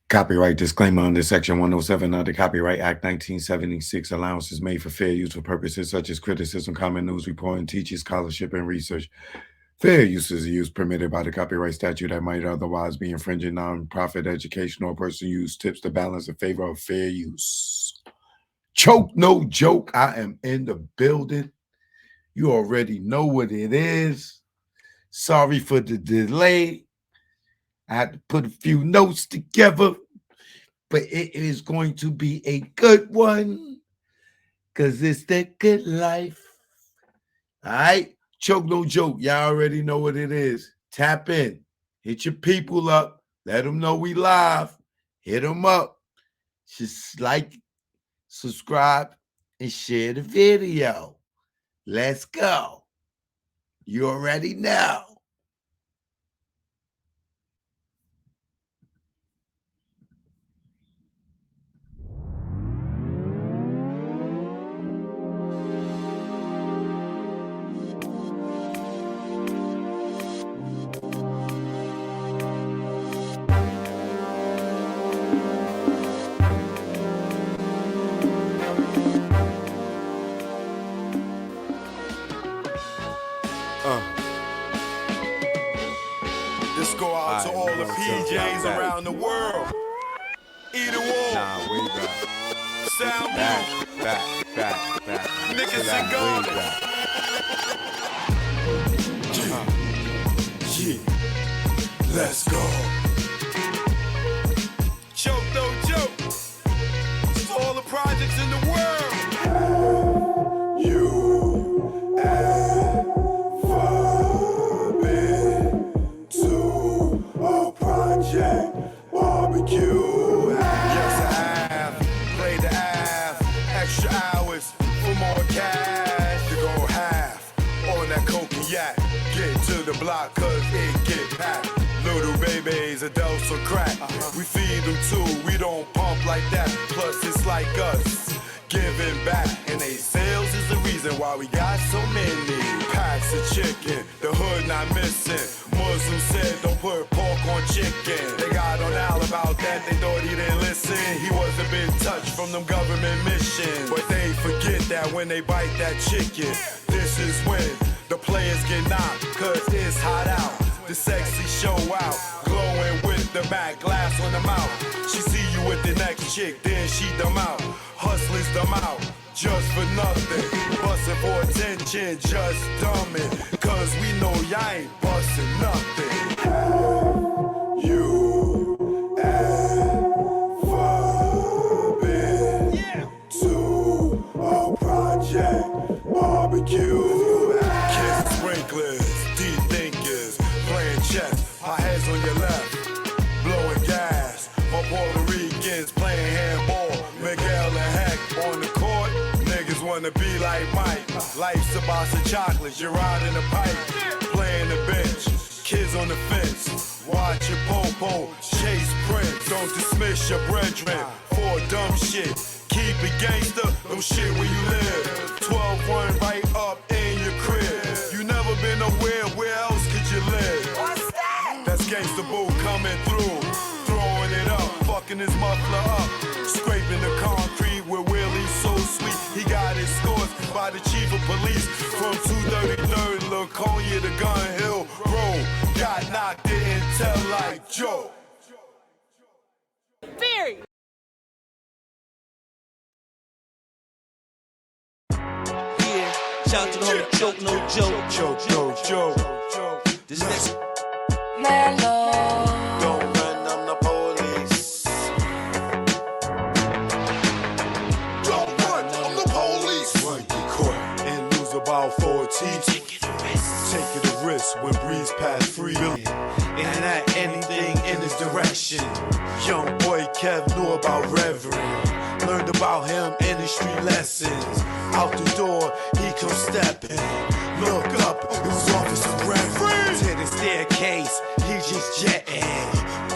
Copyright disclaimer under Section 107 of the Copyright Act 1976. Allowances made for fair use for purposes such as criticism, common news reporting, teaching, scholarship, and research. Fair use is a use permitted by the copyright statute that might otherwise be infringing non-profit educational or personal use tips to balance in favor of fair use. Choke, no joke. I am in the building. You already know what it is. Sorry for the delay. I had to put a few notes together, but it is going to be a good one because it's the good life. All right? Choke, no joke. Y'all already know what it is. Tap in. Hit your people up. Let them know we live. Hit them up. Just like, subscribe, and share the video. Let's go. You already know. This go out to all the PJs around the world. Either war. Nah, way back. Sound Back. Niggas and guns. Yeah. Let's go. Choke, no joke. To all the projects in the world. You ever been to a project barbecue? Yes, I have. Played the half. Extra hours for more cash. To go half on that coke and yak. Get to the block cause it get packed. Little babies, adults or crack. We feed them too, we don't pump like that. Plus it's like us, giving back. And they sales is the reason why we got so many packs of chicken. The hood not missing. Muslim said don't put pork on chicken. They got on Al about that, they thought he didn't listen. He wasn't been touched from them government missions. But they forget that when they bite that chicken, this is when the players get knocked, cause it's hot out. The sexy show out, glowing with the back glass on the mouth. She see you with the next chick, then she them out. Hustlers them out, just for nothing. Bustin' for attention, just dumbin'. Cause we know y'all ain't bustin' nothing. You ever been to a project barbecue? Kids, sprinklers, deep thinkers, playing chess, hot heads on your left, blowing gas. My Puerto Ricans playing handball, Miguel and Heck on the court. Niggas wanna be like Mike. Life's a box of chocolates, you're riding a pipe, playing the bench. Kids on the fence, watch your po-po, chase Prince. Don't dismiss your brethren for dumb shit. Keep it gangster, no shit where you live. 12-1 right up in your crib. You never been nowhere, where else could you live? What's that? That's gangsta boo coming through. Throwing it up, fucking his muffler up. Scraping the concrete with Willie's so sweet. He got escorts by the chief of police from 233rd Laconia to Gun Hill Road. Got knocked, didn't tell like Joe. Period. Yeah, shout out to the homie Choke, no joke. Choke, no joke. This next Don't run, I'm the police. Don't run, I'm the police. Run, get caught and lose about 4 teeth. Taking a risk when breeze pass free. And not anything in his direction. Young boy Kev knew about Reverend. Learned about him in the street lessons. Out the door, he come stepping. Look up, it was Officer Reverend. To the staircase, he just jetting.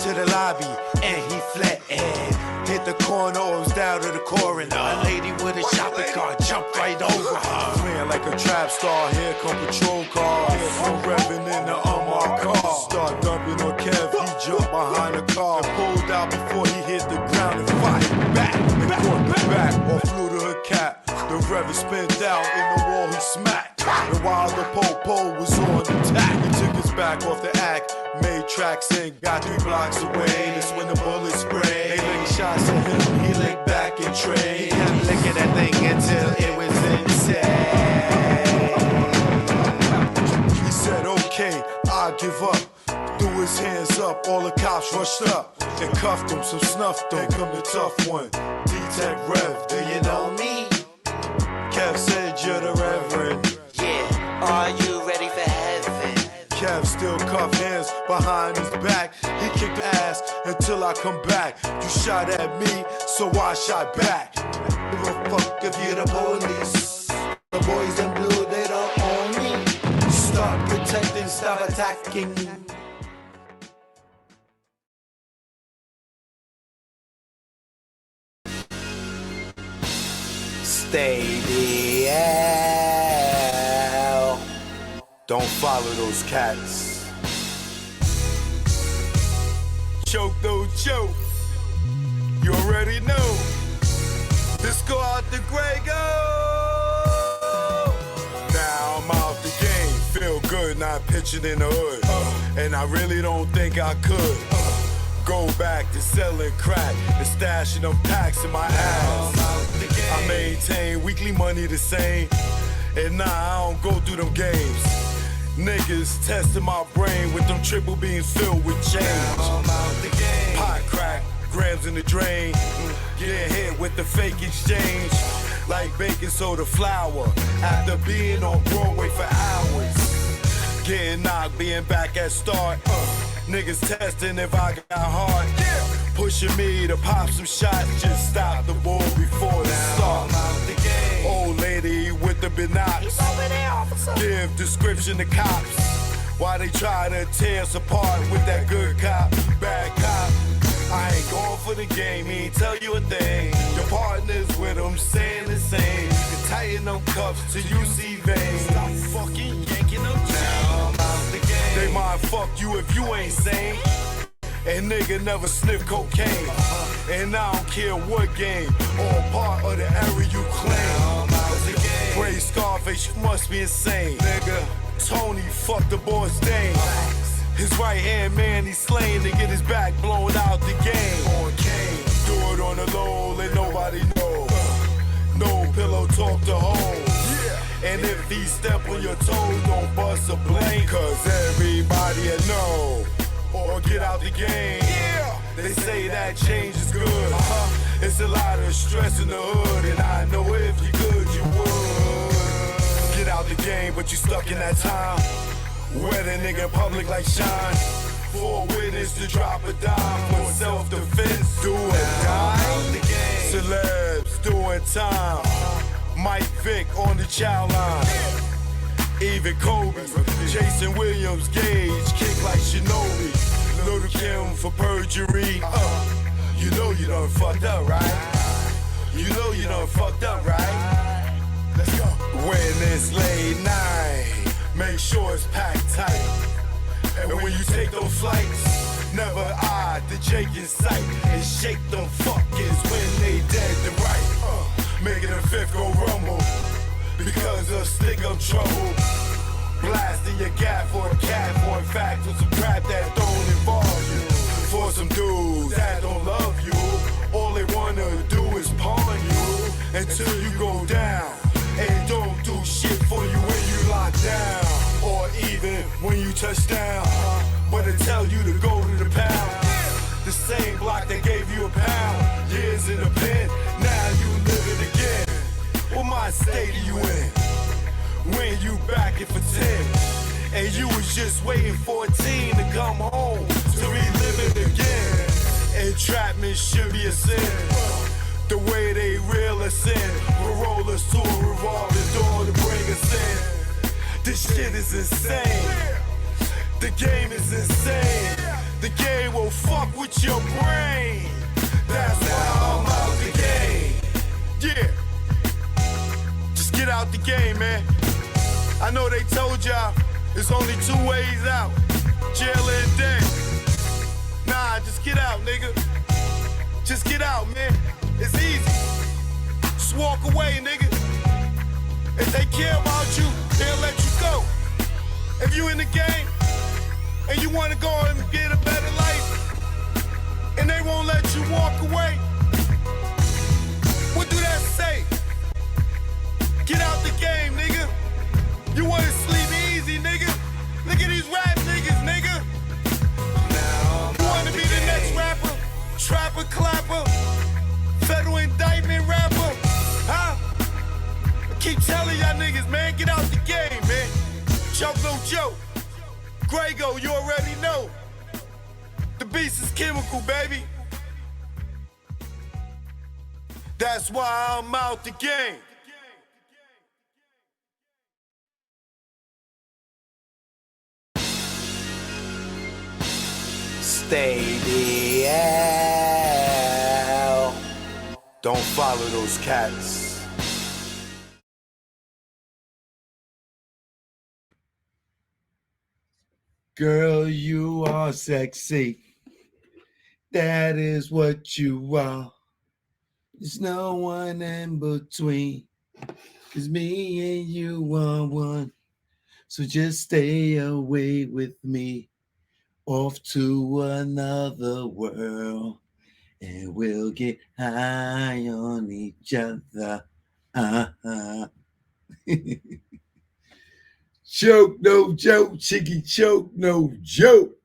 To the lobby, and he flattened. Hit the corner, or was down to the coroner. A lady with a shopping cart jumped right over her. Playing like a trap star, here come patrol cars. I'm revving in the unmarked car. Start dumping on Kev, he jumped behind the car. And pulled out before he hit hit the ground and fight back. And caught the back or flew to her cap. The reverend spent out in the wall he smacked. And while the po-po was on attack, he took his back off the act, made tracks and got 3 blocks away. That's when the bullets sprayed. They linked shots at him, he linked back and trade. He kept licking that thing until it was insane. He said, okay, I'll give up. Threw his hands up, all the cops rushed up and cuffed him, some snuffed him. Here come the tough one, D-Tech Rev, do you know me? Kev said you're the Reverend. Yeah, are you ready for heaven? Kev still cuffed hands behind his back. He kicked the ass until I come back. You shot at me, so I shot back. Give a fuck if you're the police. The boys in blue, they don't own me. Start protecting, stop attacking. Stay the hell. Don't follow those cats. Choke, don't choke. You already know. Let's go out the gray, go. Now I'm out the game. Feel good, not pitching in the hood. And I really don't think I could go back to selling crack and stashing them packs in my ass. I maintain weekly money the same, and nah, I don't go through them games. Niggas testing my brain with them triple beams filled with change. Pot crack, grams in the drain, get hit with the fake exchange. Like baking soda flour, after being on Broadway for hours. Getting knocked, being back at start. Niggas testing if I got heart. Pushing me to pop some shots, just stop the ball before the start. Old lady with the binocs, give description to cops. Why they try to tear us apart with that good cop, bad cop. I ain't going for the game, he ain't tell you a thing. Your partners with them saying the same. You can tighten them cuffs till you see veins. Stop fucking yanking them down. They might fuck you if you ain't sane. And nigga never sniff cocaine. And I don't care what game or part of the area you claim. Pray Scarface, you must be insane. Nigga, Tony fucked the boy's dame. His right hand man, he's slain to get his back blown out the game. Do it on the low, let nobody know. No pillow talk to home. And if he step on your toes, don't bust a blame. Cause everybody will know or get out the game. They say that change is good. It's a lot of stress in the hood, and I know if you could, you would. Get out the game, but you stuck in that time. Where the nigga in public like shine. For a witness to drop a dime. For self-defense, do or die. Celebs doing time. Mike Vick on the child line. Even Kobe, Jason Williams, Gage, kick like Shinobi. Little Kim for perjury. You know you done fucked up, right? You know you done fucked up, right? Let's go. When it's late night, make sure it's packed tight. And when you take those flights, never eye the Jake in sight. And shake them fuckers when they dead to right. Making the fifth go rumble. Because of stick up trouble. Blasting your gap for a cat, for in fact for some crap that don't involve you. For some dudes that don't love you, all they wanna do is pawn you until you go down. And don't do shit for you when you lock down, or even when you touch down. But they tell you to go to the pound. The same block that gave you a pound. Years in the pen, now you live it again. What mind state are you in? When you back it for 10, and you was just waiting for a teen to come home to relive it again. Entrapment should be a sin. The way they reel us in, roll us to a revolving door to bring us in. This shit is insane. The game is insane. The game will fuck with your brain. That's why I'm out the game. Yeah. Just get out the game, man. I know they told y'all there's only 2 ways out. Jail and death. Nah, just get out, nigga. Just get out, man. It's easy. Just walk away, nigga. If they care about you, they'll let you go. If you in the game and you want to go and get a better life, and they won't let you walk away, what do that say? Get out the game, nigga. You want to sleep easy, nigga? Look at these rap niggas, nigga. You want to be the next rapper, trapper, clapper, federal indictment rapper, huh? I keep telling y'all niggas, man, get out the game, man. Joke no joke. Grego, you already know. The beast is chemical, baby. That's why I'm out the game. Stay the hell. Don't follow those cats. Girl, you are sexy. That is what you are. There's no one in between. 'Cause me and you are one. So just stay away with me. Off to another world. And we'll get high on each other. Uh-huh. Choke, no joke. Chicky choke, no joke.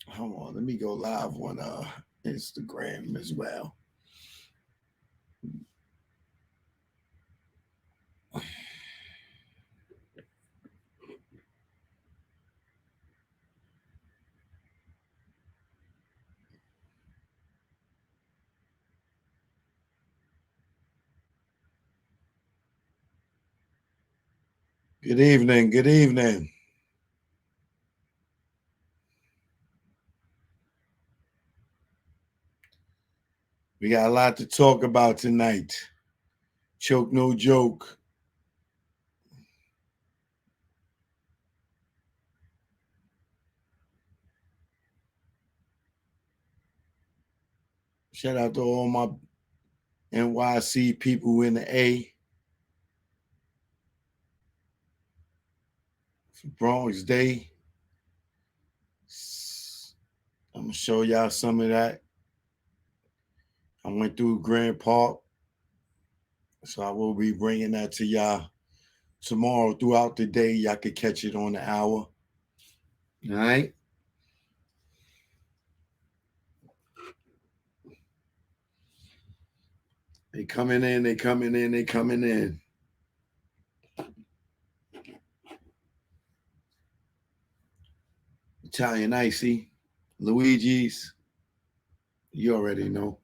Hold on, let me go live on Instagram as well. Good evening. Good evening. We got a lot to talk about tonight. Choke, no joke. Shout out to all my NYC people in the A. For Bronx Day. I'm going to show y'all some of that. I went through Grand Park. So I will be bringing that to y'all tomorrow throughout the day. Y'all could catch it on the hour. All right. They coming in, they coming in, they coming in. Italian Icy, Luigi's, you already know.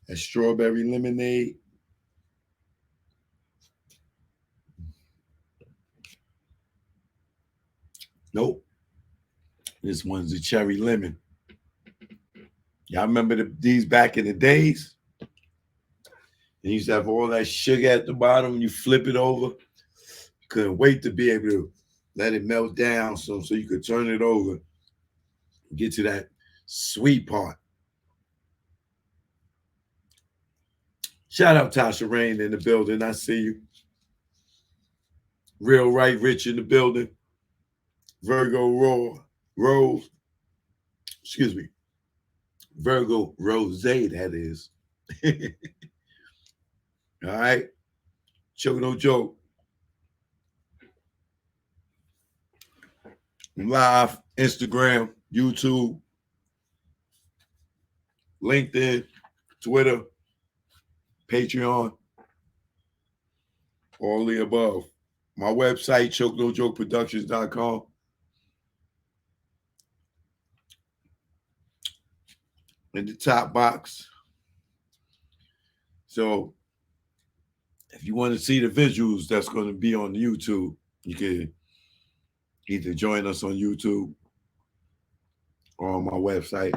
That strawberry lemonade. Nope. This one's a cherry lemon. Y'all remember these back in the days? They used to have all that sugar at the bottom. You flip it over. Couldn't wait to be able to let it melt down so you could turn it over. Get to that sweet part. Shout out Tasha Rain in the building. I see you. Real Right Rich in the building. Virgo Rose. Excuse me. Virgo Rose, that is. All right. Choke no joke. Live, Instagram, YouTube, LinkedIn, Twitter, Patreon, all the above. My website, chokenojokeproductions.com. In the top box. So if you want to see the visuals that's going to be on YouTube, you can either join us on YouTube or on my website.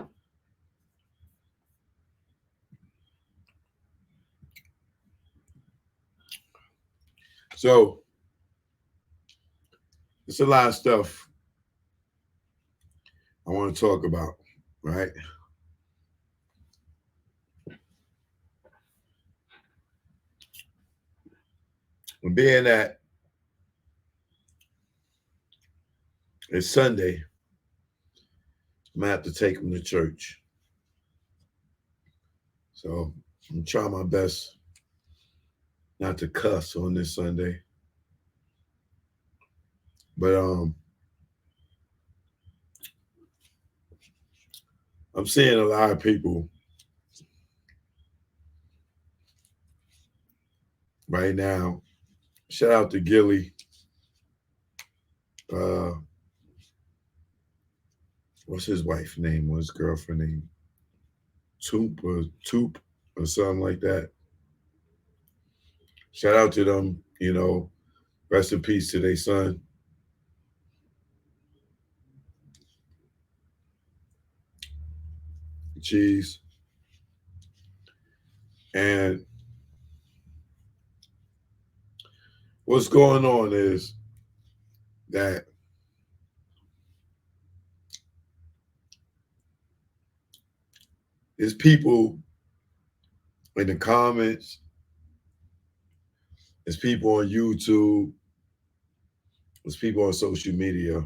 So it's a lot of stuff I want to talk about, right? being that it's Sunday, I'm gonna have to take him to church. So I'm trying my best not to cuss on this Sunday. But I'm seeing a lot of people right now. Shout out to Gilly. What's his wife's name? What's his girlfriend name? Toop or something like that. Shout out to them, rest in peace to their son. Cheese. And what's going on is that there's people in the comments, there's people on YouTube, there's people on social media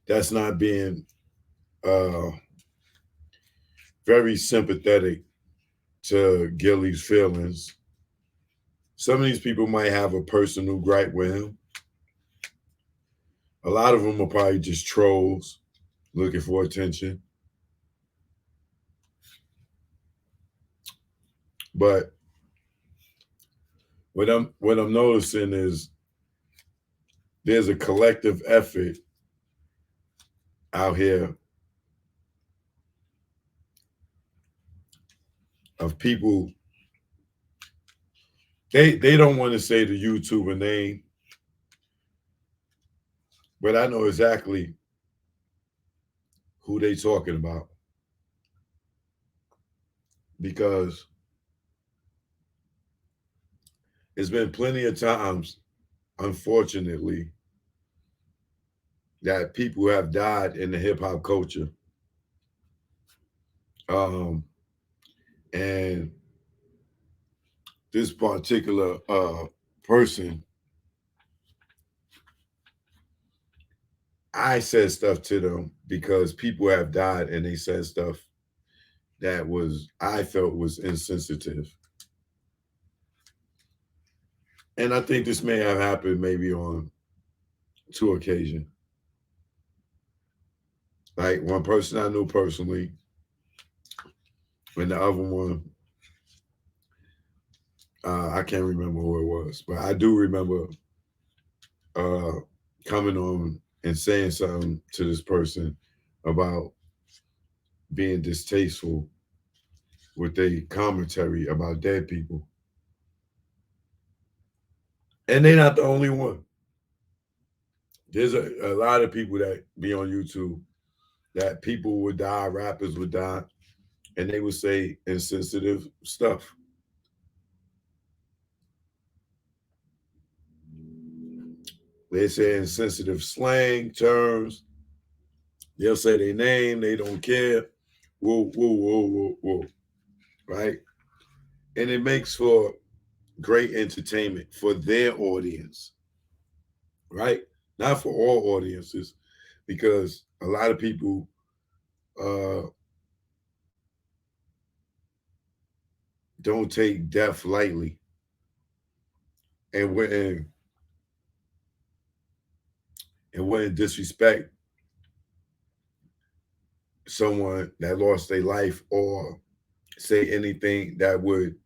that's not being very sympathetic to Gilly's feelings. Some of these people might have a personal gripe with him. A lot of them are probably just trolls looking for attention. But what I'm noticing is there's a collective effort out here of people. They don't want to say the YouTuber name, but I know exactly who they talking about because it's been plenty of times, unfortunately, that people have died in the hip hop culture. And this particular person, I said stuff to them because people have died and they said stuff that I felt was insensitive. And I think this may have happened maybe on 2 occasions. Like one person I knew personally, and the other one, I can't remember who it was, but I do remember coming on and saying something to this person about being distasteful with their commentary about dead people. And they're not the only one. There's a lot of people that be on YouTube that people would die, rappers would die, and they would say insensitive stuff. They say insensitive slang terms. They'll say their name, they don't care. Whoa, whoa, whoa, whoa, whoa. Right? And it makes for great entertainment for their audience. Right? Not for all audiences, because a lot of people don't take death lightly. And wouldn't disrespect someone that lost their life or say anything that would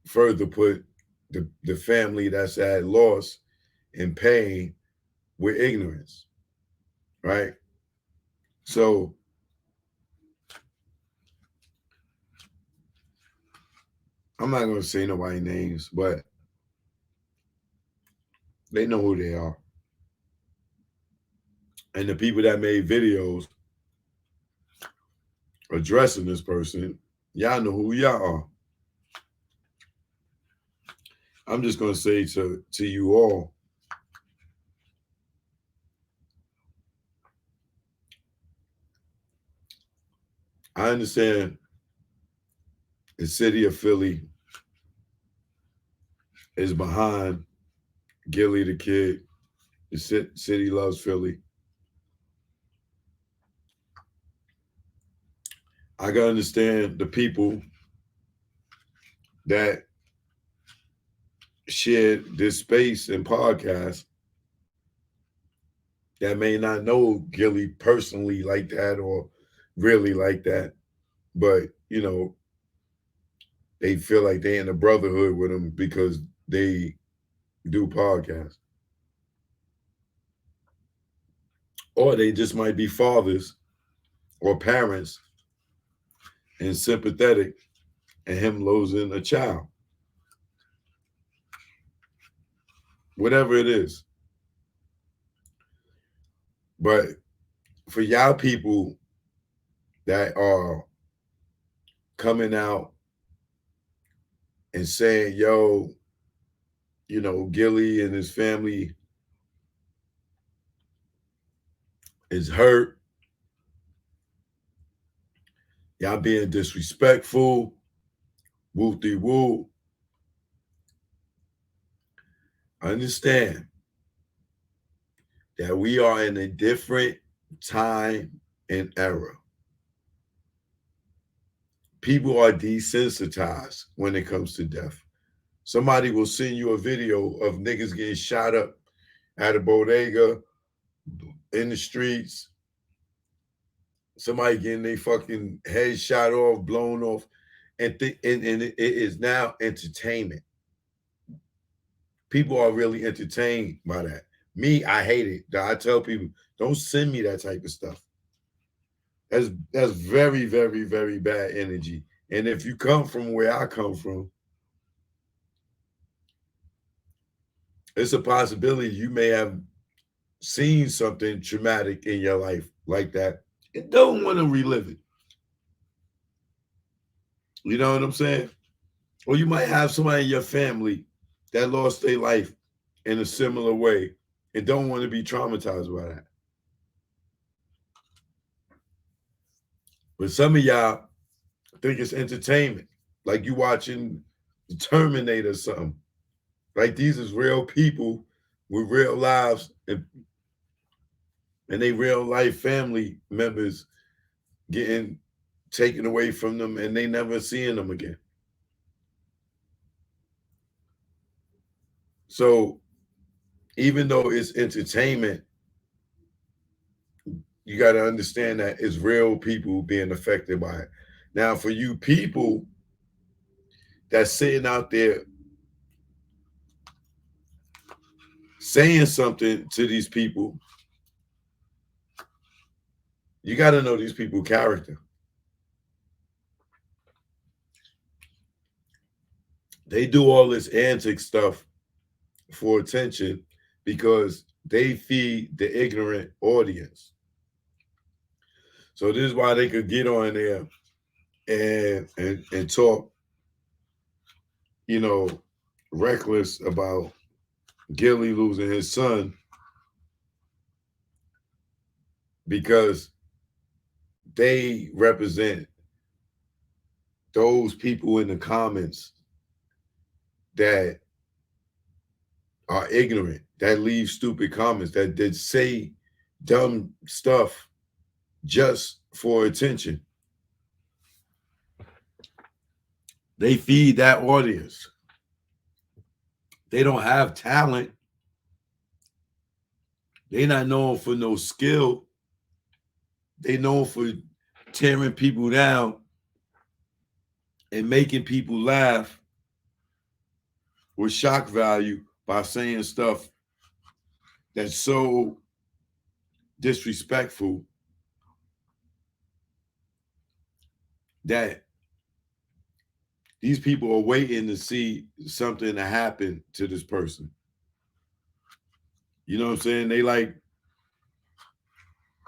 further put the family that's at loss in pain with ignorance, right? So I'm not going to say nobody's names, but they know who they are. And the people that made videos addressing this person, y'all know who y'all are. I'm just going to say to you all, I understand the city of Philly is behind Gilly the Kid. The city loves Philly. I can understand the people that shared this space and podcast that may not know Gilly personally like that or really like that, but they feel like they in a brotherhood with him because they do podcasts, or they just might be fathers or parents and sympathetic and him losing a child, whatever it is. But for y'all people that are coming out and saying, yo, Gilly and his family is hurt, y'all being disrespectful, woo-de-woo. Understand that we are in a different time and era. People are desensitized when it comes to death. Somebody will send you a video of niggas getting shot up at a bodega, in the streets, somebody getting their fucking head shot off, blown off, and it is now entertainment. People are really entertained by that. Me, I hate it. I tell people, don't send me that type of stuff. That's very, very, very bad energy. And if you come from where I come from, it's a possibility you may have seen something traumatic in your life like that and don't want to relive it. You know what I'm saying? Or you might have somebody in your family that lost their life in a similar way and don't want to be traumatized by that. But some of y'all think it's entertainment, like you watching the Terminator or something. Like these is real people with real lives and they real life family members getting taken away from them and they never seeing them again. So even though it's entertainment, you got to understand that it's real people being affected by it. Now, for you people that's sitting out there saying something to these people, you got to know these people's character. They do all this antic stuff for attention because they feed the ignorant audience. So this is why they could get on there and talk, reckless about Gilly losing his son because they represent those people in the comments that are ignorant, that leave stupid comments, that say dumb stuff just for attention. They feed that audience. They don't have talent. They not known for no skill. They known for tearing people down and making people laugh with shock value by saying stuff that's so disrespectful that these people are waiting to see something to happen to this person. You know what I'm saying?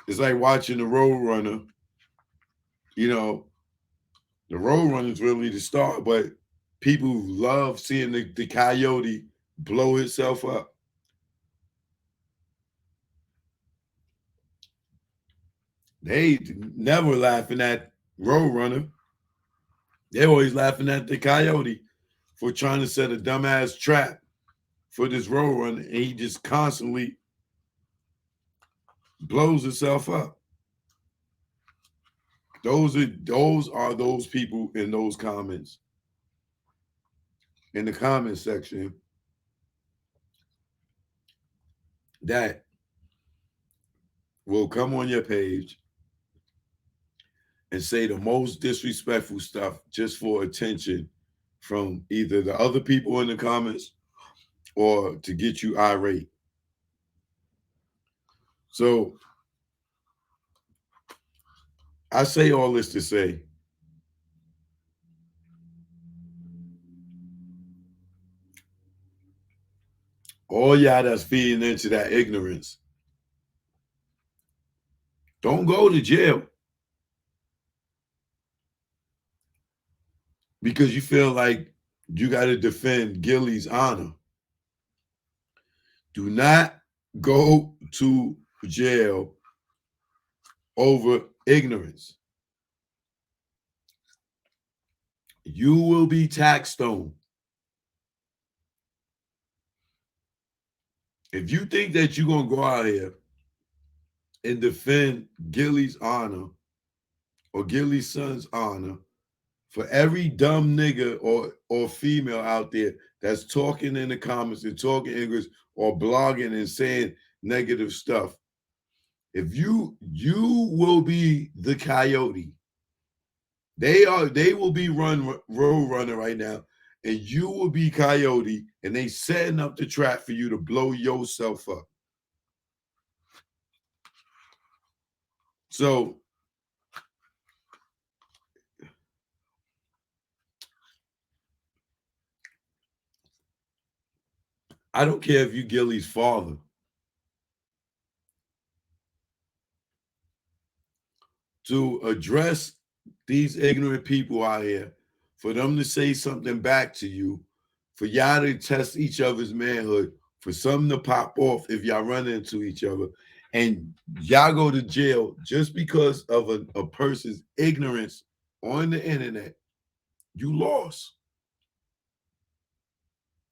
It's like watching the Roadrunner. The Roadrunner's really the star, but people love seeing the coyote blow itself up. They never laughing at Roadrunner. They're always laughing at the coyote for trying to set a dumbass trap for this road run, and he just constantly blows himself up. Those are those people in those comments, in the comment section, that will come on your page and say the most disrespectful stuff just for attention from either the other people in the comments or to get you irate. So I say all this to say, all y'all that's feeding into that ignorance, don't go to jail because you feel like you got to defend Gilly's honor. Do not go to jail over ignorance. You will be taxed on. If you think that you're going to go out here and defend Gilly's honor or Gilly's son's honor, for every dumb nigga or female out there that's talking in the comments and talking English or blogging and saying negative stuff, if you will be the coyote. They will be road runner right now, and you will be coyote, and they setting up the trap for you to blow yourself up. So I don't care if you Gilly's father. To address these ignorant people out here, for them to say something back to you, for y'all to test each other's manhood, for something to pop off if y'all run into each other, and y'all go to jail just because of a person's ignorance on the internet, you lost.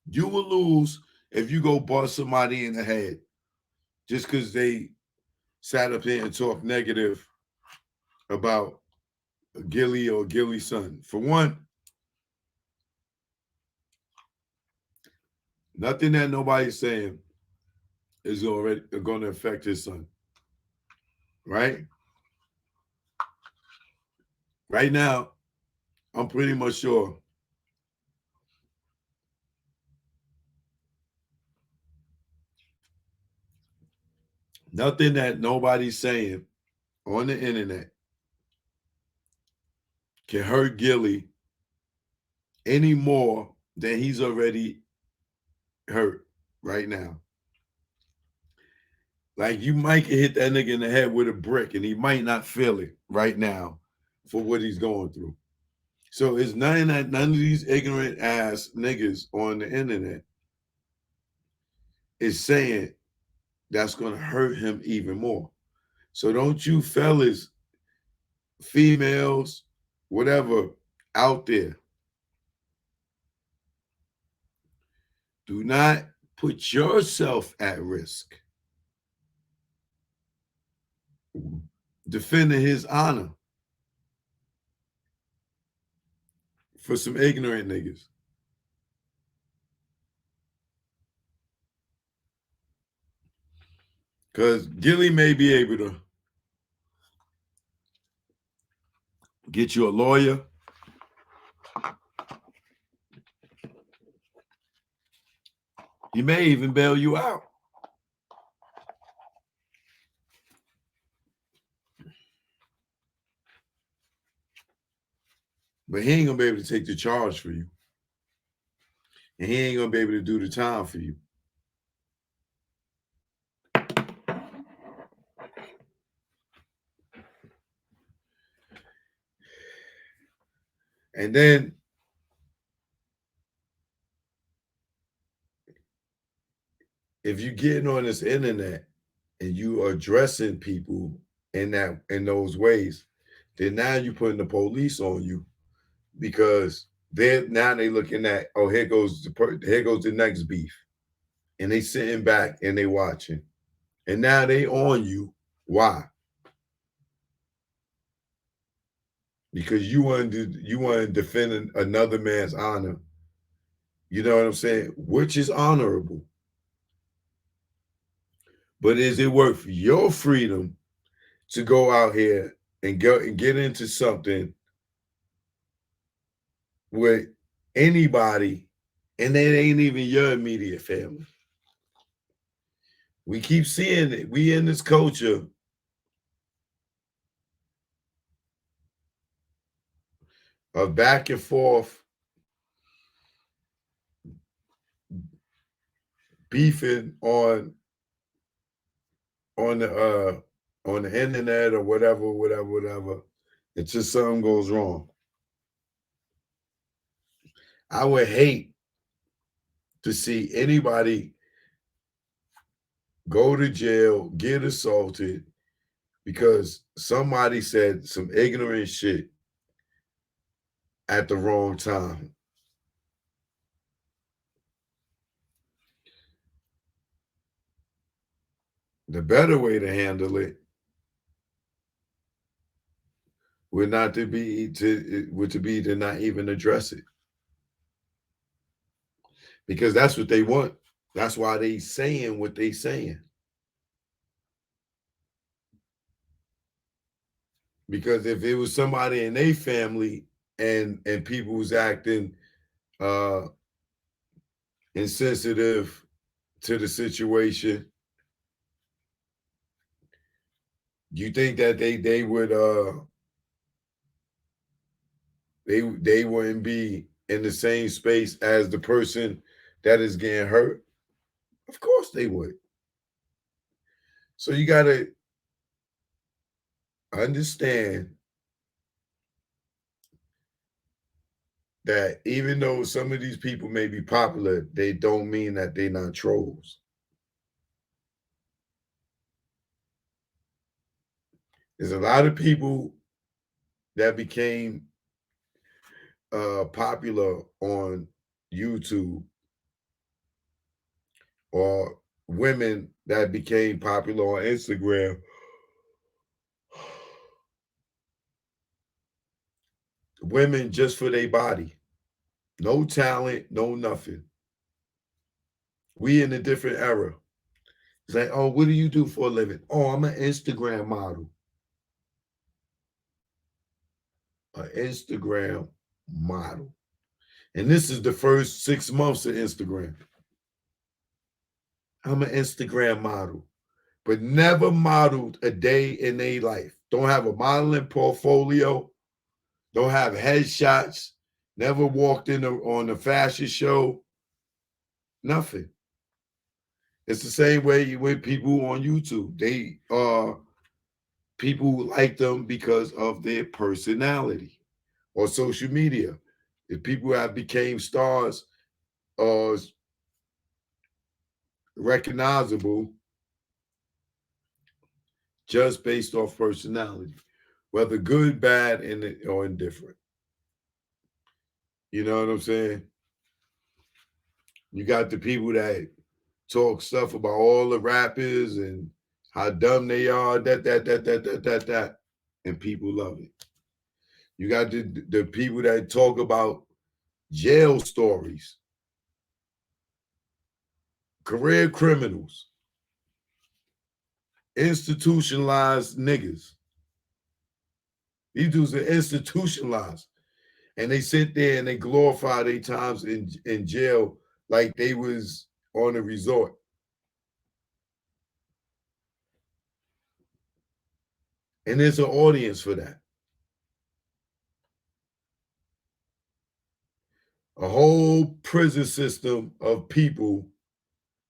You will lose if you go bust somebody in the head just because they sat up here and talked negative about Gilly or Gilly's son. For one, nothing that nobody's saying is already going to affect his son. Right? Right now, I'm pretty much sure nothing that nobody's saying on the internet can hurt Gilly any more than he's already hurt right now. Like, you might hit that nigga in the head with a brick and he might not feel it right now for what he's going through. So it's none of these ignorant ass niggas on the internet is saying that's going to hurt him even more. So don't you fellas, females, whatever, out there, do not put yourself at risk defending his honor for some ignorant niggas. Because Gilly may be able to get you a lawyer. He may even bail you out. But he ain't going to be able to take the charge for you. And he ain't going to be able to do the time for you. And then if you're getting on this internet and you are addressing people in those ways, then now you're putting the police on you because now they looking at, oh, here goes the next beef, and they sitting back and they watching, and now they on you. Why? Because you want to defend another man's honor. You know what I'm saying? Which is honorable. But is it worth your freedom to go out here and get into something with anybody, and they ain't even your immediate family? We keep seeing it. We in this culture of back and forth beefing on the internet or whatever, until something goes wrong. I would hate to see anybody go to jail, get assaulted because somebody said some ignorant shit at the wrong time. The better way to handle it would be to not even address it, because that's what they want. That's why they saying what they saying. Because if it was somebody in their family and people was acting insensitive to the situation, you think that they would they wouldn't be in the same space as the person that is getting hurt? Of course they would. So you got to understand that even though some of these people may be popular, they don't mean that they're not trolls. There's a lot of people that became popular on YouTube, or women that became popular on Instagram, women just for their body, no talent, no nothing. We in a different era. It's like, oh, what do you do for a living? Oh, I'm an Instagram model. An Instagram model. And this is the first 6 months of Instagram. I'm an Instagram model, but never modeled a day in their life. Don't have a modeling portfolio. Don't have headshots. Never walked in on a fashion show. Nothing. It's the same way with people on YouTube. They people like them because of their personality. Or social media. If people have became stars, recognizable just based off personality, whether good, bad, or indifferent. You know what I'm saying? You got the people that talk stuff about all the rappers and how dumb they are, that, and people love it. You got the people that talk about jail stories, career criminals, institutionalized niggas. These dudes are institutionalized. And they sit there and they glorify their times in jail like they was on a resort. And there's an audience for that. A whole prison system of people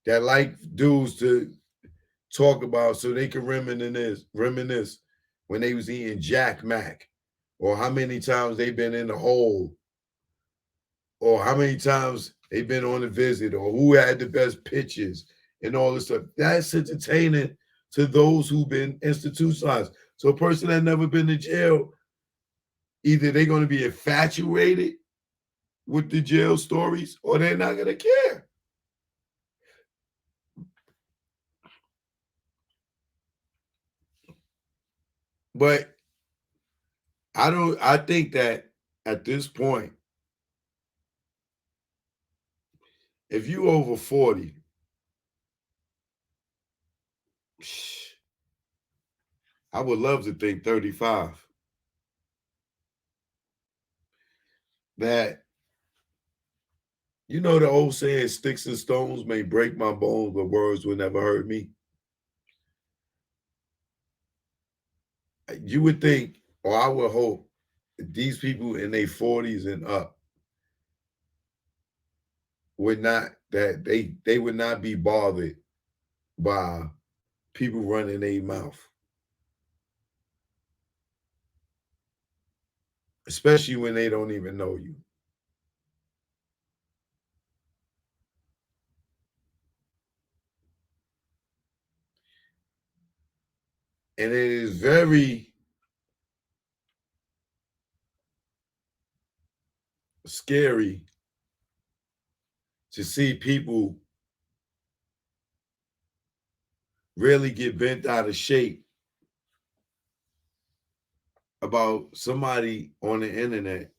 that like dudes to talk about so they can reminisce when they was eating Jack Mac, or how many times they've been in the hole, or how many times they've been on a visit, or who had the best pictures and all this stuff. That's entertaining to those who've been institutionalized. So a person that never been to jail, either they're going to be infatuated with the jail stories, or they're not gonna care. But I think that at this point, if you over 40, I would love to think 35, that you know the old saying, sticks and stones may break my bones, but words will never hurt me. You would think, or I would hope, these people in their 40s and up would not, that they would not be bothered by people running their mouth, especially when they don't even know you. And it is very scary to see people really get bent out of shape about somebody on the internet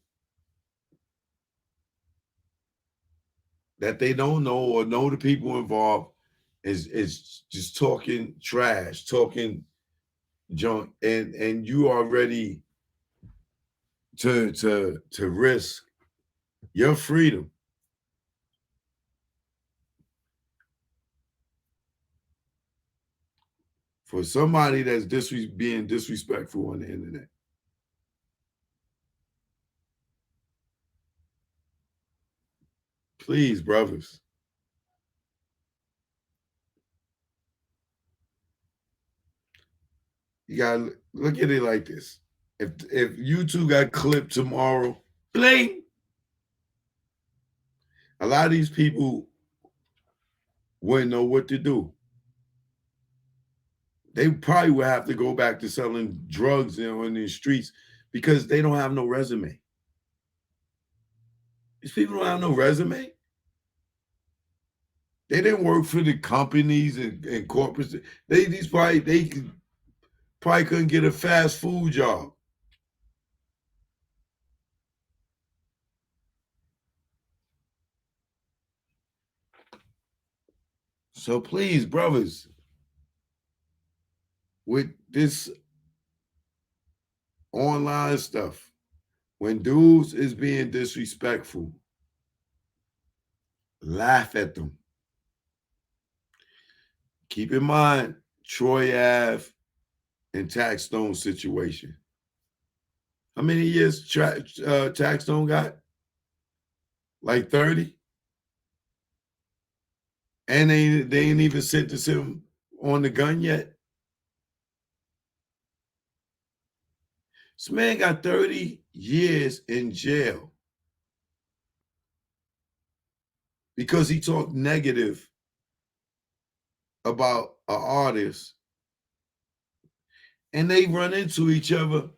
that they don't know, or know the people involved is just talking trash, talking junk, and you are ready to risk your freedom for somebody that's being disrespectful on the internet. Please, brothers. You gotta look at it like this. If you two got clipped tomorrow, bling, a lot of these people wouldn't know what to do. They probably would have to go back to selling drugs on the streets because they don't have no resume. These people don't have no resume. They didn't work for the companies and corporates. They probably couldn't get a fast food job. So please, brothers, with this online stuff, when dudes is being disrespectful, laugh at them. Keep in mind Troy Ave and Taxstone situation. How many years Taxstone got? Like 30? And they ain't even sentenced him on the gun yet. This man got 30 years in jail because he talked negative about an artist, and they run into each other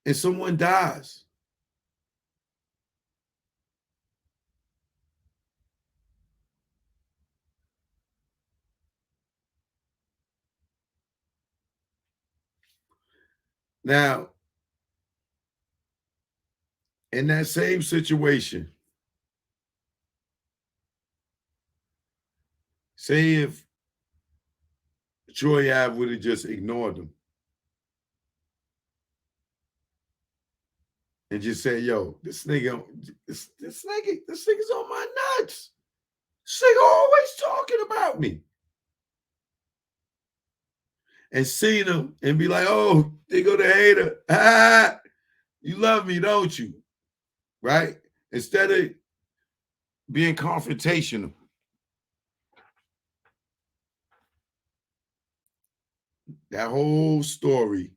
and someone dies. Now, in that same situation, say if Troy Ave would have just ignored him and just said, "Yo, this nigga's on my nuts. This nigga always talking about me." And seen him and be like, "Oh, they go the hater. Ah, you love me, don't you?" Right? Instead of being confrontational, that whole story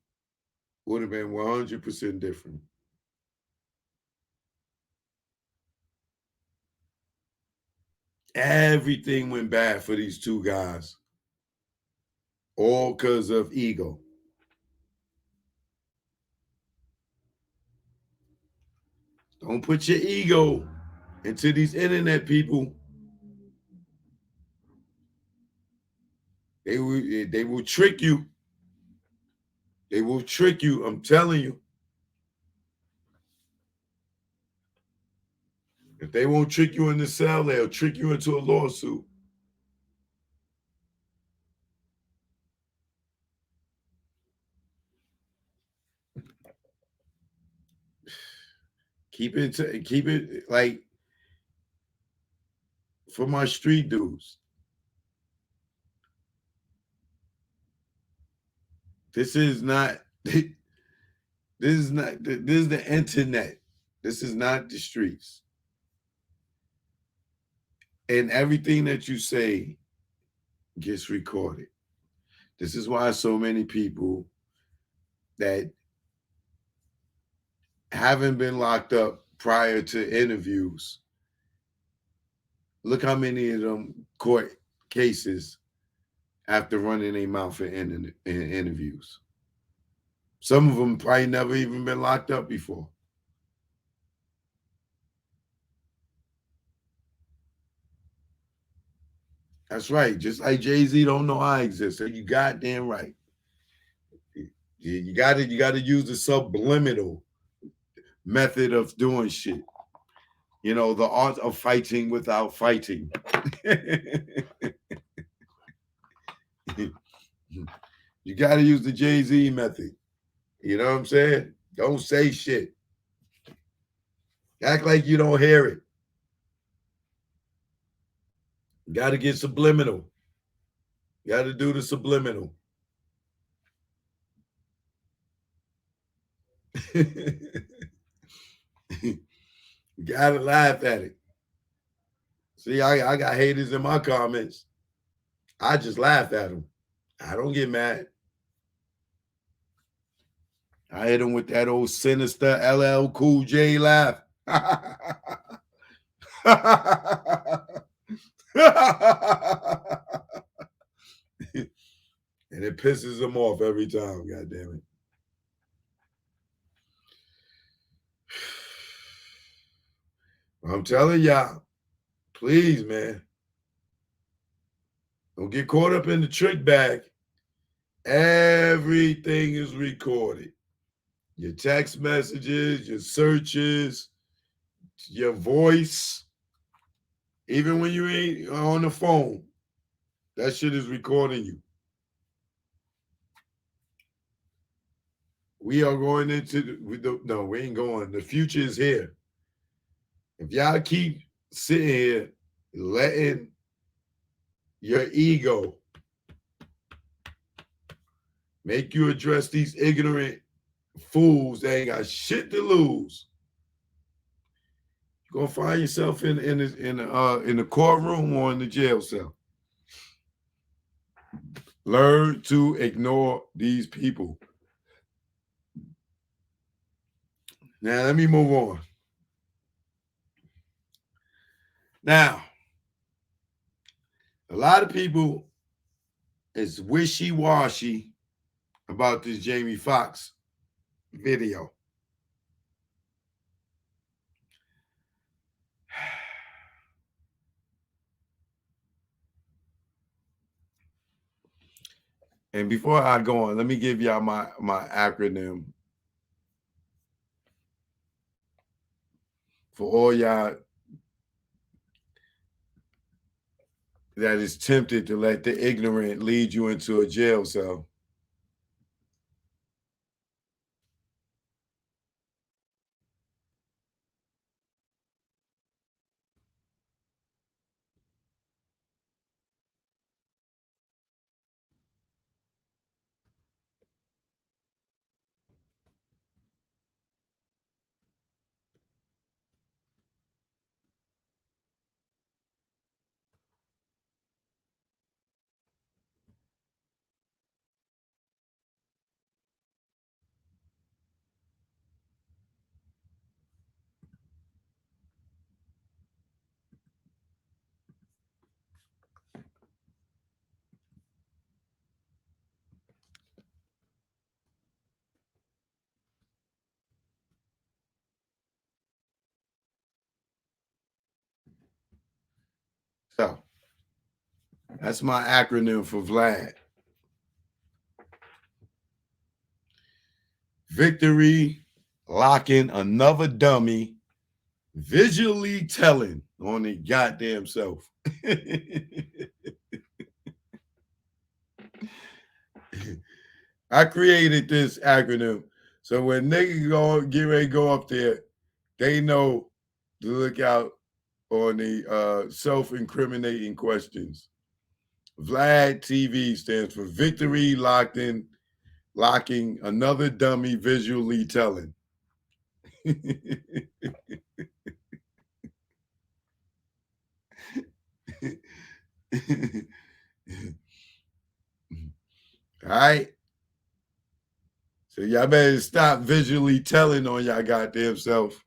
would have been 100% different. Everything went bad for these two guys, all because of ego. Don't put your ego into these internet people. They will trick you. They will trick you. I'm telling you. If they won't trick you in the cell, they'll trick you into a lawsuit. Keep it like for my street dudes. This is not this is the internet. This is not the streets. And everything that you say gets recorded. This is why so many people that haven't been locked up prior to interviews, look how many of them court cases after running their mouth in interviews. Some of them probably never even been locked up before. That's right. Just like Jay-Z don't know I exist. So you goddamn right. You gotta use the subliminal method of doing shit. You know, the art of fighting without fighting. You gotta use the Jay-Z method. You know what I'm saying? Don't say shit. Act like you don't hear it. You gotta get subliminal. You gotta do the subliminal. You gotta laugh at it. See, I got haters in my comments. I just laugh at them. I don't get mad. I hit them with that old sinister LL Cool J laugh. And it pisses them off every time, God damn it. I'm telling y'all, please, man, don't get caught up in the trick bag. Everything is recorded. Your text messages, your searches, your voice, even when you ain't on the phone, that shit is recording you. We are going into no, we ain't going. The future is here. If y'all keep sitting here letting your ego make you address these ignorant fools that ain't got shit to lose, you're gonna find yourself in the courtroom or in the jail cell. Learn to ignore these people. Now let me move on. Now, a lot of people is wishy-washy about this Jamie Foxx video. And before I go on, let me give y'all my acronym for all y'all that is tempted to let the ignorant lead you into a jail cell. So that's my acronym for Vlad. Victory, locking another dummy, visually telling on the goddamn self. I created this acronym so when niggas get ready to go up there, they know to look out on the self-incriminating questions. Vlad TV stands for Victory Locked In, Locking Another Dummy Visually Telling. All right. So y'all better stop visually telling on y'all goddamn self.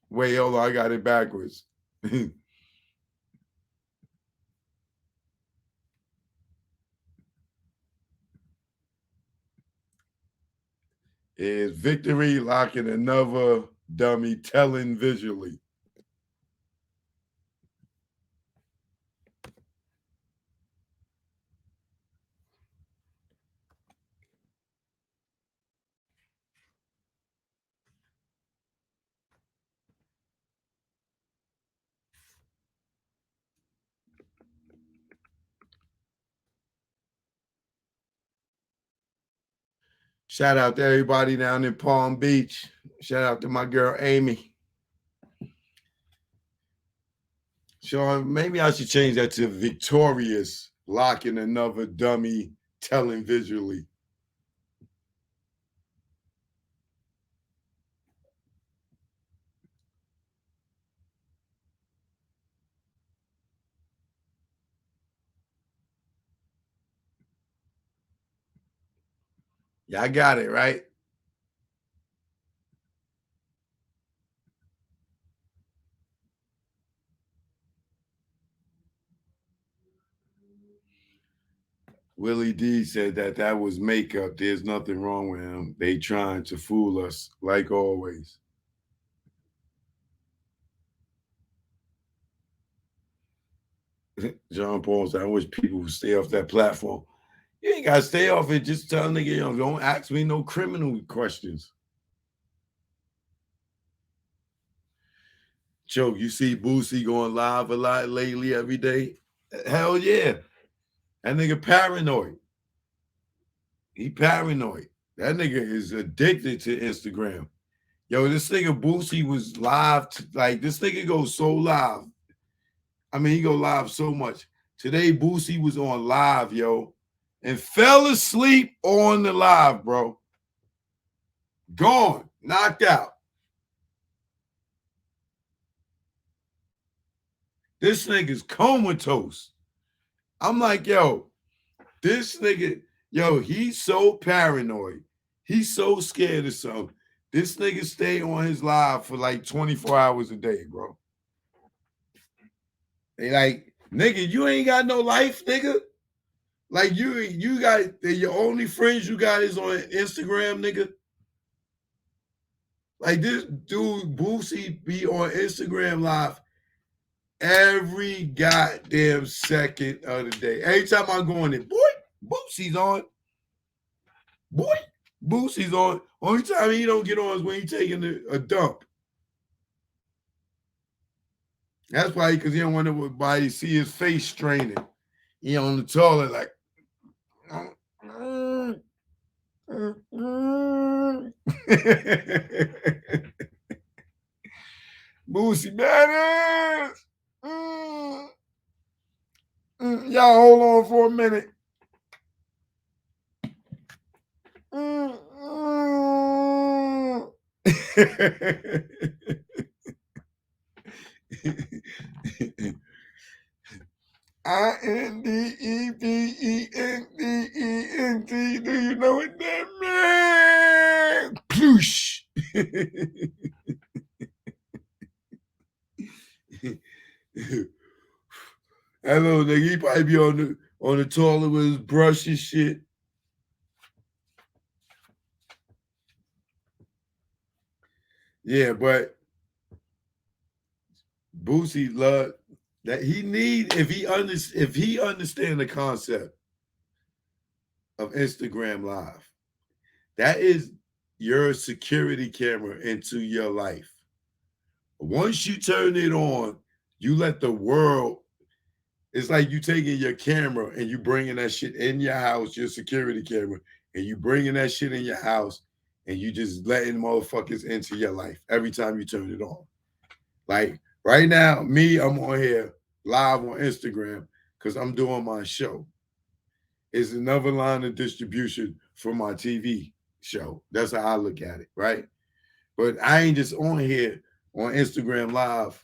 Wait, hold on, I got it backwards. Is victory locking another dummy telling visually? Shout out to everybody down in Palm Beach. Shout out to my girl Amy. Sean, maybe I should change that to victorious, locking another dummy, telling visually. Yeah, I got it, right? Willie D said that was makeup. There's nothing wrong with him. They trying to fool us, like always. John Paul said, I wish people would stay off that platform. You ain't got to stay off it. Just tell nigga, don't ask me no criminal questions. Joe, you see Boosie going live a lot lately every day? Hell yeah. That nigga paranoid. He paranoid. That nigga is addicted to Instagram. Yo, this nigga Boosie was live. Like, this nigga goes so live. I mean, he go live so much. Today, Boosie was on live, yo, and fell asleep on the live, bro. Gone. Knocked out. This nigga's comatose. I'm like, yo, this nigga, yo, he's so paranoid. He's so scared of something. This nigga stay on his live for like 24 hours a day, bro. They like, nigga, you ain't got no life, nigga. Like you got your only friends you got is on Instagram, nigga. Like this dude Boosie be on Instagram live every goddamn second of the day. Every time I go in there, boy, Boosie's on. Boy, Boosie's on. Only time he don't get on is when he taking a dump. That's why, because he don't want nobody to see his face straining. He on the toilet like. Boosie badass. Y'all hold on for a minute. INDEVENTENT. Do you know what that means? Ploosh. That little nigga, he probably be on the toilet with his brush and shit. Yeah, but Boosie love that he need if he understand the concept of Instagram Live. That is your security camera into your life. Once you turn it on, you let the world. It's like you taking your camera and you bringing that shit in your house, your security camera, and you bringing that shit in your house, and you just letting motherfuckers into your life every time you turn it on. Like right now, I'm on here live on Instagram because I'm doing my show. It's another line of distribution for my TV show. That's how I look at it, right? But I ain't just on here on Instagram Live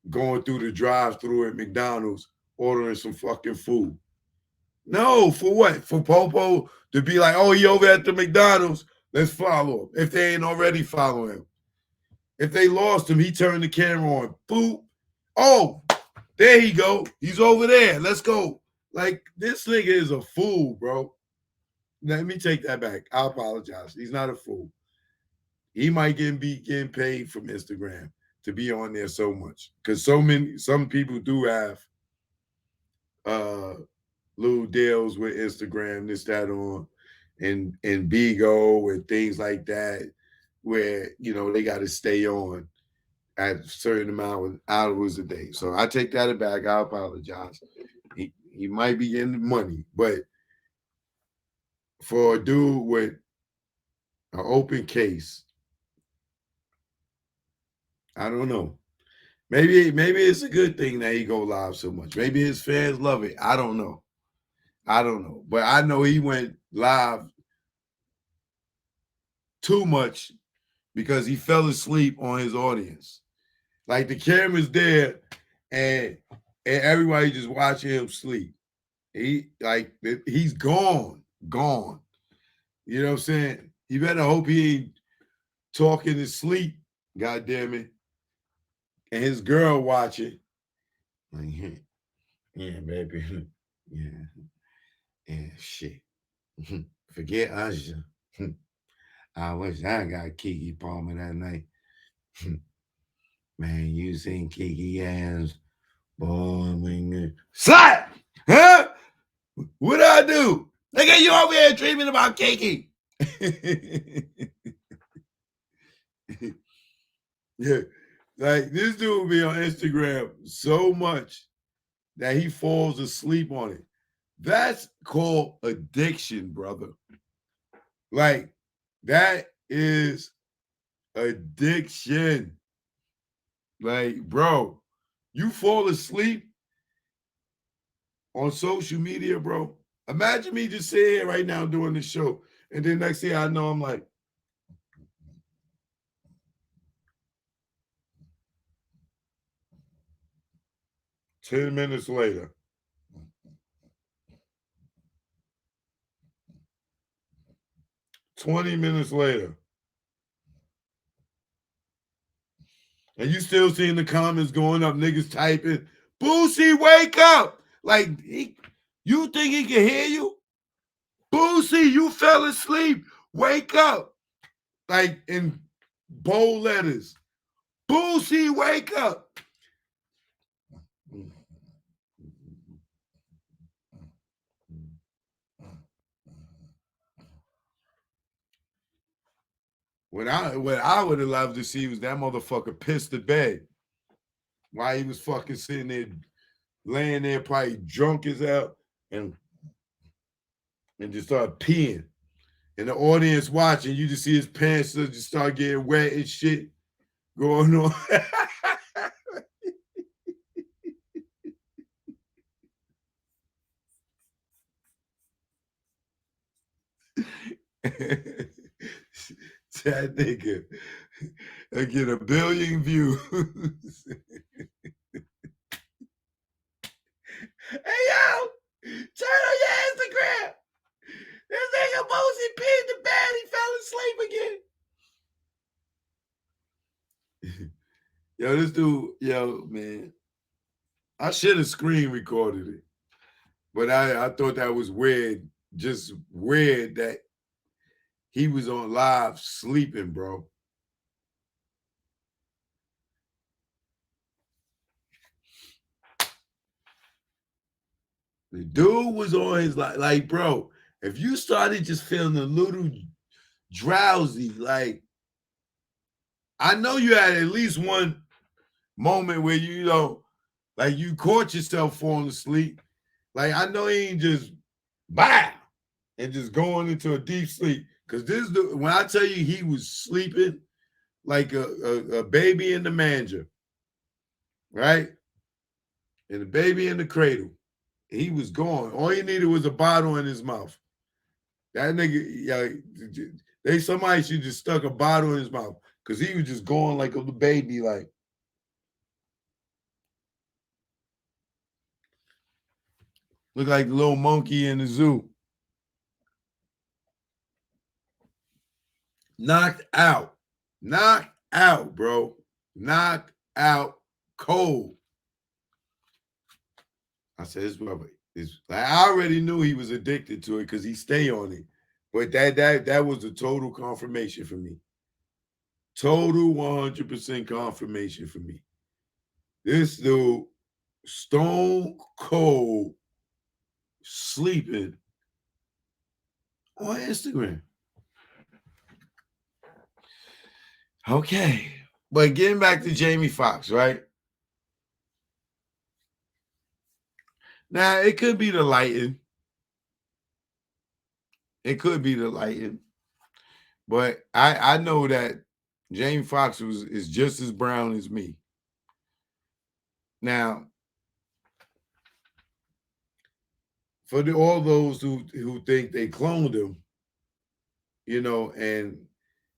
going through the drive-through at McDonald's ordering some fucking food. No, for what? For Popo to be like, oh, he over at the McDonald's. Let's follow him. If they ain't already following him. If they lost him, he turned the camera on. Boop. Oh, there he go. He's over there. Let's go. Like, this nigga is a fool, bro. Let me take that back. I apologize. He's not a fool. He might be getting paid from Instagram to be on there so much. Because some people do have little deals with Instagram, this, that, on, and Bigo and things like that, where they got to stay on at a certain amount of hours a day. So I take that back. I apologize. He might be getting money, but for a dude with an open case, I don't know. Maybe it's a good thing that he go live so much. Maybe his fans love it. I don't know. But I know he went live too much because he fell asleep on his audience. Like the camera's there and everybody just watching him sleep. He's gone. You know what I'm saying? You better hope he ain't talking in sleep, God damn it. And his girl watching. Like, yeah, baby. Yeah, shit. Forget Usher. I wish I got Kiki Palmer that night. Man, you seen Kiki ass, boy, slap! Huh? What did I do? Look at you over here dreaming about Kiki. Yeah. Like this dude will be on Instagram so much that he falls asleep on it. That's called addiction, brother. Like that is addiction. Like, bro, you fall asleep on social media, bro. Imagine me just sitting here right now doing this show, and then next thing I know, I'm like, 10 minutes later. $20 minutes later. And you still seeing the comments going up, niggas typing, Boosie, wake up. Like, you think he can hear you? Boosie, you fell asleep. Wake up. Like in bold letters. Boosie, wake up. What I would have loved to see was that motherfucker pissed the bed while he was fucking sitting there, laying there, probably drunk as hell, and just start peeing. And the audience watching, you just see his pants just start getting wet and shit going on. That nigga I get 1 billion views. Hey yo, turn on your Instagram. This nigga Boosie peed the bed. He fell asleep again. Yo, this dude, man. I should have screen recorded it. But I thought that was weird. Just weird that he was on live sleeping, bro. The dude was on his like, bro, if you started just feeling a little drowsy, like, I know you had at least one moment where you know, like you caught yourself falling asleep. Like, I know he ain't just bah and just going into a deep sleep. Cause this dude, when I tell you he was sleeping like a baby in the manger, right? And the baby in the cradle. He was gone. All he needed was a bottle in his mouth. That nigga, yeah, somebody should just stuck a bottle in his mouth because he was just going like a little baby, like. Look like the little monkey in the zoo. Knocked out. Knocked out, bro. Knocked out cold. I said, this brother is like, I already knew he was addicted to it because he stay on it. But that was a total confirmation for me. Total 100% confirmation for me. This dude, stone cold, sleeping on Instagram. Okay. But getting back to Jamie Foxx, right? Now, it could be the lighting. It could be the lighting. But I know that Jamie Foxx is just as brown as me. Now, for all those who think they cloned him, you know, and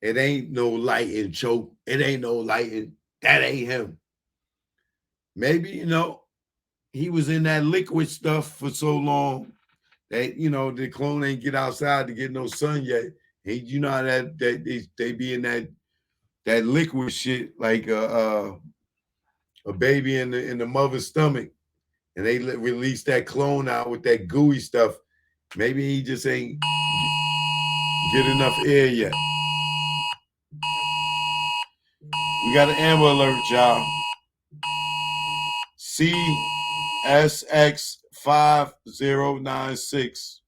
it ain't no lighting, choke. It ain't no lighting. That ain't him. Maybe, you know, he was in that liquid stuff for so long that, you know, the clone ain't get outside to get no sun yet. And you know how that they be in that liquid shit like a baby in the mother's stomach, and they release that clone out with that gooey stuff. Maybe he just ain't get enough air yet. We got an Amber Alert, y'all. CSX5096,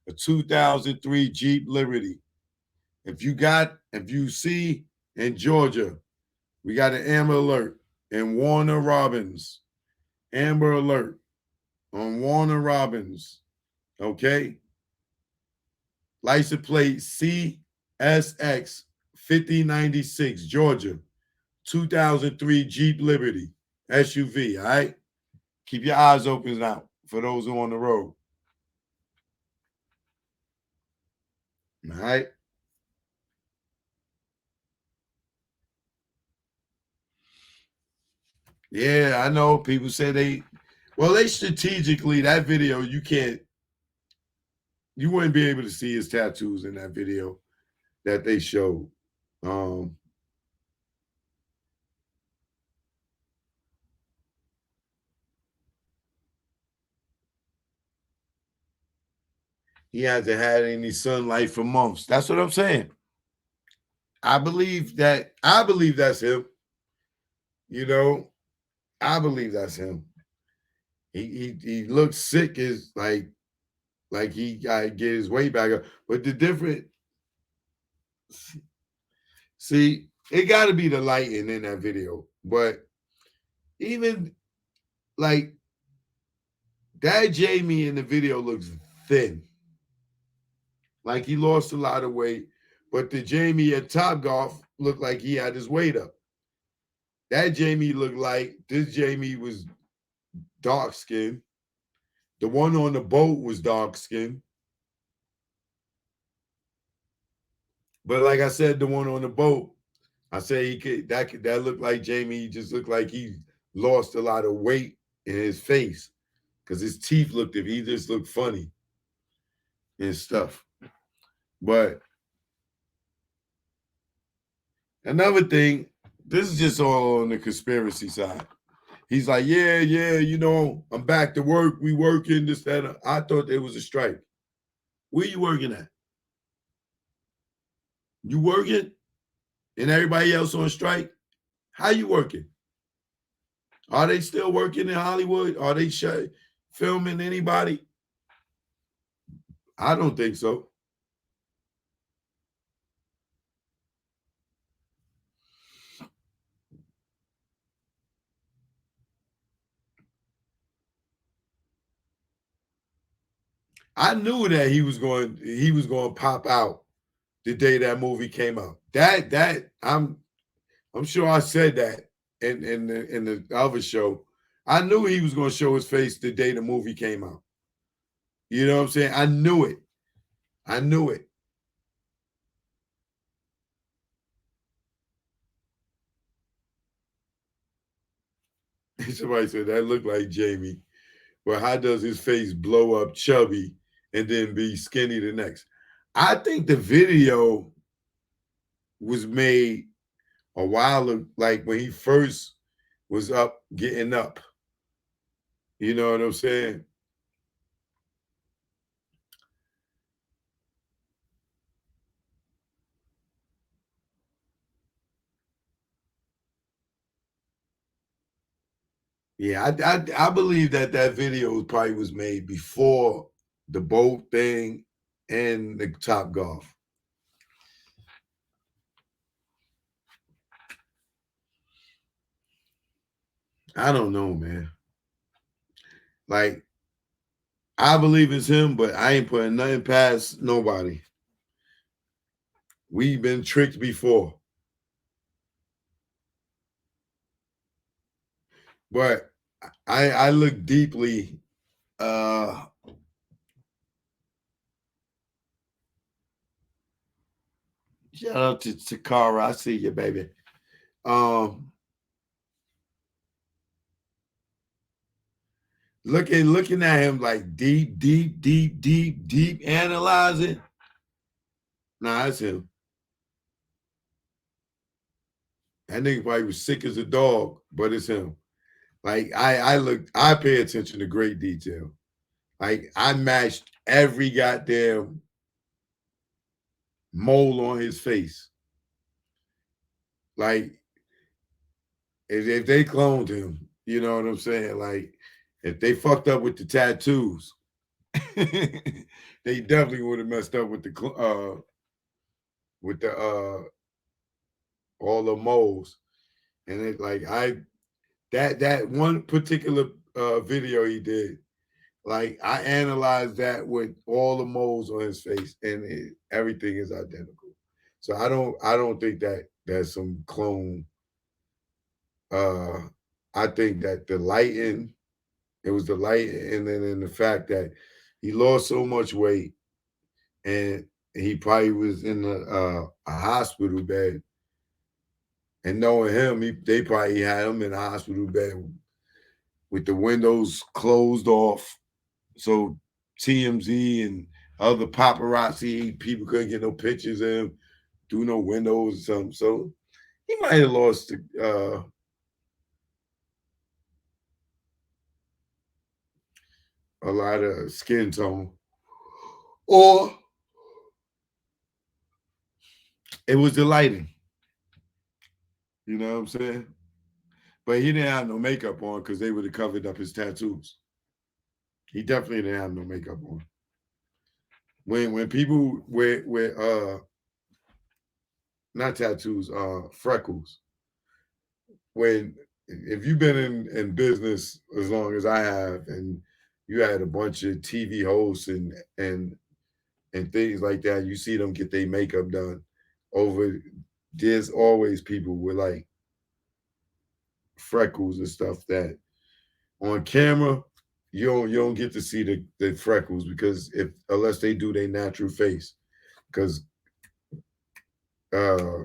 a 2003 Jeep Liberty. If you see in Georgia, we got an Amber Alert in Warner Robins. Amber Alert on Warner Robins. Okay. License plate CSX 5096, Georgia, 2003 Jeep Liberty SUV. All right. Keep your eyes open now for those who are on the road. All right. Yeah, I know people say they strategically, that video, you wouldn't be able to see his tattoos in that video that they showed. He hasn't had any sunlight for months. That's what I'm saying. I believe that's him. You know, I believe that's him. He looks sick as like he got to get his weight back up. But the different, see, it got to be the lighting in that video. But even like that Jamie in the video looks thin. Like he lost a lot of weight. But the Jamie at Topgolf looked like he had his weight up. That Jamie looked like this Jamie was dark skinned. The one on the boat was dark skinned. But like I said, the one on the boat, I say that looked like Jamie. He just looked like he lost a lot of weight in his face because his teeth he just looked funny and stuff. But another thing, this is just all on the conspiracy side. He's like, yeah, you know, I'm back to work. We working this, that. I thought there was a strike. Where you working at? You working? And everybody else on strike? How you working? Are they still working in Hollywood? Are they shut? filming anybody? I don't think so. I knew that he was going to pop out the day that movie came out. That I'm sure I said that in the other show. I knew he was going to show his face the day the movie came out. You know what I'm saying? I knew it. I knew it. Somebody said that looked like Jamie. Well, how does his face blow up chubby and then be skinny the next? I think the video was made a while ago, like when he first was up, getting up. You know what I'm saying? Yeah, I believe that video probably was made before the boat thing and the Top Golf. I don't know, man. Like, I believe it's him, but I ain't putting nothing past nobody. We've been tricked before. But I look deeply shout out to Takara. I see you, baby. Looking at him like deep analyzing. Nah, that's him. That nigga probably was sick as a dog, but it's him. Like I pay attention to great detail. Like I matched every goddamn mole on his face. Like if they cloned him, you know what I'm saying? Like if they fucked up with the tattoos, they definitely would have messed up with the all the moles. And it like that one particular video he did, like I analyzed that with all the moles on his face, and everything is identical. So I don't think that that's some clone. I think that the lighting, it was the light, and then in the fact that he lost so much weight, and he probably was in a hospital bed. And knowing him, they probably had him in a hospital bed with the windows closed off, so TMZ and other paparazzi people couldn't get no pictures of him through no windows or something. So he might have lost a lot of skin tone, or it was the lighting. You know what I'm saying? But he didn't have no makeup on because they would have covered up his tattoos. He definitely didn't have no makeup on. When people wear not tattoos, freckles. When if you've been in business as long as I have, and you had a bunch of TV hosts and things like that, you see them get their makeup done over. There's always people with like freckles and stuff that on camera you don't get to see the freckles, because if unless they do their natural face, because uh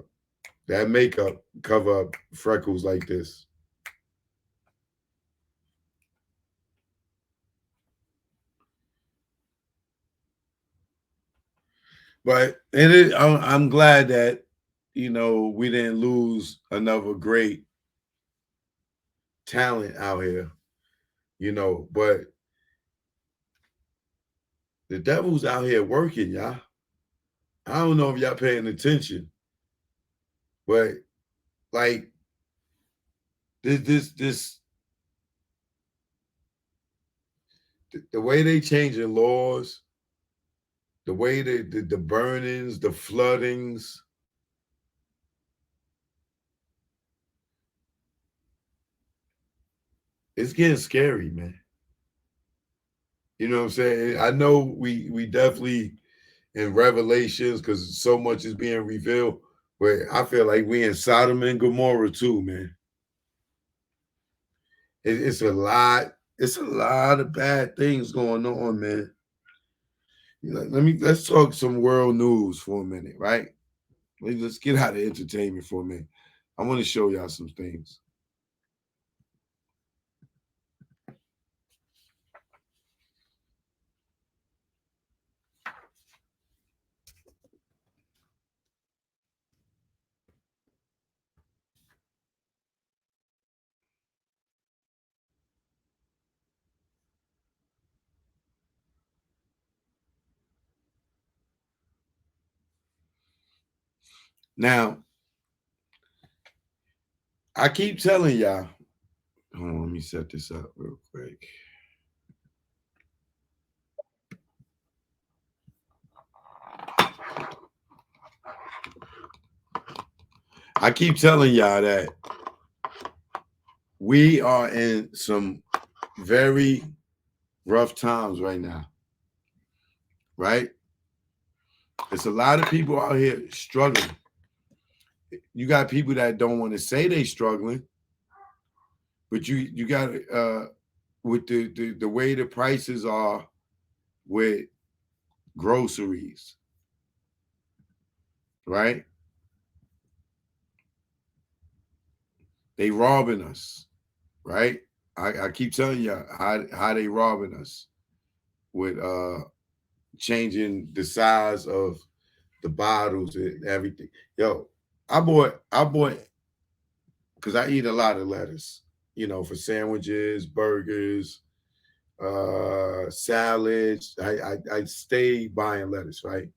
that makeup cover up freckles like this. But I'm glad that we didn't lose another great talent out here, but the devil's out here working, y'all. I don't know if y'all paying attention, but like this the way they changing laws, the way the burnings, the floodings. It's getting scary, man. You know what I'm saying? I know we definitely in Revelations because so much is being revealed, but I feel like we in Sodom and Gomorrah too, man. It's a lot. It's a lot of bad things going on, man. Let's talk some world news for a minute, right? Let's get out of entertainment for a minute. I want to show y'all some things. Now, I keep telling y'all. Hold on, let me set this up real quick. I keep telling y'all that we are in some very rough times right now, right? There's a lot of people out here struggling. You got people that don't want to say they struggling, but you got with the way the prices are with groceries, right? They robbing us, right? I keep telling you how they robbing us with changing the size of the bottles and everything. Yo, I bought because I eat a lot of lettuce, you know, for sandwiches, burgers, salads. I stay buying lettuce, right?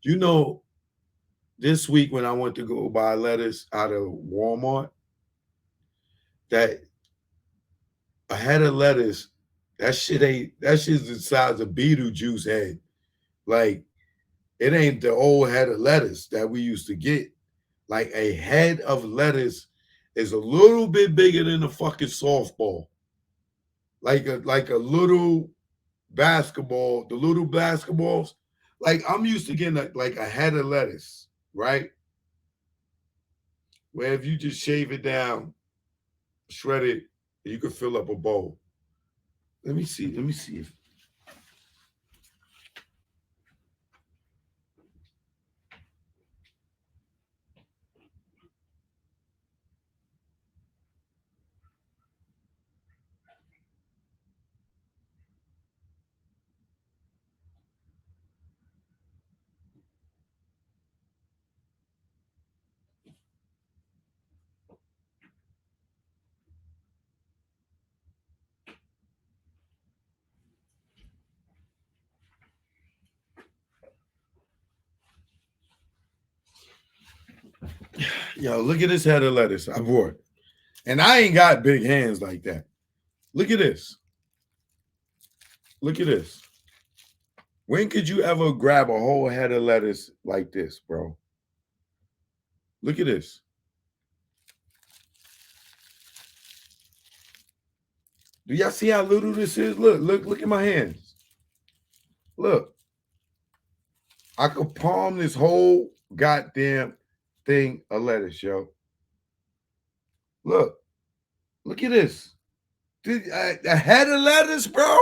You know, this week when I went to go buy lettuce out of Walmart, that a head of lettuce, that shit's the size of Beetlejuice head. Like, it ain't the old head of lettuce that we used to get. Like, a head of lettuce is a little bit bigger than a fucking softball. Like a little basketball, the little basketballs. Like, I'm used to getting like a head of lettuce, right? Where if you just shave it down, shred it, you could fill up a bowl. Let me see. Let me see if yo, look at this head of lettuce I bought. And I ain't got big hands like that. Look at this. Look at this. When could you ever grab a whole head of lettuce like this, bro? Look at this. Do y'all see how little this is? Look at my hands. Look. I could palm this whole goddamn thing of lettuce, yo. Look. Look at this. A head of lettuce, bro?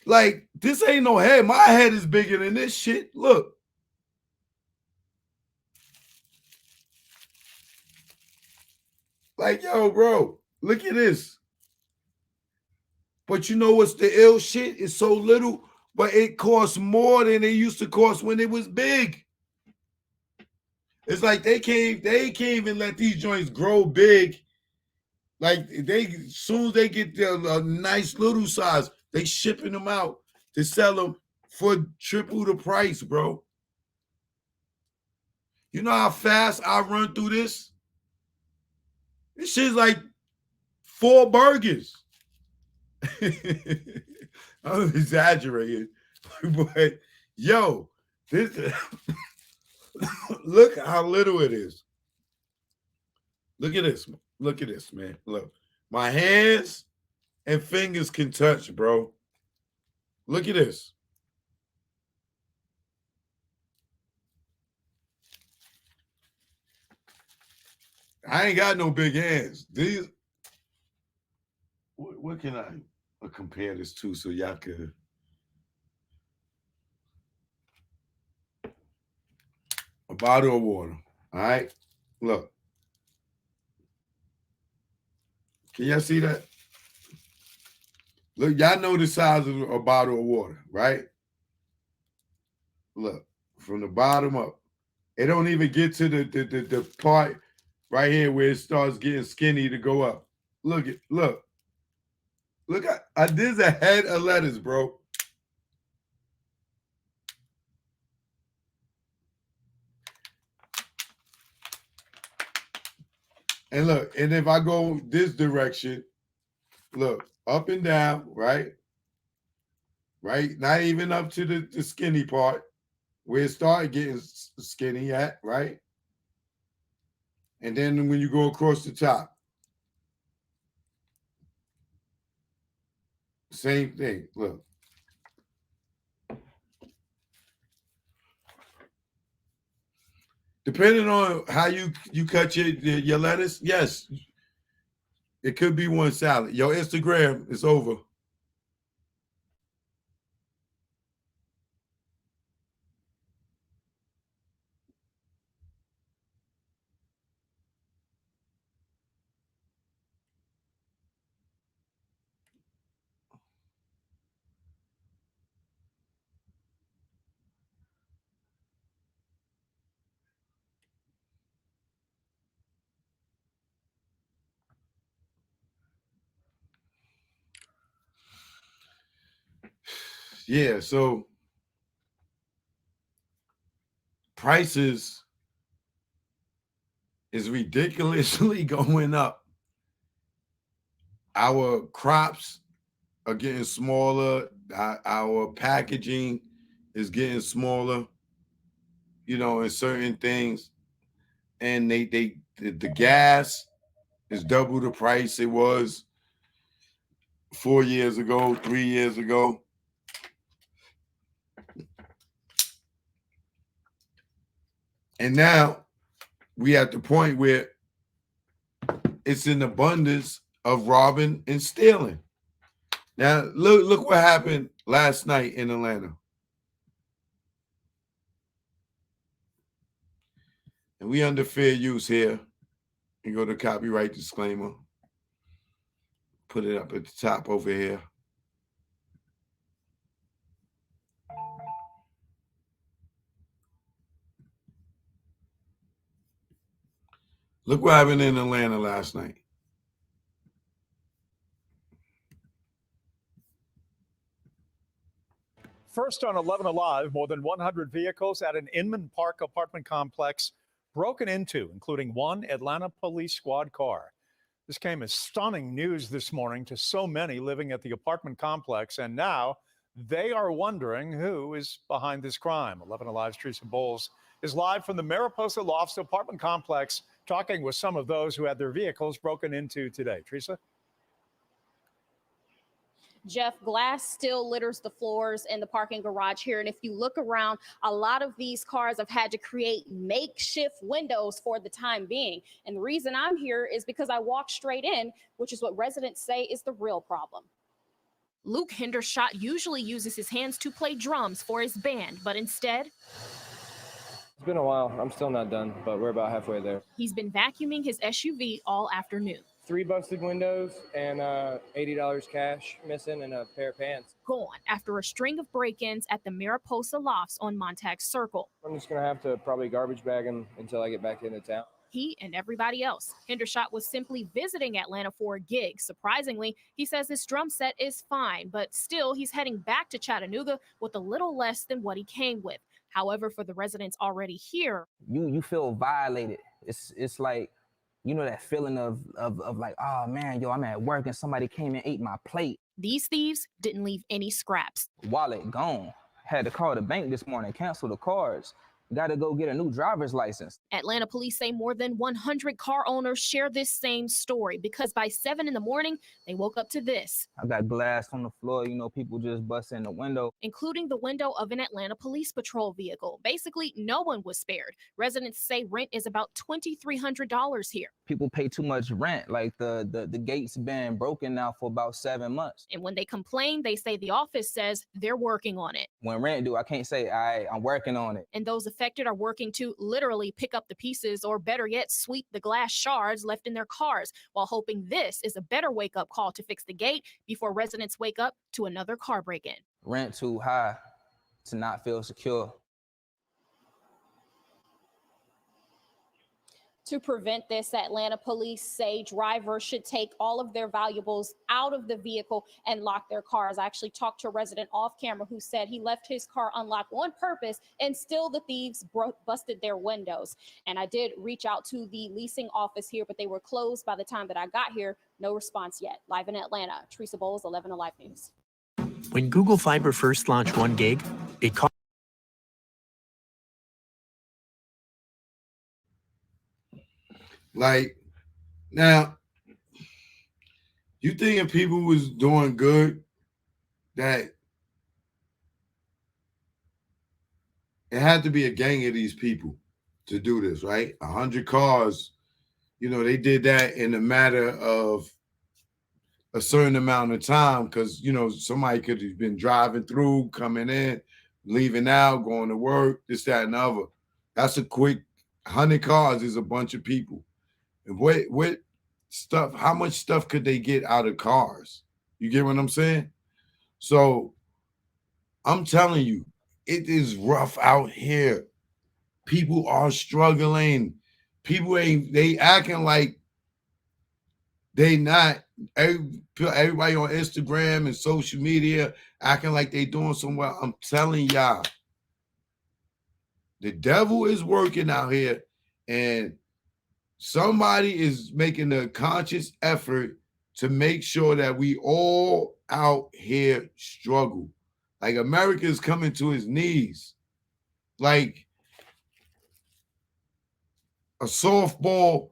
Like, this ain't no head. My head is bigger than this shit. Look. Like, yo, bro, look at this. But you know what's the ill shit? It's so little, but it costs more than it used to cost when it was big. It's like they can't even let these joints grow big. Like, as soon as they get a nice little size, they shipping them out to sell them for triple the price, bro. You know how fast I run through this? This shit's like 4 burgers. I'm exaggerating, but yo, this look how little it is. Look at this. Look at this, man. Look, my hands and fingers can touch, bro. Look at this. I ain't got no big hands. These. What can I compare this to so y'all could? A bottle of water. All right. Look. Can y'all see that? Look, y'all know the size of a bottle of water, right? Look, from the bottom up. It don't even get to the part right here where it starts getting skinny to go up. Look at look. Look at there's a head of lettuce, bro. And look, and if I go this direction, look, up and down, right? Right? Not even up to the skinny part where it started getting skinny at, right? And then when you go across the top, same thing. Look. Depending on how you cut your lettuce, yes, it could be one salad. Your Instagram is over. Yeah, so prices is ridiculously going up. Our crops are getting smaller. Our packaging is getting smaller, you know, in certain things. And the gas is double the price it was 4 years ago, 3 years ago. And now we at the point where it's an abundance of robbing and stealing. Now look what happened last night in Atlanta. And we under fair use here. You go to copyright disclaimer. Put it up at the top over here. Look what happened in Atlanta last night. First on 11 Alive, more than 100 vehicles at an Inman Park apartment complex broken into, including one Atlanta police squad car. This came as stunning news this morning to so many living at the apartment complex, and now they are wondering who is behind this crime. 11 Alive's Teresa Bowles is live from the Mariposa Lofts apartment complex, talking with some of those who had their vehicles broken into today. Teresa? Jeff, glass still litters the floors in the parking garage here. And if you look around, a lot of these cars have had to create makeshift windows for the time being. And the reason I'm here is because I walked straight in, which is what residents say is the real problem. Luke Hendershot usually uses his hands to play drums for his band, but instead, it's been a while. I'm still not done, but we're about halfway there. He's been vacuuming his SUV all afternoon. 3 busted windows and $80 cash missing and a pair of pants. Gone after a string of break-ins at the Mariposa Lofts on Montag Circle. I'm just going to have to probably garbage bag them until I get back into town. He and everybody else. Hendershot was simply visiting Atlanta for a gig. Surprisingly, he says his drum set is fine, but still he's heading back to Chattanooga with a little less than what he came with. However, for the residents already here, you feel violated. It's like You know, that feeling of like, oh man, yo, I'm at work and somebody came and ate my plate. These thieves didn't leave any scraps. Wallet gone. Had to call the bank this morning, cancel the cards. Got to go get a new driver's license. Atlanta police say more than 100 car owners share this same story because by 7 in the morning, they woke up to this. I got glass on the floor, you know, people just bust in the window. Including the window of an Atlanta Police Patrol vehicle. Basically, no one was spared. Residents say rent is about $2,300 here. People pay too much rent. Like the gate's been broken now for about 7 months. And when they complain, they say the office says they're working on it. When rent due, I can't say I'm working on it. And those affected are working to literally pick up the pieces, or better yet, sweep the glass shards left in their cars, while hoping this is a better wake-up call to fix the gate before residents wake up to another car break-in. Rent too high to not feel secure. To prevent this, Atlanta police say drivers should take all of their valuables out of the vehicle and lock their cars. I actually talked to a resident off camera who said he left his car unlocked on purpose and still the thieves busted their windows. And I did reach out to the leasing office here, but they were closed by the time that I got here. No response yet. Live in Atlanta, Teresa Bowles, 11 Alive News. When Google Fiber first launched 1 gig, it cost Like, now, you think if people was doing good, that it had to be a gang of these people to do this, right? 100 cars, you know, they did that in a matter of a certain amount of time because, you know, somebody could have been driving through, coming in, leaving out, going to work, this, that, and the other. That's a quick 100 cars is a bunch of people. And what stuff, how much stuff could they get out of cars? You get what I'm saying? So I'm telling you, it is rough out here. People are struggling. People they acting like they not, everybody on Instagram and social media acting like they doing so well. I'm telling y'all, the devil is working out here, and somebody is making a conscious effort to make sure that we all out here struggle. Like America is coming to its knees. Like a softball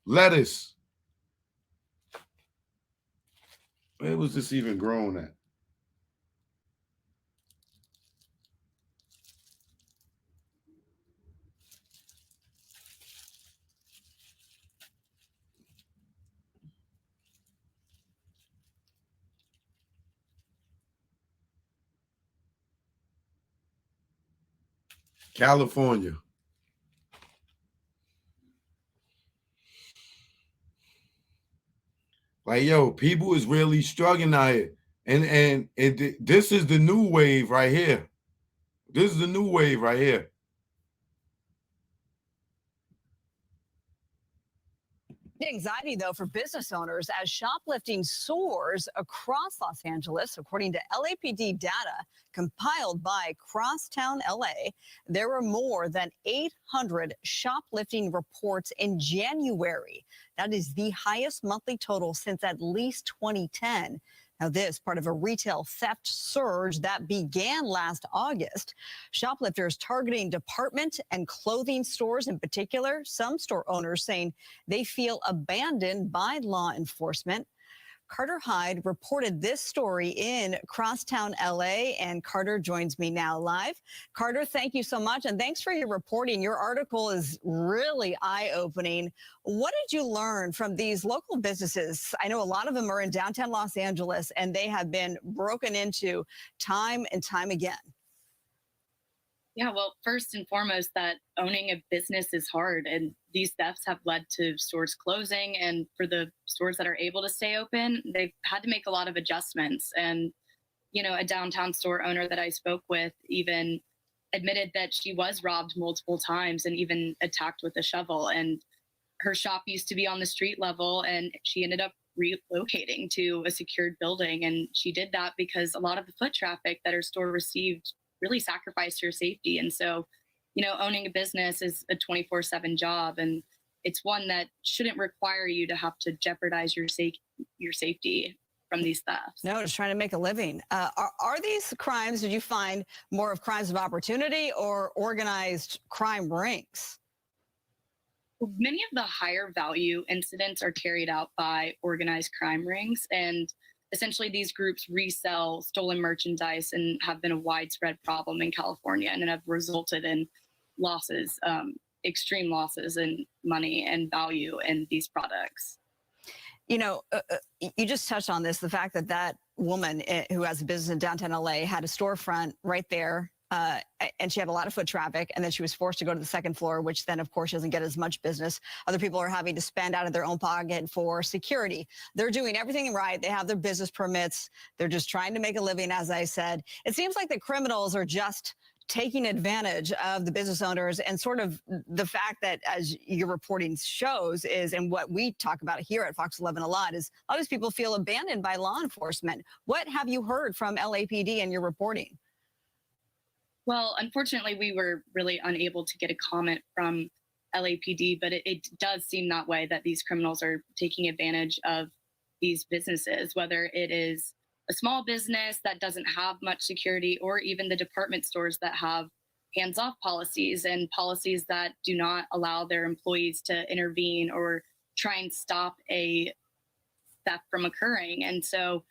lettuce. Where was this even grown at? California. Like, yo, people is really struggling out here. And this is the new wave right here. This is the new wave right here. Anxiety, though, for business owners as shoplifting soars across Los Angeles. According to LAPD data compiled by Crosstown LA, there were more than 800 shoplifting reports in January. That is the highest monthly total since at least 2010. Now, this part of a retail theft surge that began last August. Shoplifters targeting department and clothing stores in particular. Some store owners saying they feel abandoned by law enforcement. Carter Hyde reported this story in Crosstown, LA, and Carter joins me now live. Carter, thank you so much, and thanks for your reporting. Your article is really eye-opening. What did you learn from these local businesses? I know a lot of them are in downtown Los Angeles, and they have been broken into time and time again. Yeah, well, first and foremost, that owning a business is hard, and these thefts have led to stores closing. And for the stores that are able to stay open, they've had to make a lot of adjustments. And, you know, a downtown store owner that I spoke with even admitted that she was robbed multiple times and even attacked with a shovel. And her shop used to be on the street level, and she ended up relocating to a secured building. And she did that because a lot of the foot traffic that her store received really sacrificed her safety. And so, you know, owning a business is a 24/7 job. And it's one that shouldn't require you to have to jeopardize your safety from these thefts. No, just trying to make a living. Are these crimes, did you find more of crimes of opportunity or organized crime rings? Many of the higher value incidents are carried out by organized crime rings, and essentially these groups resell stolen merchandise and have been a widespread problem in California and have resulted in losses, extreme losses in money and value in these products. You know, you just touched on this, the fact that that woman who has a business in downtown LA had a storefront right there, and she had a lot of foot traffic, and then she was forced to go to the second floor, which then, of course, doesn't get as much business. Other people are having to spend out of their own pocket for security. They're doing everything right. They have their business permits. They're just trying to make a living, as I said. It seems like the criminals are just taking advantage of the business owners, and sort of the fact that, as your reporting shows, is, and what we talk about here at Fox 11 a lot, is a lot of these people feel abandoned by law enforcement. What have you heard from LAPD in your reporting? Well, unfortunately, we were really unable to get a comment from LAPD, but it does seem that way, that these criminals are taking advantage of these businesses, whether it is a small business that doesn't have much security, or even the department stores that have hands-off policies and policies that do not allow their employees to intervene or try and stop a theft from occurring. And so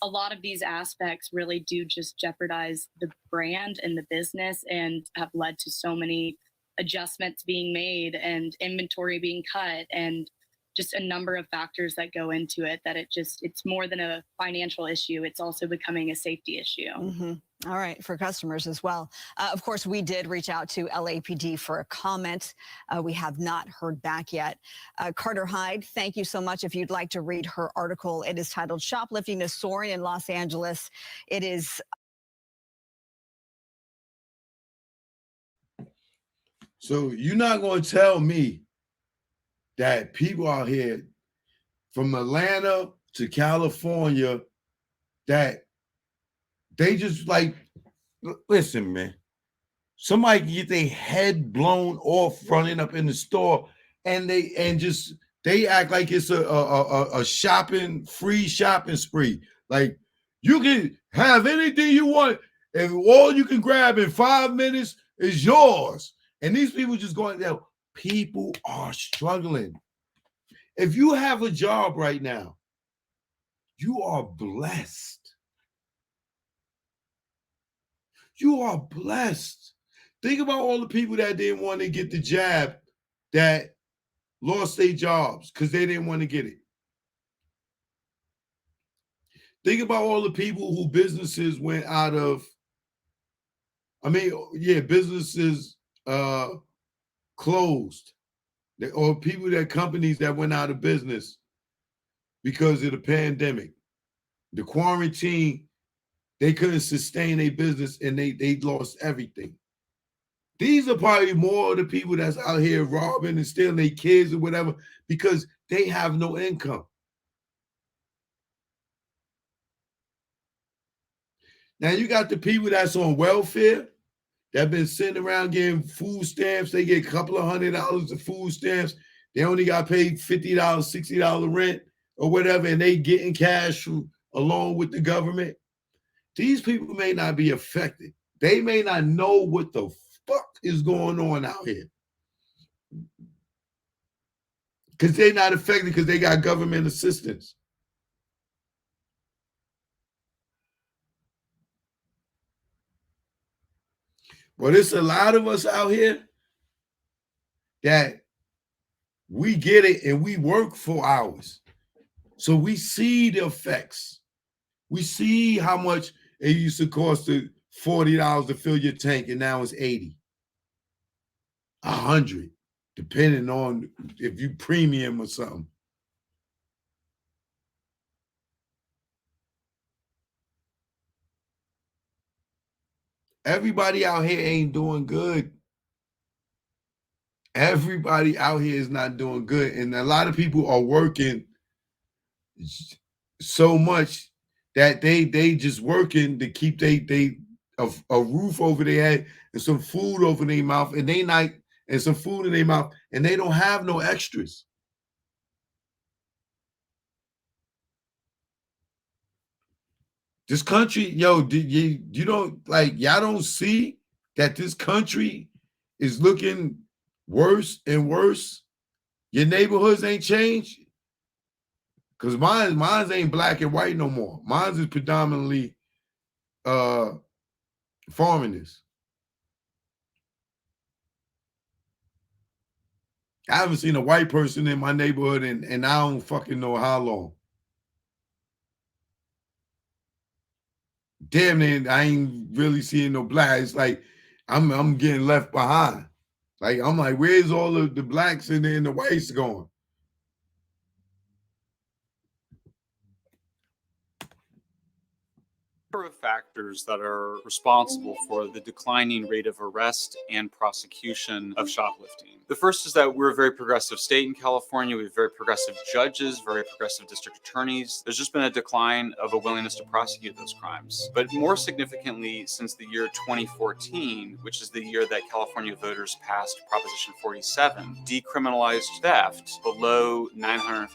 a lot of these aspects really do just jeopardize the brand and the business, and have led to so many adjustments being made and inventory being cut, and just a number of factors that go into it, that it's more than a financial issue. It's also becoming a safety issue. Mm-hmm. All right, for customers as well. Of course, we did reach out to LAPD for a comment. We have not heard back yet. Carter Hyde, thank you so much. If you'd like to read her article, it is titled "Shoplifting is Soaring in Los Angeles." It is. So you're not going to tell me that people out here from Atlanta to California, that they just like, Listen, man. Somebody can get their head blown off running up in the store, and they act like it's a free shopping spree. Like, you can have anything you want, and all you can grab in 5 minutes is yours. And these people just going there. People are struggling. If you have a job right now, you are blessed. You are blessed. Think about all the people that didn't want to get the jab, that lost their jobs because they didn't want to get it. Think about all the people who businesses went out of. Businesses closed. Or companies that went out of business because of the pandemic. The quarantine, they couldn't sustain a business, and they lost everything. These are probably more of the people that's out here robbing and stealing their kids or whatever, because they have no income. Now you got the people that's on welfare, that been sitting around getting food stamps. They get a couple of $100 of food stamps. They only got paid $50, $60 rent or whatever, and they getting cash along with the government. These people may not be affected. They may not know what the fuck is going on out here, because they're not affected because they got government assistance. But it's a lot of us out here that we get it and we work for hours. So we see the effects. We see how much it used to cost $40 to fill your tank, and now it's $80, $100, depending on if you premium or something. Everybody out here ain't doing good. Everybody out here is not doing good. And a lot of people are working so much that they just working to keep a roof over their head and some food over their mouth, and and some food in their mouth, and they don't have no extras. This country, yo, you don't like y'all don't see that this country is looking worse and worse. Your neighborhoods ain't changed. Because mine's ain't black and white no more. Mine's is predominantly foreigners. I haven't seen a white person in my neighborhood and I don't fucking know how long. Damn near, I ain't really seeing no black. It's like I'm getting left behind. Like I'm like, where's all of the blacks and the whites going? Number of factors that are responsible for the declining rate of arrest and prosecution of shoplifting. The first is that we're a very progressive state in California. We have very progressive judges, very progressive district attorneys. There's just been a decline of a willingness to prosecute those crimes. But more significantly, since the year 2014, which is the year that California voters passed Proposition 47, decriminalized theft below $950.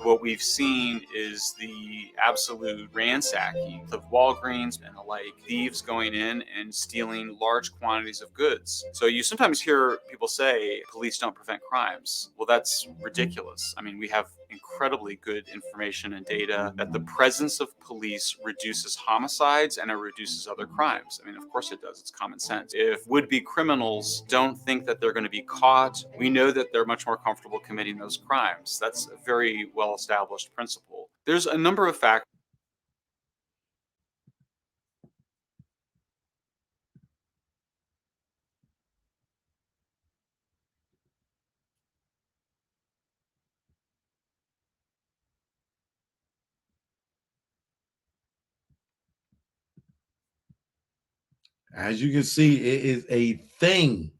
What we've seen is the absolute ransacking of Walgreens and the like, thieves going in and stealing large quantities of goods. So you sometimes hear people say police don't prevent crimes. Well, that's ridiculous. I mean, we have incredibly good information and data that the presence of police reduces homicides and it reduces other crimes. I mean, of course it does. It's common sense. If would-be criminals don't think that they're going to be caught, we know that they're much more comfortable committing those crimes. That's a very well-established principle. There's a number of factors. As you can see, it is a thing.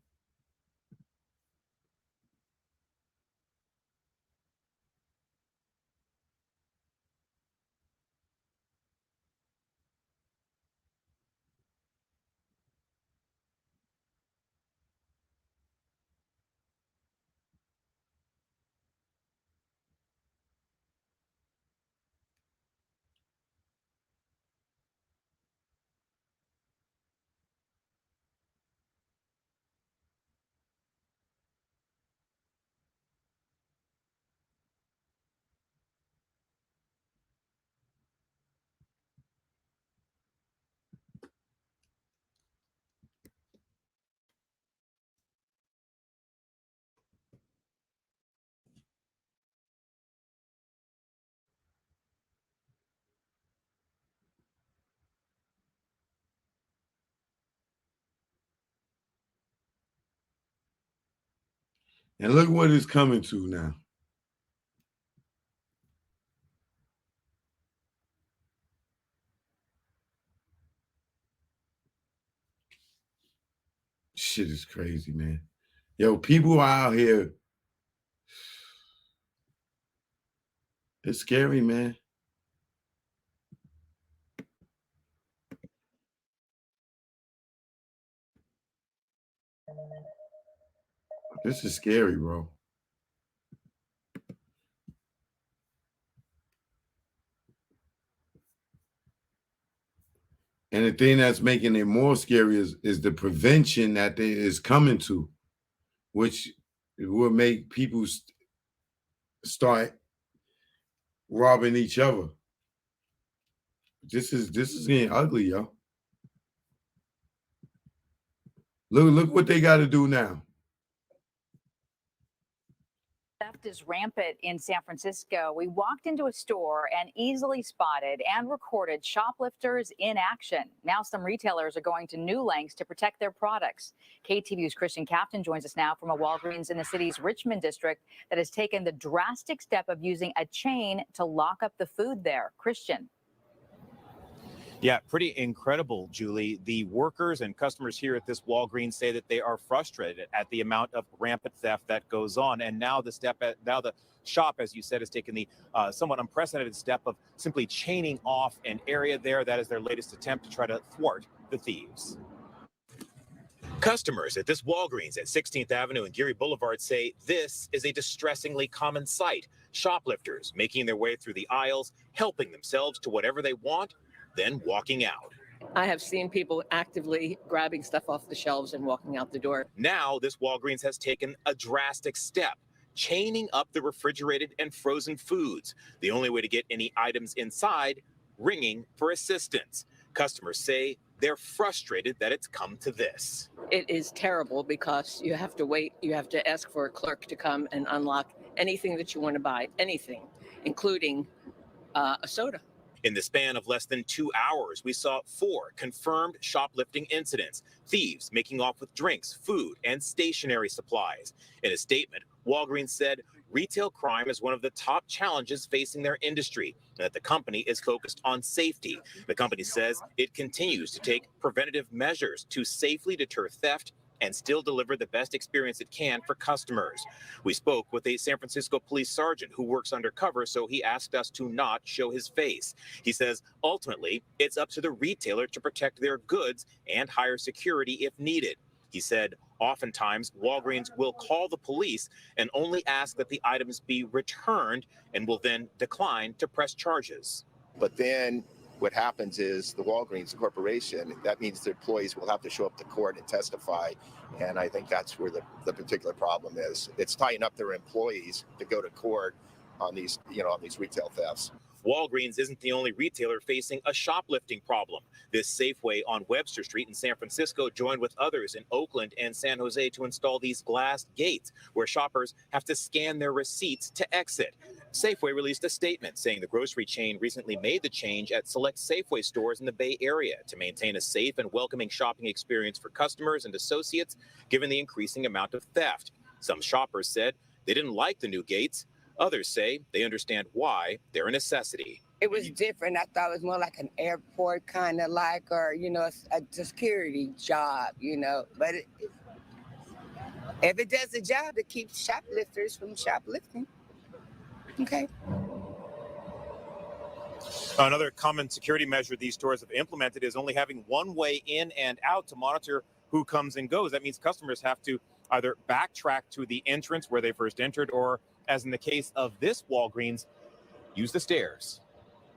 And look what it's coming to now. Shit is crazy, man. Yo, people out here, it's scary, man. This is scary, bro. And the thing that's making it more scary is the prevention that there is coming to, which will make people start robbing each other. This is getting ugly, yo. Look what they got to do now. Theft is rampant in San Francisco. We walked into a store and easily spotted and recorded shoplifters in action. Now some retailers are going to new lengths to protect their products. KTVU's Christian Captain joins us now from a Walgreens in the city's Richmond district that has taken the drastic step of using a chain to lock up the food there. Christian. Yeah, pretty incredible, Julie. The workers and customers here at this Walgreens say that they are frustrated at the amount of rampant theft that goes on. And now the shop, as you said, has taken the somewhat unprecedented step of simply chaining off an area there. That is their latest attempt to try to thwart the thieves. Customers at this Walgreens at 16th Avenue and Geary Boulevard say this is a distressingly common sight. Shoplifters making their way through the aisles, helping themselves to whatever they want, then walking out. I have seen people actively grabbing stuff off the shelves and walking out the door. Now, this Walgreens has taken a drastic step, chaining up the refrigerated and frozen foods. The only way to get any items inside, ringing for assistance. Customers say they're frustrated that it's come to this. It is terrible because you have to wait. You have to ask for a clerk to come and unlock anything that you want to buy, anything, including a soda. In the span of less than 2 hours, we saw 4 confirmed shoplifting incidents, thieves making off with drinks, food, and stationery supplies. In a statement, Walgreens said retail crime is one of the top challenges facing their industry, and that the company is focused on safety. The company says it continues to take preventative measures to safely deter theft and still deliver the best experience it can for customers. We spoke with a San Francisco police sergeant who works undercover, so he asked us to not show his face. He says ultimately it's up to the retailer to protect their goods and hire security if needed. He said oftentimes Walgreens will call the police and only ask that the items be returned and will then decline to press charges. But then what happens is the Walgreens Corporation, that means the employees will have to show up to court and testify. And I think that's where the particular problem is. It's tying up their employees to go to court on these, on these retail thefts. Walgreens isn't the only retailer facing a shoplifting problem. This Safeway on Webster Street in San Francisco joined with others in Oakland and San Jose to install these glass gates where shoppers have to scan their receipts to exit. Safeway released a statement saying the grocery chain recently made the change at select Safeway stores in the Bay Area to maintain a safe and welcoming shopping experience for customers and associates, given the increasing amount of theft. Some shoppers said they didn't like the new gates. Others say they understand why they're a necessity. It was different. I thought it was more like an airport kind of like, or, a security job, But if it does the job, it keeps shoplifters from shoplifting. Okay. Another common security measure these stores have implemented is only having one way in and out to monitor who comes and goes. That means customers have to either backtrack to the entrance where they first entered or, as in the case of this Walgreens, use the stairs.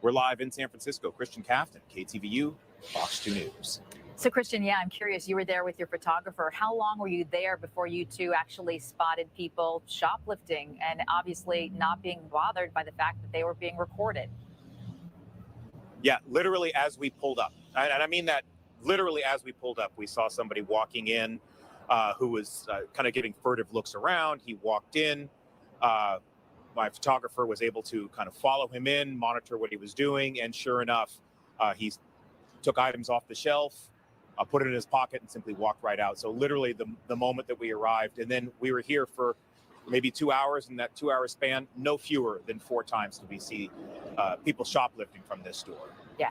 We're live in San Francisco. Christian Cafton, KTVU, Fox 2 News. So, Christian, yeah, I'm curious. You were there with your photographer. How long were you there before you two actually spotted people shoplifting and obviously not being bothered by the fact that they were being recorded? Yeah, literally as we pulled up. And I mean that literally as we pulled up, we saw somebody walking in who was kind of giving furtive looks around. He walked in. My photographer was able to kind of follow him in, monitor what he was doing. And sure enough, he took items off the shelf, put it in his pocket and simply walked right out. So literally the moment that we arrived, and then we were here for maybe 2 hours. In that 2 hour span, no fewer than 4 times did we see people shoplifting from this store. Yeah.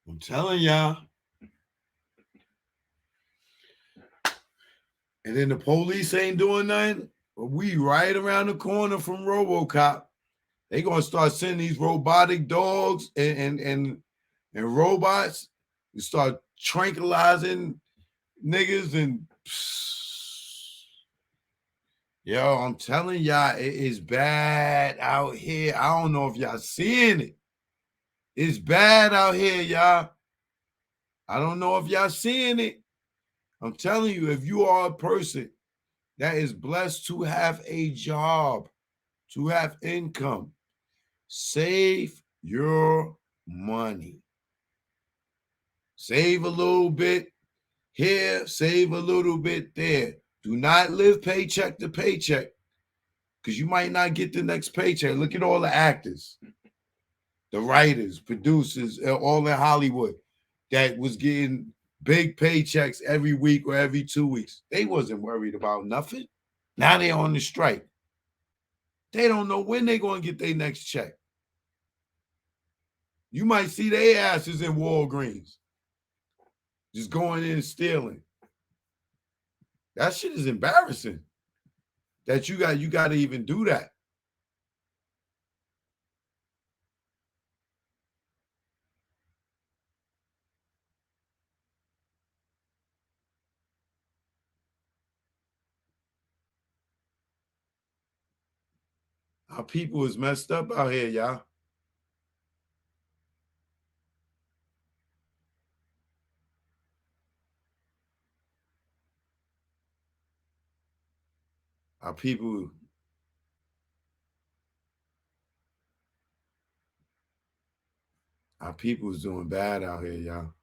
I'm telling y'all. And then the police ain't doing nothing. But we right around the corner from RoboCop. They gonna start sending these robotic dogs and robots and start tranquilizing niggas and yo, I'm telling y'all, it is bad out here. I don't know if y'all seeing it. It's bad out here, y'all. I don't know if y'all seeing it. I'm telling you, if you are a person that is blessed to have a job, to have income, save your money. Save a little bit here, save a little bit there. Do not live paycheck to paycheck because you might not get the next paycheck. Look at all the actors, the writers, producers, all in Hollywood that was getting big paychecks every week or every 2 weeks. They wasn't worried about nothing. Now they're on the strike. They don't know when they're going to get their next check. You might see their asses in Walgreens just going in and stealing. That shit is embarrassing that you got to even do that. Our people is messed up out here, y'all. Our people is doing bad out here, y'all.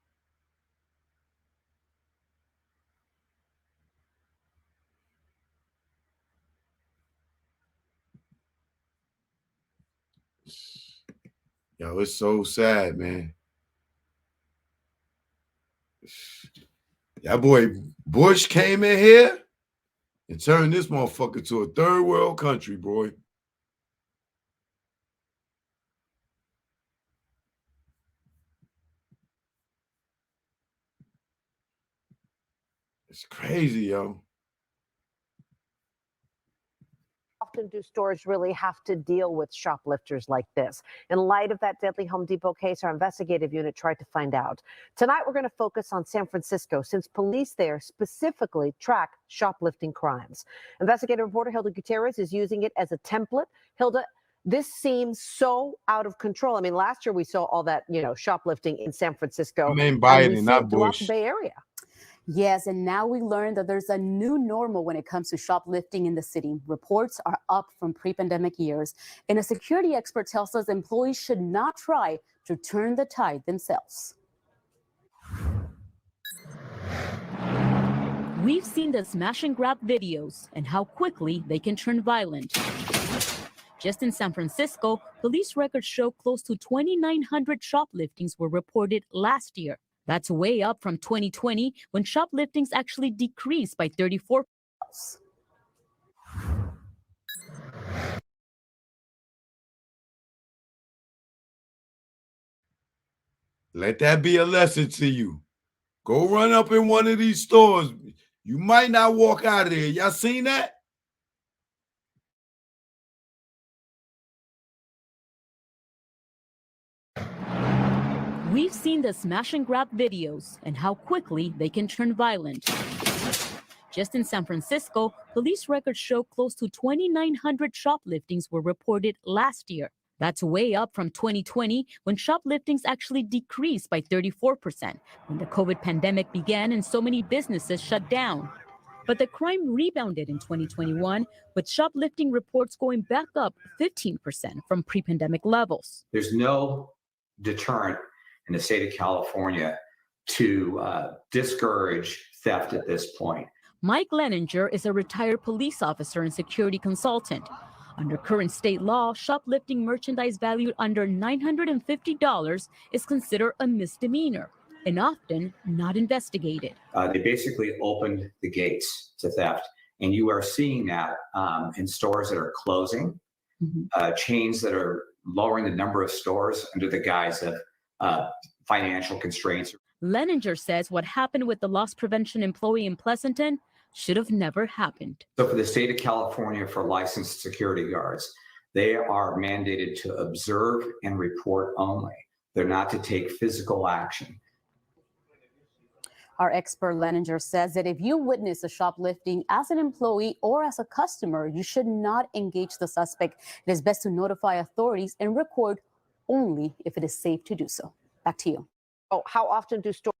Yo, it's so sad, man. That boy Bush came in here and turned this motherfucker to a third world country, boy. It's crazy, yo. Often do stores really have to deal with shoplifters like this? In light of that deadly Home Depot case, our investigative unit tried to find out. Tonight, we're going to focus on San Francisco, since police there specifically track shoplifting crimes. Investigative reporter Hilda Gutierrez is using it as a template. Hilda, this seems so out of control. I mean, last year we saw all that, shoplifting in San Francisco. I mean, and we Biden, see not it throughout Bush. the Bay Area. Yes, and now we learned that there's a new normal when it comes to shoplifting in the city. Reports are up from pre-pandemic years, and a security expert tells us employees should not try to turn the tide themselves. We've seen the smash and grab videos and how quickly they can turn violent. Just in San Francisco, police records show close to 2,900 shopliftings were reported last year. That's way up from 2020, when shopliftings actually decreased by 34%. Let that be a lesson to you. Go run up in one of these stores. You might not walk out of there. Y'all seen that? We've seen the smash and grab videos and how quickly they can turn violent. Just in San Francisco, police records show close to 2,900 shopliftings were reported last year. That's way up from 2020, when shopliftings actually decreased by 34%, when the COVID pandemic began and so many businesses shut down. But the crime rebounded in 2021, with shoplifting reports going back up 15% from pre-pandemic levels. There's no deterrent in the state of California to discourage theft at this point. Mike Leninger is a retired police officer and security consultant. Under current state law, shoplifting merchandise valued under $950 is considered a misdemeanor and often not investigated. They basically opened the gates to theft, and you are seeing that in stores that are closing, chains that are lowering the number of stores under the guise of financial constraints. Leninger says what happened with the loss prevention employee in Pleasanton should have never happened. So for the state of California, for licensed security guards, they are mandated to observe and report only. They're not to take physical action. Our expert Leninger says that if you witness a shoplifting as an employee or as a customer, you should not engage the suspect. It is best to notify authorities and record only if it is safe to do so. Back to you. Oh, how often do stores?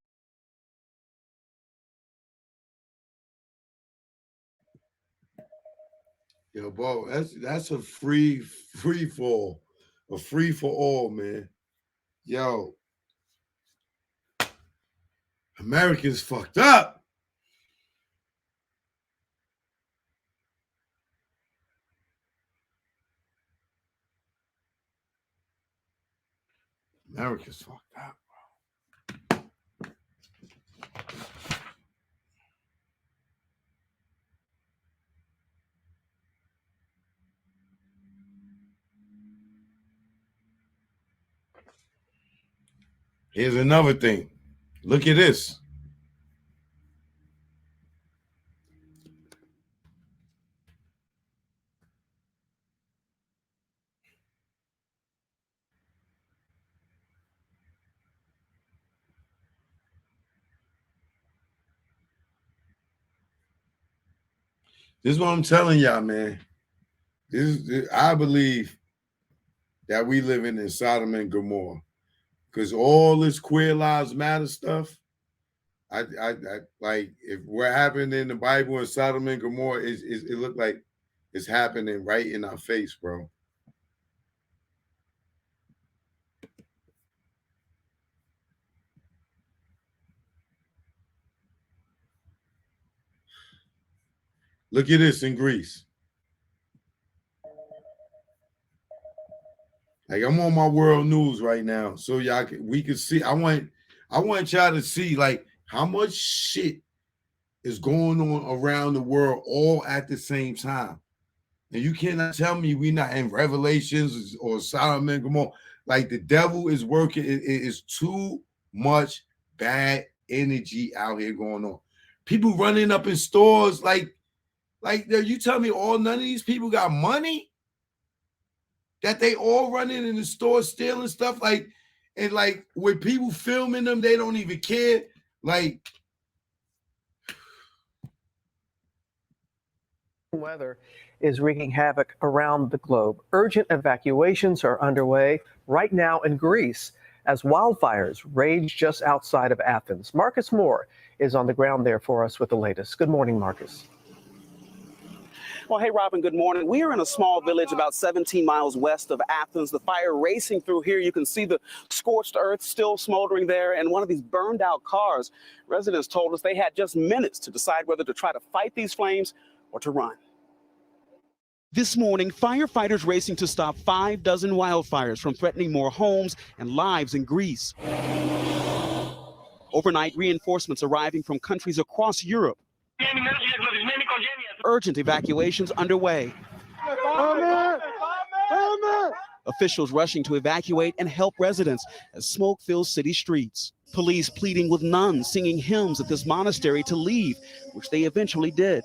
Yo, bro, that's a free fall, a free for all, man. Yo, Americans fucked up. America's fucked up, bro. Here's another thing. Look at this. This is what I'm telling y'all, man. I believe that we living in Sodom and Gomorrah, because all this queer lives matter stuff. I like, if what happened in the Bible in Sodom and Gomorrah it looked like it's happening right in our face, bro. Look at this in Greece. Like, I'm on my world news right now, so we can see. I want y'all to see like how much shit is going on around the world all at the same time. And you cannot tell me we not in Revelations or Sodom and Gomorrah. Like, the devil is working. It is too much bad energy out here going on. People running up in stores like you tell me none of these people got money? That they all running in the store stealing stuff, and with people filming them, they don't even care. Like, weather is wreaking havoc around the globe. Urgent evacuations are underway right now in Greece as wildfires rage just outside of Athens. Marcus Moore is on the ground there for us with the latest. Good morning, Marcus. Well, hey, Robin, good morning. We are in a small village about 17 miles west of Athens. The fire racing through here. You can see the scorched earth still smoldering there. And one of these burned out cars, residents told us they had just minutes to decide whether to try to fight these flames or to run. This morning, firefighters racing to stop 5 dozen wildfires from threatening more homes and lives in Greece. Overnight, reinforcements arriving from countries across Europe. Urgent evacuations underway. Officials rushing to evacuate and help residents as smoke fills city streets. Police pleading with nuns singing hymns at this monastery to leave, which they eventually did.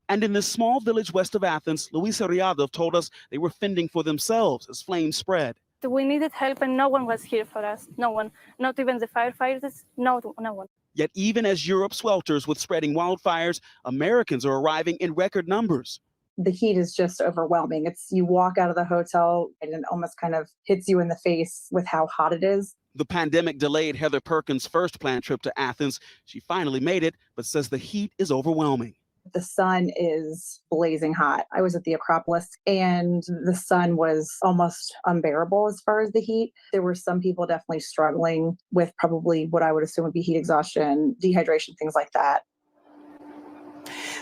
And in this small village west of Athens, Luisa Riadov told us they were fending for themselves as flames spread. We needed help and no one was here for us. No one, not even the firefighters, no one. Yet even as Europe swelters with spreading wildfires, Americans are arriving in record numbers. The heat is just overwhelming. You walk out of the hotel and it almost kind of hits you in the face with how hot it is. The pandemic delayed Heather Perkins' first planned trip to Athens. She finally made it, but says the heat is overwhelming. The sun is blazing hot. I was at the Acropolis and the sun was almost unbearable as far as the heat. There were some people definitely struggling with probably what I would assume would be heat exhaustion, dehydration, things like that.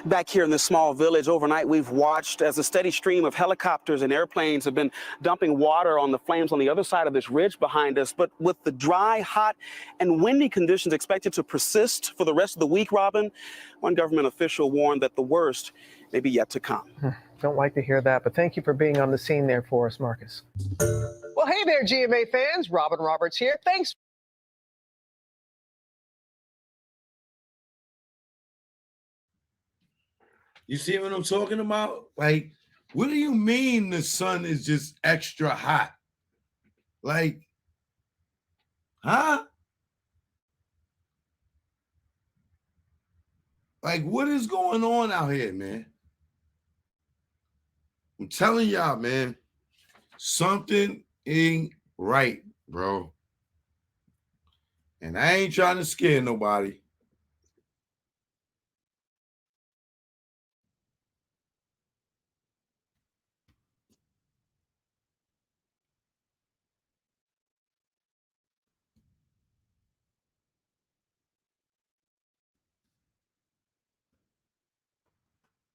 Back here in this small village overnight, we've watched as a steady stream of helicopters and airplanes have been dumping water on the flames on the other side of this ridge behind us. But with the dry, hot, and windy conditions expected to persist for the rest of the week, Robin, one government official warned that the worst may be yet to come. Don't like to hear that, but thank you for being on the scene there for us, Marcus. Well, hey there, GMA fans. Robin Roberts here. Thanks. you see what I'm talking about? Like, what do you mean the sun is just extra hot? Like, huh? Like, what is going on out here, man? I'm telling y'all, man, something ain't right, bro. And I ain't trying to scare nobody.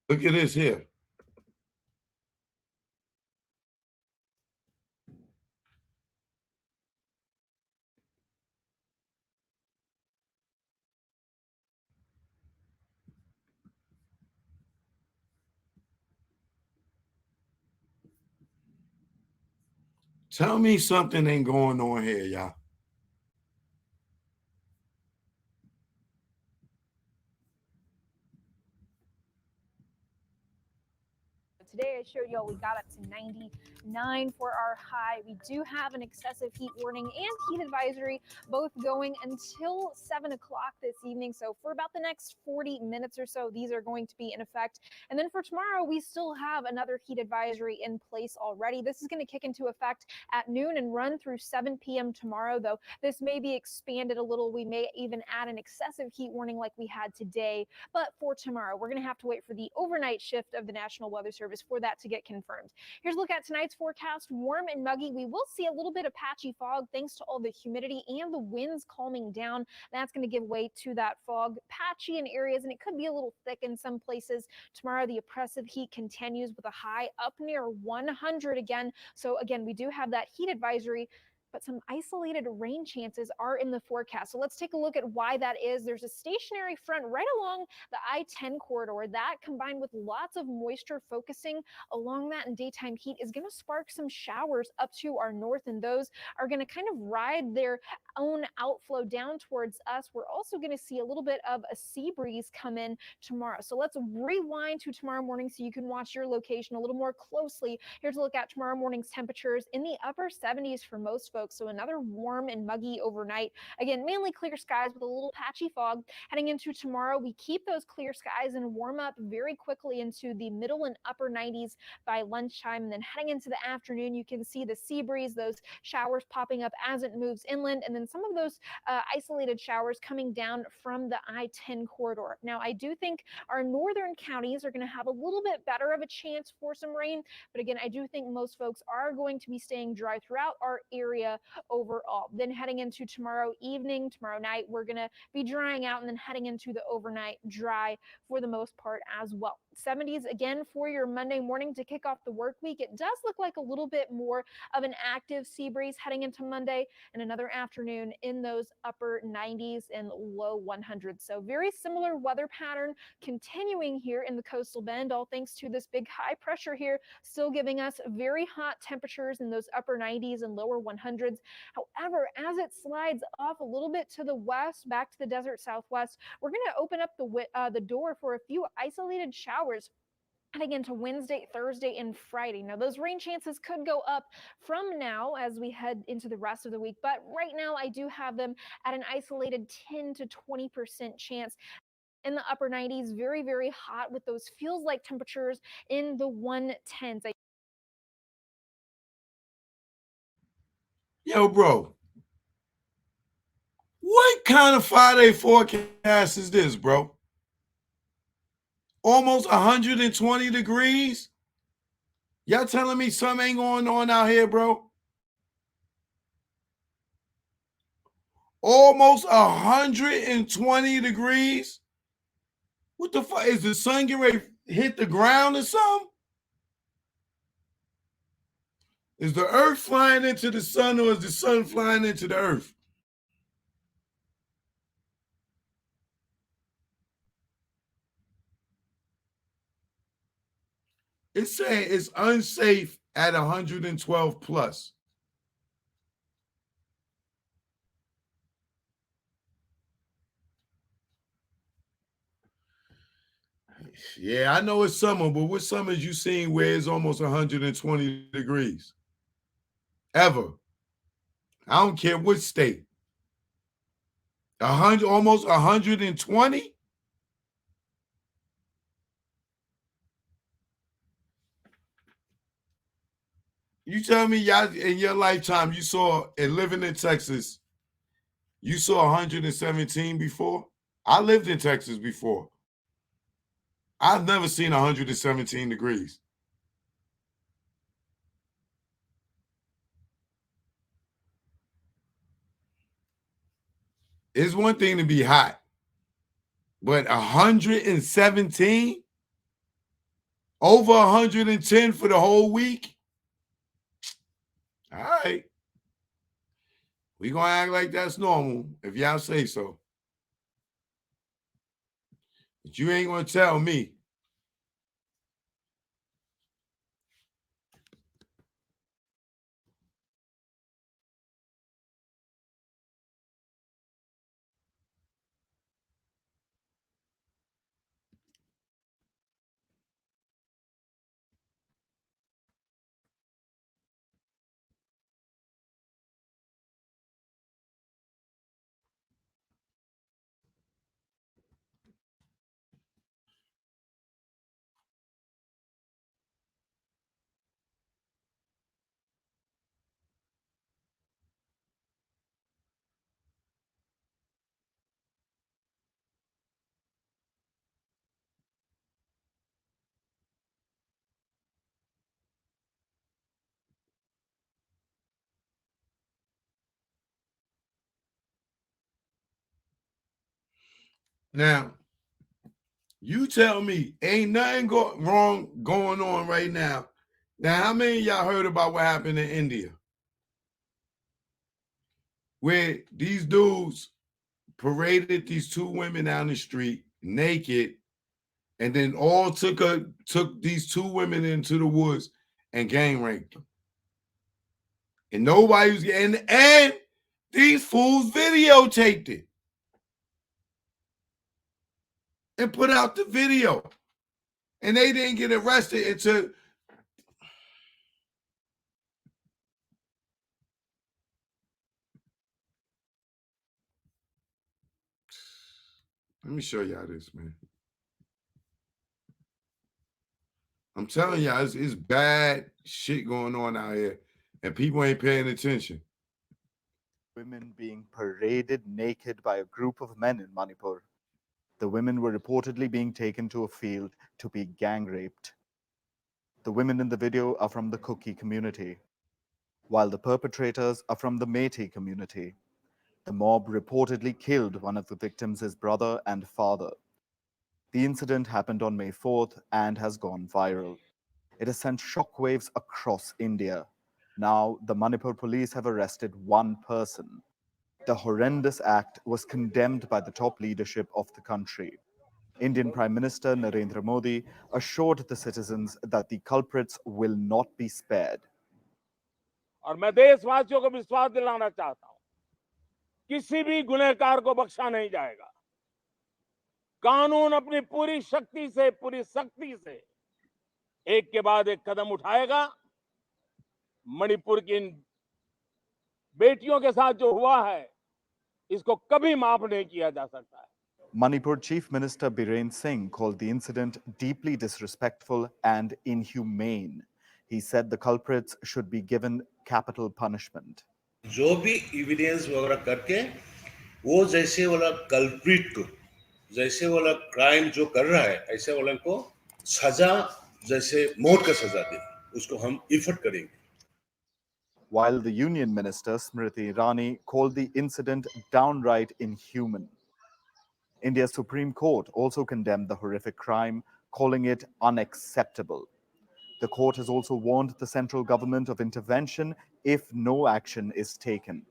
Look at this here. Tell me something ain't going on here, y'all. today I showed y'all we got up to 99 for our high. We do have an excessive heat warning and heat advisory both going until 7 o'clock this evening. So for about the next 40 minutes or so, these are going to be in effect. And then for tomorrow, we still have another heat advisory in place already. This is going to kick into effect at noon and run through 7 p.m. tomorrow, though this may be expanded a little. We may even add an excessive heat warning like we had today. But for tomorrow, we're going to have to wait for the overnight shift of the National Weather Service for that to get confirmed. Here's a look at tonight's forecast. Warm and muggy. We will see a little bit of patchy fog thanks to all the humidity and the winds calming down. That's going to give way to that fog. Patchy in areas, and it could be a little thick in some places. Tomorrow, the oppressive heat continues with a high up near 100 again. So again, we do have that heat advisory, but some isolated rain chances are in the forecast. So let's take a look at why that is. There's a stationary front right along the I-10 corridor. That, combined with lots of moisture focusing along that in daytime heat, is going to spark some showers up to our north, and those are going to kind of ride their own outflow down towards us. We're also going to see a little bit of a sea breeze come in tomorrow. So let's rewind to tomorrow morning so you can watch your location a little more closely. Here's a look at tomorrow morning's temperatures in the upper 70s for most folks. So another warm and muggy overnight. Again, mainly clear skies with a little patchy fog. Heading into tomorrow, we keep those clear skies and warm up very quickly into the middle and upper 90s by lunchtime. And then heading into the afternoon, you can see the sea breeze, those showers popping up as it moves inland, and then some of those isolated showers coming down from the I-10 corridor. Now, I do think our northern counties are going to have a little bit better of a chance for some rain, but again, I do think most folks are going to be staying dry throughout our area overall. Then heading into tomorrow evening, tomorrow night, we're going to be drying out, and then heading into the overnight dry for the most part as well. 70s again for your Monday morning to kick off the work week. It does look like a little bit more of an active sea breeze heading into Monday, and another afternoon in those upper 90s and low 100s. So very similar weather pattern continuing here in the coastal bend, all thanks to this big high pressure here, still giving us very hot temperatures in those upper 90s and lower 100s. However, as it slides off a little bit to the west, back to the desert southwest, we're going to open up the door for a few isolated showers heading into Wednesday, Thursday, and Friday. Now, those rain chances could go up from now as we head into the rest of the week, but right now I do have them at an isolated 10 to 20% chance. In the upper 90s, very, very hot with those feels like temperatures in the 110s. Yo, bro, what kind of 5-day forecast is this, bro? Almost 120 degrees? Y'all telling me something ain't going on out here, bro? Almost 120 degrees? What the fuck? Is the sun getting ready to hit the ground or something? Is the earth flying into the sun, or is the sun flying into the earth? It's saying it's unsafe at 112 plus. Yeah, I know it's summer, but what summers you seen where it's almost 120 degrees? Ever. I don't care what state. 100, almost 120? You tell me y'all in your lifetime you saw, and living in Texas, you saw 117 before? I lived in Texas before. I've never seen 117 degrees. It's one thing to be hot, but 117? Over 110 for the whole week? All right. We gonna act like that's normal if y'all say so. But you ain't gonna tell me. Now, you tell me, ain't nothing wrong going on right now. Now, how many of y'all heard about what happened in India? Where these dudes paraded these two women down the street naked, and then all took these two women into the woods and gang raped them. And nobody was getting, and these fools videotaped it and put out the video. And they didn't get arrested until let me show y'all this, man. I'm telling y'all, it's bad shit going on out here, and people ain't paying attention. Women being paraded naked by a group of men in Manipur. The women were reportedly being taken to a field to be gang raped. The women in the video are from the Kuki community, while the perpetrators are from the Meitei community. The mob reportedly killed one of the victims, his brother and father. The incident happened on May 4th and has gone viral. It has sent shockwaves across India. Now, the Manipur police have arrested one person. The horrendous act was condemned by the top leadership of the country. Indian Prime Minister Narendra Modi assured the citizens that the culprits will not be spared. और मैं देशवासियों को विश्वास दिलाना चाहता हूं, किसी भी गुनहगार को बख्शा नहीं जाएगा। कानून अपनी पूरी शक्ति से, पूरी सख्ती से एक के बाद एक कदम उठाएगा। मणिपुर की इन बेटियों के साथ जो हुआ है, इसको कभी माफ नहीं किया जा सकता है। Manipur Chief Minister Biren Singh called the incident deeply disrespectful and inhumane. He said the culprits should be given capital punishment. जो भी एविडेंस वगैरह करके वो जैसे वाला कल्प्रिट को, जैसे वाला क्राइम जो कर रहा है, ऐसे वाले को सजा, जैसे मौत का सजा दे, उसको हम इफर्ट करेंगे। While the Union Minister Smriti Irani called the incident downright inhuman. India's Supreme Court also condemned the horrific crime, calling it unacceptable. The court has also warned the central government of intervention if no action is taken.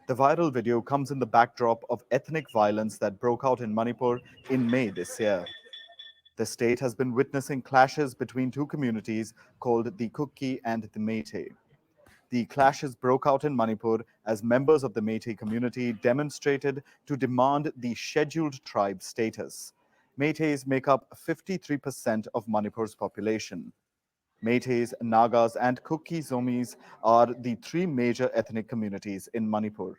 The viral video comes in the backdrop of ethnic violence that broke out in Manipur in May this year. The state has been witnessing clashes between two communities called the Kuki and the Meitei. The clashes broke out in Manipur as members of the Meitei community demonstrated to demand the scheduled tribe status. Meiteis make up 53% of Manipur's population. Meiteis, Nagas, and Kuki Zomis are the three major ethnic communities in Manipur.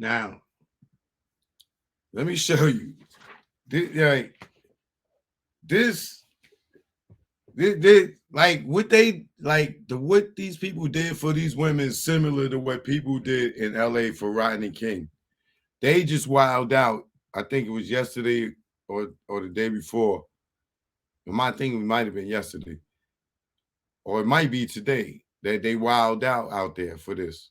Now, let me show you. Like what these people did for these women is similar to what people did in LA for Rodney King. They just wilded out. I think it was yesterday or the day before. I think it might have been yesterday. Or it might be today that they wilded out there for this.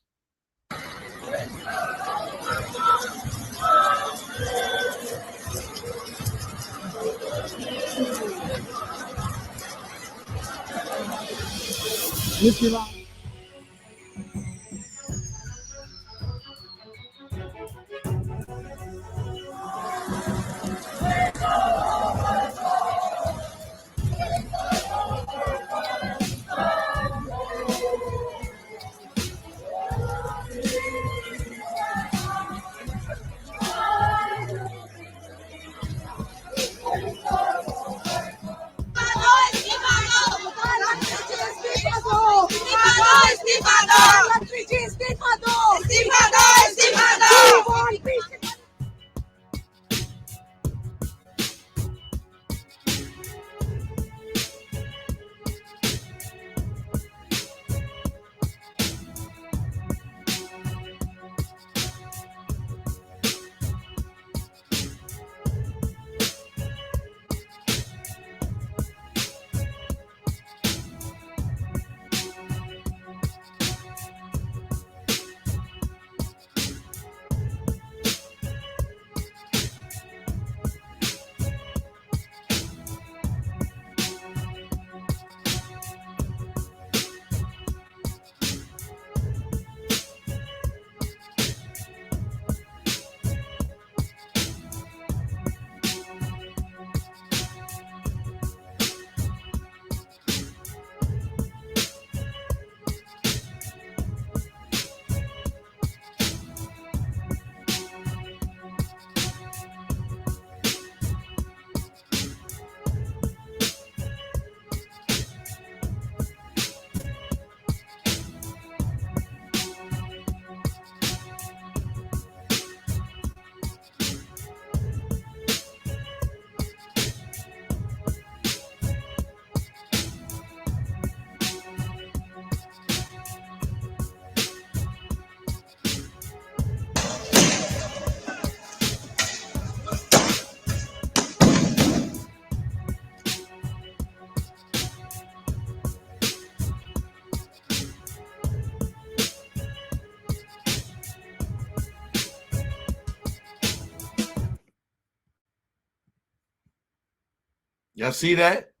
Y'all see that?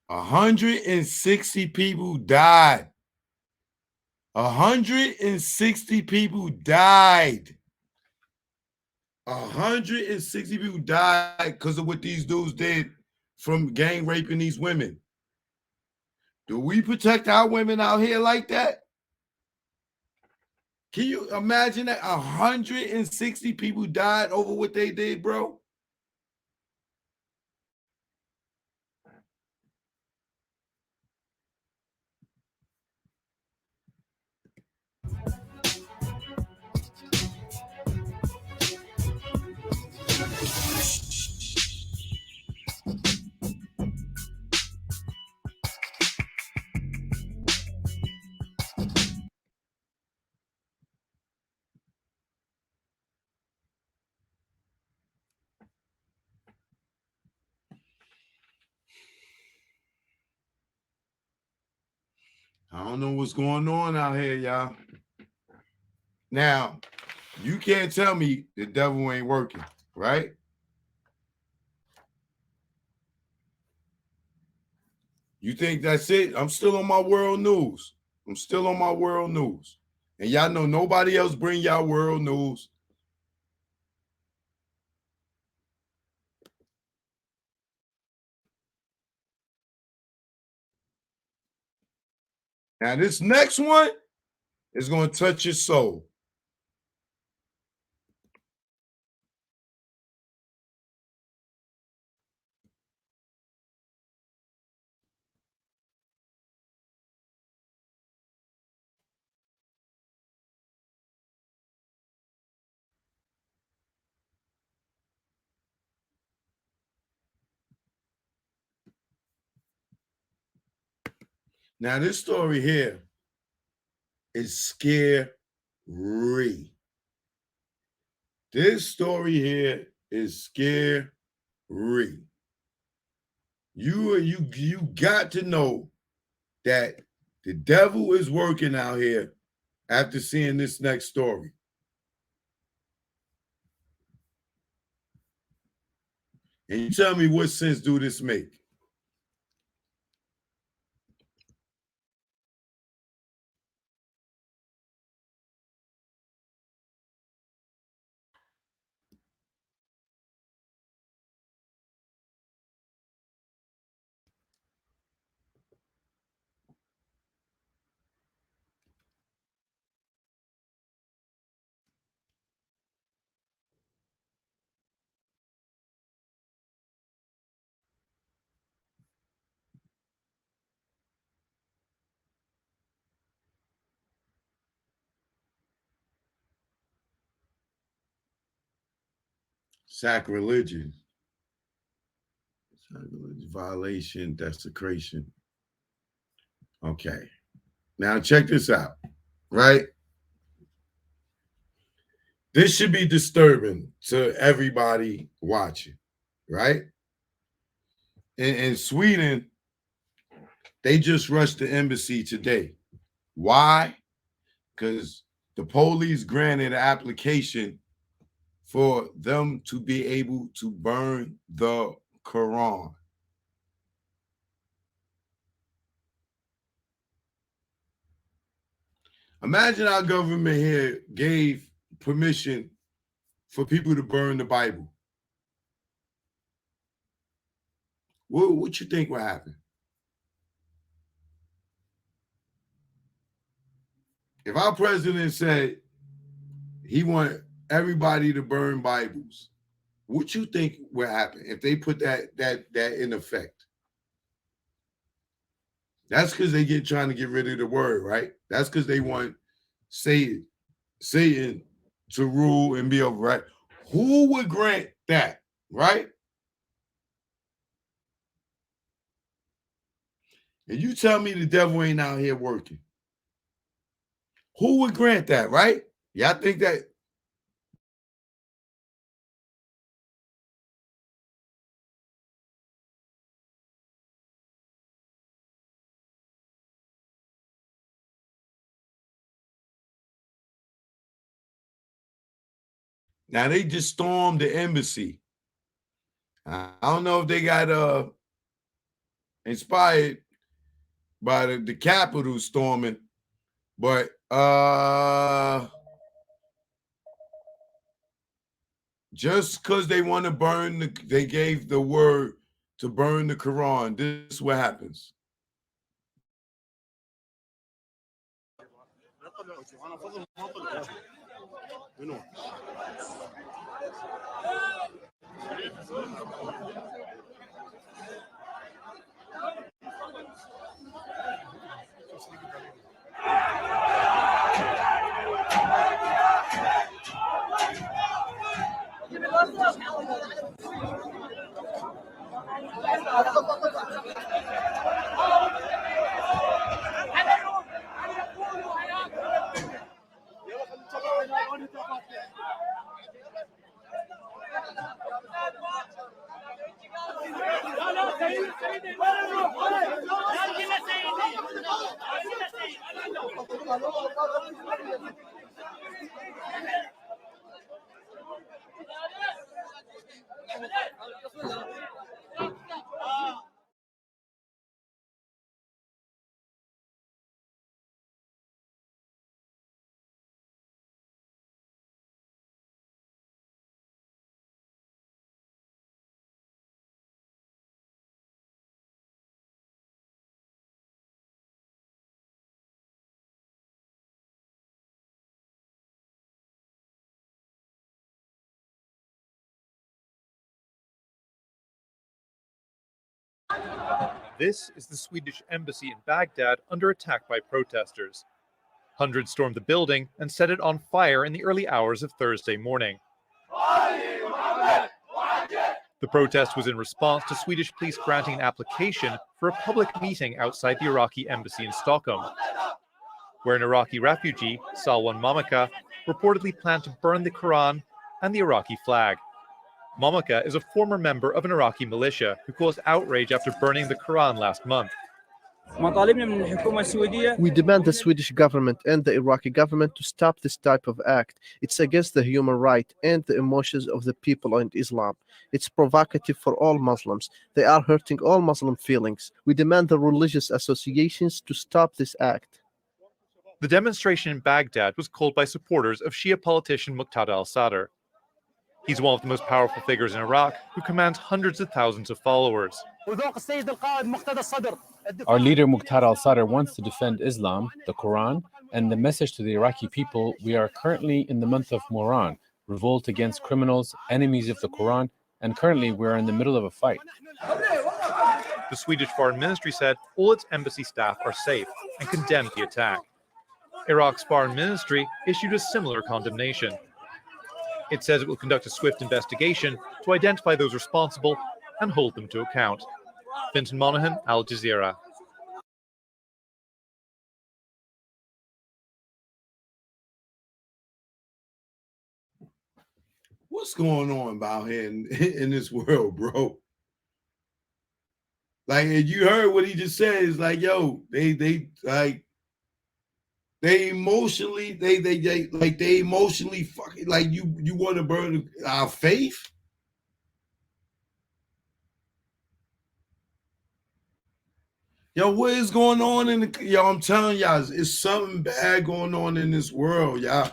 160 people died. 160 people died. 160 people died because of what these dudes did from gang raping these women. Do we protect our women out here like that? Can you imagine that 160 people died over what they did, bro? I don't know what's going on out here, y'all. Now, you can't tell me the devil ain't working, right? You think that's it? I'm still on my world news. I'm still on my world news. And y'all know nobody else bring y'all world news. Now, this next one is going to touch your soul. Now, this story here is scary. This story here is scary. You got to know that the devil is working out here after seeing this next story. And you tell me what sense do this make? Sacrilegious. Violation, desecration. Okay. Now check this out, right? This should be disturbing to everybody watching, right? In Sweden, they just rushed the embassy today. Why? Because the police granted an application for them to be able to burn the Quran. Imagine our government here gave permission for people to burn the Bible. What you think would happen? If our president said he want everybody to burn Bibles, what you think would happen if they put that in effect? That's because they trying to get rid of the word, right? That's because they want Satan to rule and be over, right? Who would grant that, right? And you tell me the devil ain't out here working. Who would grant that, right? Y'all think that? Now they just stormed the embassy. I don't know if they got inspired by the Capitol storming, but just because they want to they gave the word to burn the Quran. This is what happens. This is the Swedish embassy in Baghdad under attack by protesters. Hundreds stormed the building and set it on fire in the early hours of Thursday morning. The protest was in response to Swedish police granting an application for a public meeting outside the Iraqi embassy in Stockholm, where an Iraqi refugee, Salwan Mamaka, reportedly planned to burn the Quran and the Iraqi flag. Mamaka is a former member of an Iraqi militia who caused outrage after burning the Quran last month. We demand the Swedish government and the Iraqi government to stop this type of act. It's against the human right and the emotions of the people in Islam. It's provocative for all Muslims. They are hurting all Muslim feelings. We demand the religious associations to stop this act. The demonstration in Baghdad was called by supporters of Shia politician Muqtada al-Sadr. He's one of the most powerful figures in Iraq who commands hundreds of thousands of followers. Our leader Muqtada al-Sadr wants to defend Islam, the Quran, and the message to the Iraqi people. We are currently in the month of Muharram, revolt against criminals, enemies of the Quran, and currently we are in the middle of a fight. The Swedish Foreign Ministry said all its embassy staff are safe and condemned the attack. Iraq's Foreign Ministry issued a similar condemnation. It says it will conduct a swift investigation to identify those responsible and hold them to account. Vincent Monaghan, Al Jazeera. What's going on out here in this world, bro? Like, you heard what he just said. It's like, yo, they emotionally fucking, like, you want to burn our faith? Yo, what is going on yo, I'm telling y'all, it's something bad going on in this world, y'all.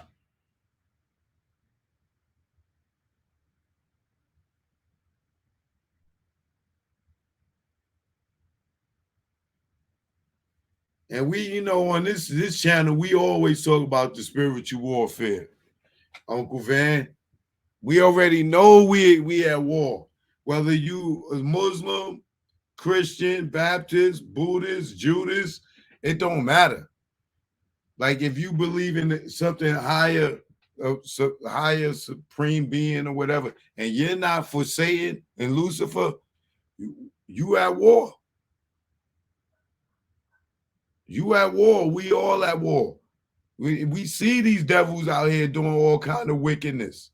And we, on this channel, we always talk about the spiritual warfare. Uncle Van, we already know we at war. Whether you a Muslim, Christian, Baptist, Buddhist, Judas, it don't matter. Like, if you believe in something higher, higher supreme being or whatever, and you're not for Satan and Lucifer, you at war. You at war. We all at war. We see these devils out here doing all kind of wickedness.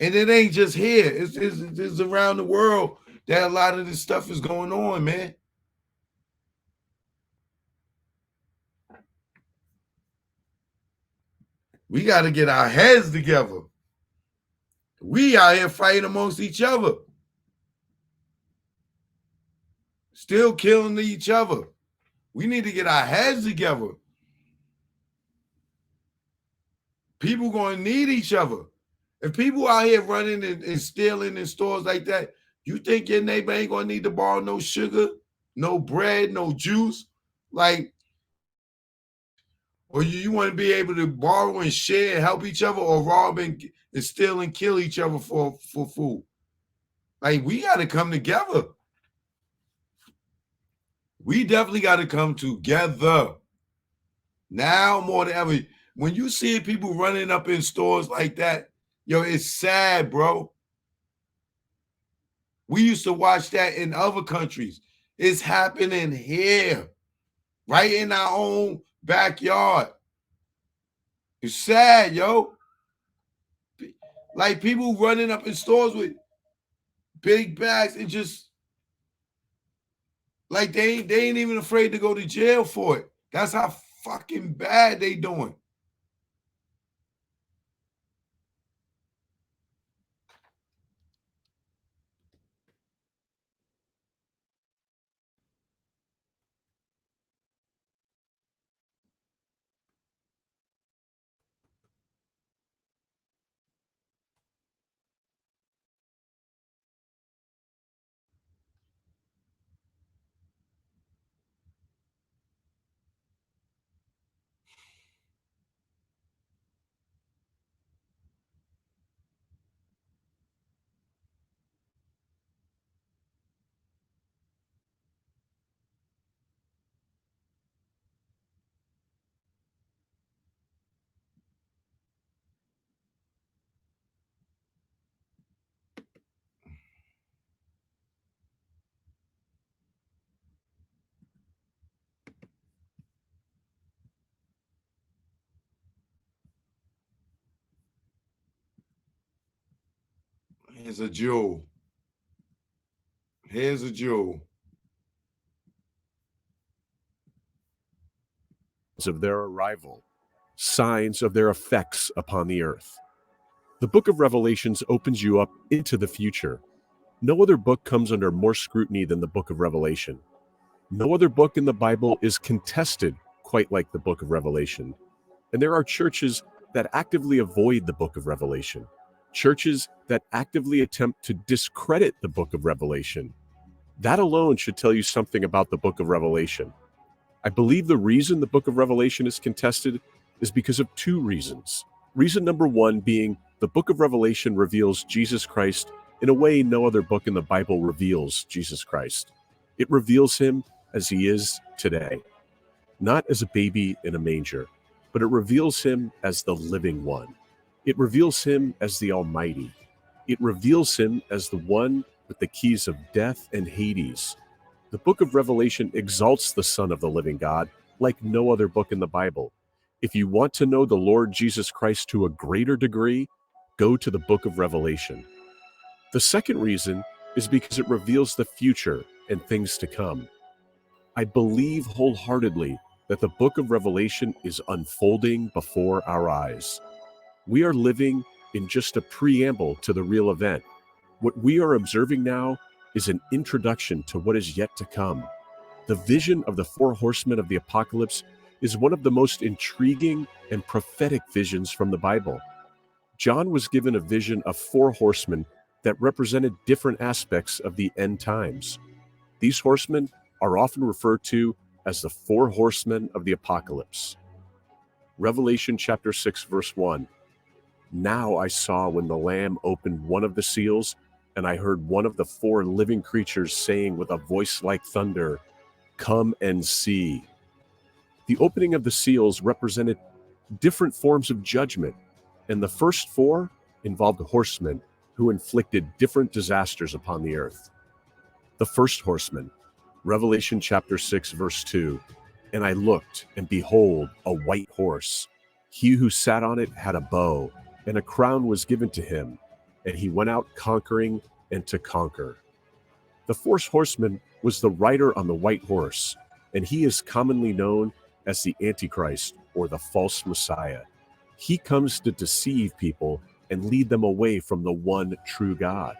And it ain't just here. It's around the world that a lot of this stuff is going on, man. We got to get our heads together. We out here fighting amongst each other. still killing each other. We need to get our heads together. People going to need each other. If people out here running and stealing in stores like that, you think your neighbor ain't going to need to borrow no sugar, no bread, no juice? Like, or you want to be able to borrow and share and help each other, or rob and steal and kill each other for food? Like, we got to come together. We definitely got to come together. Now more than ever. When you see people running up in stores like that, yo, it's sad, bro. We used to watch that in other countries. It's happening here, right in our own backyard. It's sad, yo. Like people running up in stores with big bags and just like they ain't even afraid to go to jail for it. That's how fucking bad they doing. Here's a jewel. Here's a jewel. Of their arrival, signs of their effects upon the earth. The book of Revelations opens you up into the future. No other book comes under more scrutiny than the book of Revelation. No other book in the Bible is contested quite like the book of Revelation. And there are churches that actively avoid the book of Revelation, churches that actively attempt to discredit the book of Revelation. That alone should tell you something about the book of Revelation. I believe the reason the book of Revelation is contested is because of two reasons. Reason number one being the book of Revelation reveals Jesus Christ in a way no other book in the Bible reveals Jesus Christ. It reveals him as he is today, not as a baby in a manger, but it reveals him as the living one. It reveals him as the Almighty. It reveals him as the one with the keys of death and Hades. The book of Revelation exalts the Son of the living God like no other book in the Bible. If you want to know the Lord Jesus Christ to a greater degree, go to the book of Revelation. The second reason is because it reveals the future and things to come. I believe wholeheartedly that the book of Revelation is unfolding before our eyes. We are living in just a preamble to the real event. What we are observing now is an introduction to what is yet to come. The vision of the four horsemen of the apocalypse is one of the most intriguing and prophetic visions from the Bible. John was given a vision of four horsemen that represented different aspects of the end times. These horsemen are often referred to as the four horsemen of the apocalypse. Revelation chapter 6, verse 1. Now I saw when the Lamb opened one of the seals, and I heard one of the four living creatures saying with a voice like thunder, "Come and see." The opening of the seals represented different forms of judgment, and the first four involved horsemen who inflicted different disasters upon the earth. The first horseman, Revelation chapter 6, verse 2. And I looked, and behold, a white horse. He who sat on it had a bow, and a crown was given to him, and he went out conquering and to conquer. The fourth horseman was the rider on the white horse, and he is commonly known as the Antichrist or the false Messiah. He comes to deceive people and lead them away from the one true God.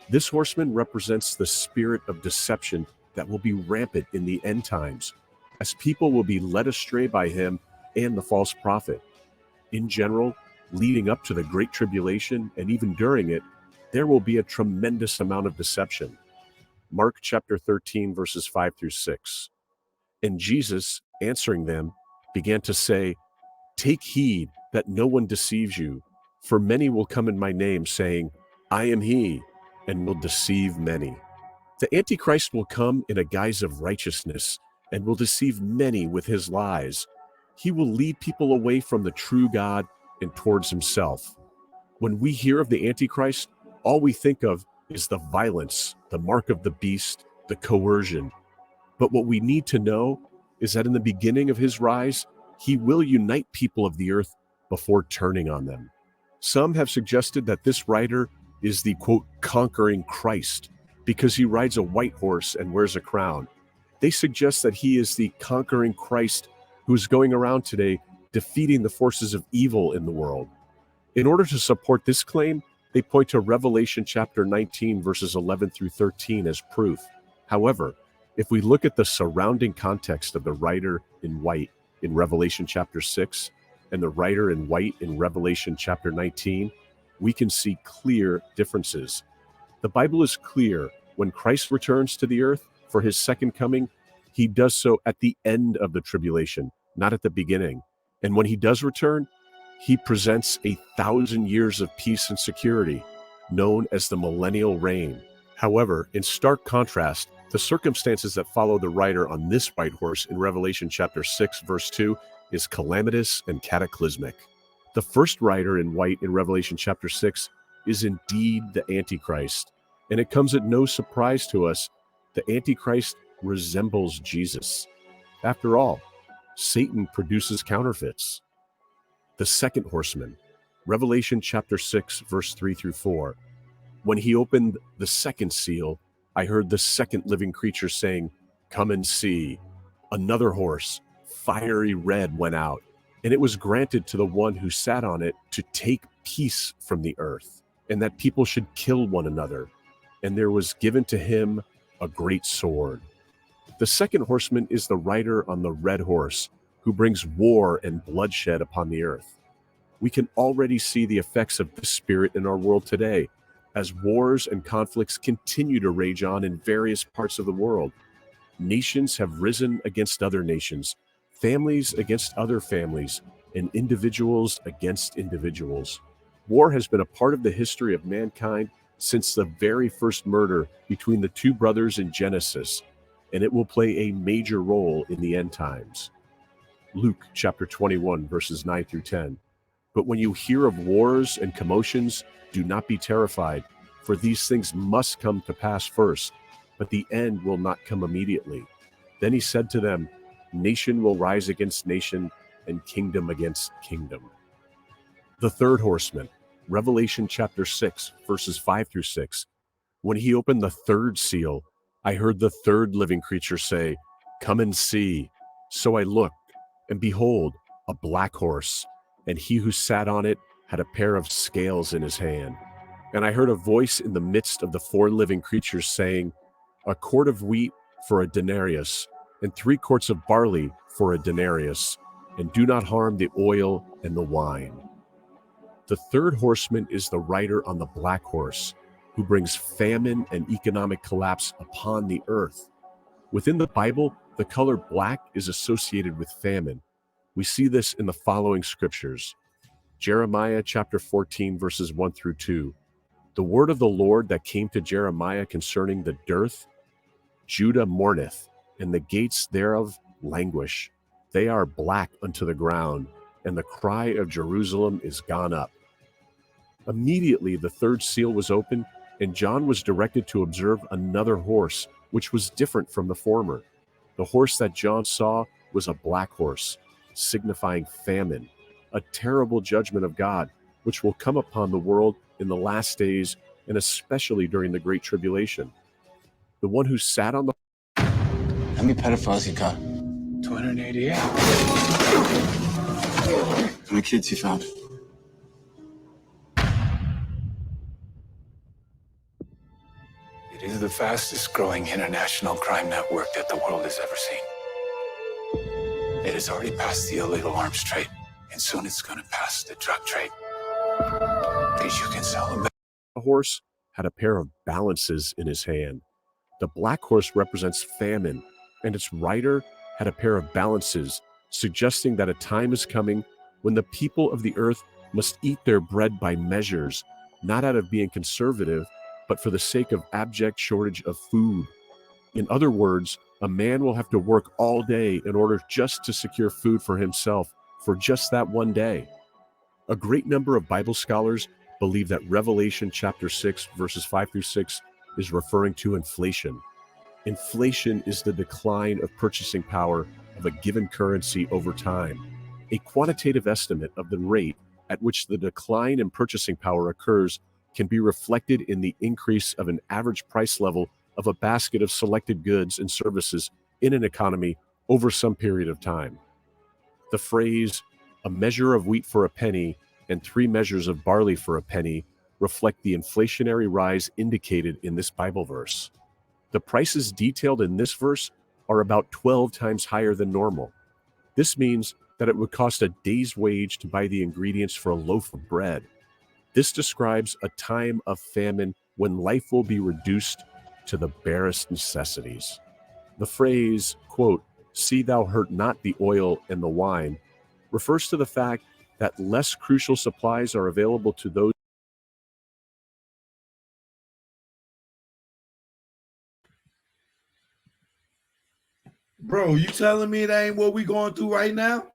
This horseman represents the spirit of deception that will be rampant in the end times, as people will be led astray by him and the false prophet. In general, leading up to the Great Tribulation and even during it, there will be a tremendous amount of deception. Mark chapter 13, verses 5 through 6. And Jesus, answering them, began to say, "Take heed that no one deceives you, for many will come in my name, saying, 'I am he,' and will deceive many." The Antichrist will come in a guise of righteousness and will deceive many with his lies. He will lead people away from the true God and towards himself. When we hear of the Antichrist, all we think of is the violence, the mark of the beast, the coercion. But what we need to know is that in the beginning of his rise, he will unite people of the earth before turning on them. Some have suggested that this rider is the, quote, conquering Christ, because he rides a white horse and wears a crown. They suggest that he is the conquering Christ who is going around today defeating the forces of evil in the world. In order to support this claim, they point to Revelation chapter 19, verses 11 through 13 as proof. However, if we look at the surrounding context of the rider in white in Revelation chapter 6 and the rider in white in Revelation chapter 19, we can see clear differences. The Bible is clear. When Christ returns to the earth for his second coming, he does so at the end of the tribulation, not at the beginning. And when he does return, he presents 1,000 years of peace and security, known as the millennial reign. However, in stark contrast, the circumstances that follow the rider on this white horse in Revelation chapter 6, verse 2 is calamitous and cataclysmic. The first rider in white in Revelation chapter 6 is indeed the Antichrist, and it comes at no surprise to us. The Antichrist resembles Jesus. After all, Satan produces counterfeits. The second horseman, Revelation chapter 6, verse 3 through 4. When he opened the second seal, I heard the second living creature saying, "Come and see." Another horse, fiery red, went out, and it was granted to the one who sat on it to take peace from the earth, and that people should kill one another. And there was given to him a great sword. The second horseman is the rider on the red horse, who brings war and bloodshed upon the earth. We can already see the effects of this spirit in our world today, as wars and conflicts continue to rage on in various parts of the world. Nations have risen against other nations, families against other families, and individuals against individuals. War has been a part of the history of mankind since the very first murder between the two brothers in Genesis, and it will play a major role in the end times. Luke chapter 21, verses 9 through 10. But when you hear of wars and commotions, do not be terrified, for these things must come to pass first, but the end will not come immediately. Then he said to them, nation will rise against nation, and kingdom against kingdom. The third horseman, Revelation chapter 6, verses 5 through 6. When he opened the third seal, I heard the third living creature say, "Come and see." So I looked, and behold, a black horse, and he who sat on it had a pair of scales in his hand. And I heard a voice in the midst of the four living creatures saying, "A quart of wheat for a denarius, and 3 quarts of barley for a denarius, and do not harm the oil and the wine." The third horseman is the rider on the black horse, who brings famine and economic collapse upon the earth. Within the Bible, the color black is associated with famine. We see this in the following scriptures. Jeremiah chapter 14, verses 1 through 2. The word of the Lord that came to Jeremiah concerning the dearth: Judah mourneth, and the gates thereof languish. They are black unto the ground, and the cry of Jerusalem is gone up. Immediately the third seal was opened, and John was directed to observe another horse, which was different from the former. The horse that John saw was a black horse, signifying famine, a terrible judgment of God, which will come upon the world in the last days, and especially during the Great Tribulation. The one who sat on the... How many pedophiles you got? 288. How many kids you found? It is the fastest growing international crime network that the world has ever seen. It has already passed the illegal arms trade, and soon it's going to pass the drug trade. Because you can sell them. The horse had a pair of balances in his hand. The black horse represents famine, and its rider had a pair of balances, suggesting that a time is coming when the people of the earth must eat their bread by measures, not out of being conservative, but for the sake of abject shortage of food. In other words, a man will have to work all day in order just to secure food for himself for just that one day. A great number of Bible scholars believe that Revelation chapter 6, verses 5 through 6 is referring to inflation. Inflation is the decline of purchasing power of a given currency over time. A quantitative estimate of the rate at which the decline in purchasing power occurs can be reflected in the increase of an average price level of a basket of selected goods and services in an economy over some period of time. The phrase, "a measure of wheat for a penny and 3 measures of barley for a penny," reflect the inflationary rise indicated in this Bible verse. The prices detailed in this verse are about 12 times higher than normal. This means that it would cost a day's wage to buy the ingredients for a loaf of bread. This describes a time of famine when life will be reduced to the barest necessities. The phrase, quote, "see thou hurt not the oil and the wine," refers to the fact that less crucial supplies are available to those. Bro, you telling me that ain't what we going through right now?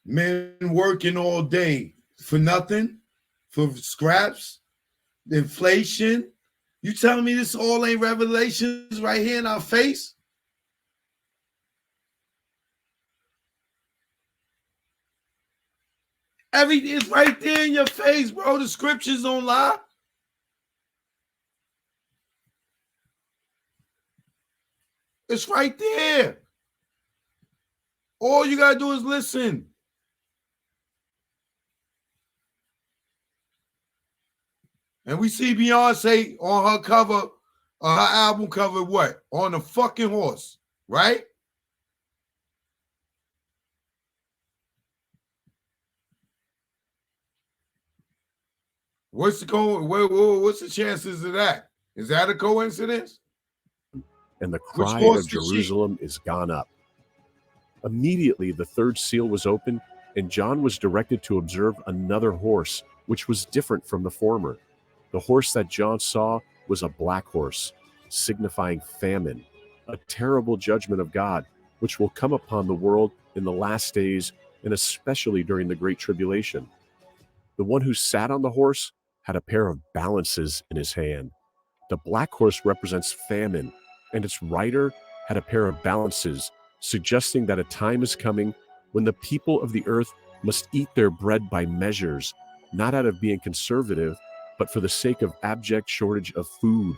Men working all day for nothing, for scraps, inflation. You telling me this all ain't revelations right here in our face? Everything's right there in your face, bro. The scriptures don't lie. It's right there. All you gotta do is listen. And we see Beyonce on her cover, her album cover, what? On a fucking horse, right? What's the chances of that? Is that a coincidence? And the cry of Jerusalem is gone up. Immediately the third seal was opened, and John was directed to observe another horse, which was different from the former. The horse that John saw was a black horse, signifying famine, a terrible judgment of God, which will come upon the world in the last days, and especially during the Great Tribulation. The one who sat on the horse had a pair of balances in his hand. The black horse represents famine, and its rider had a pair of balances, suggesting that a time is coming when the people of the earth must eat their bread by measures, not out of being conservative, but for the sake of abject shortage of food.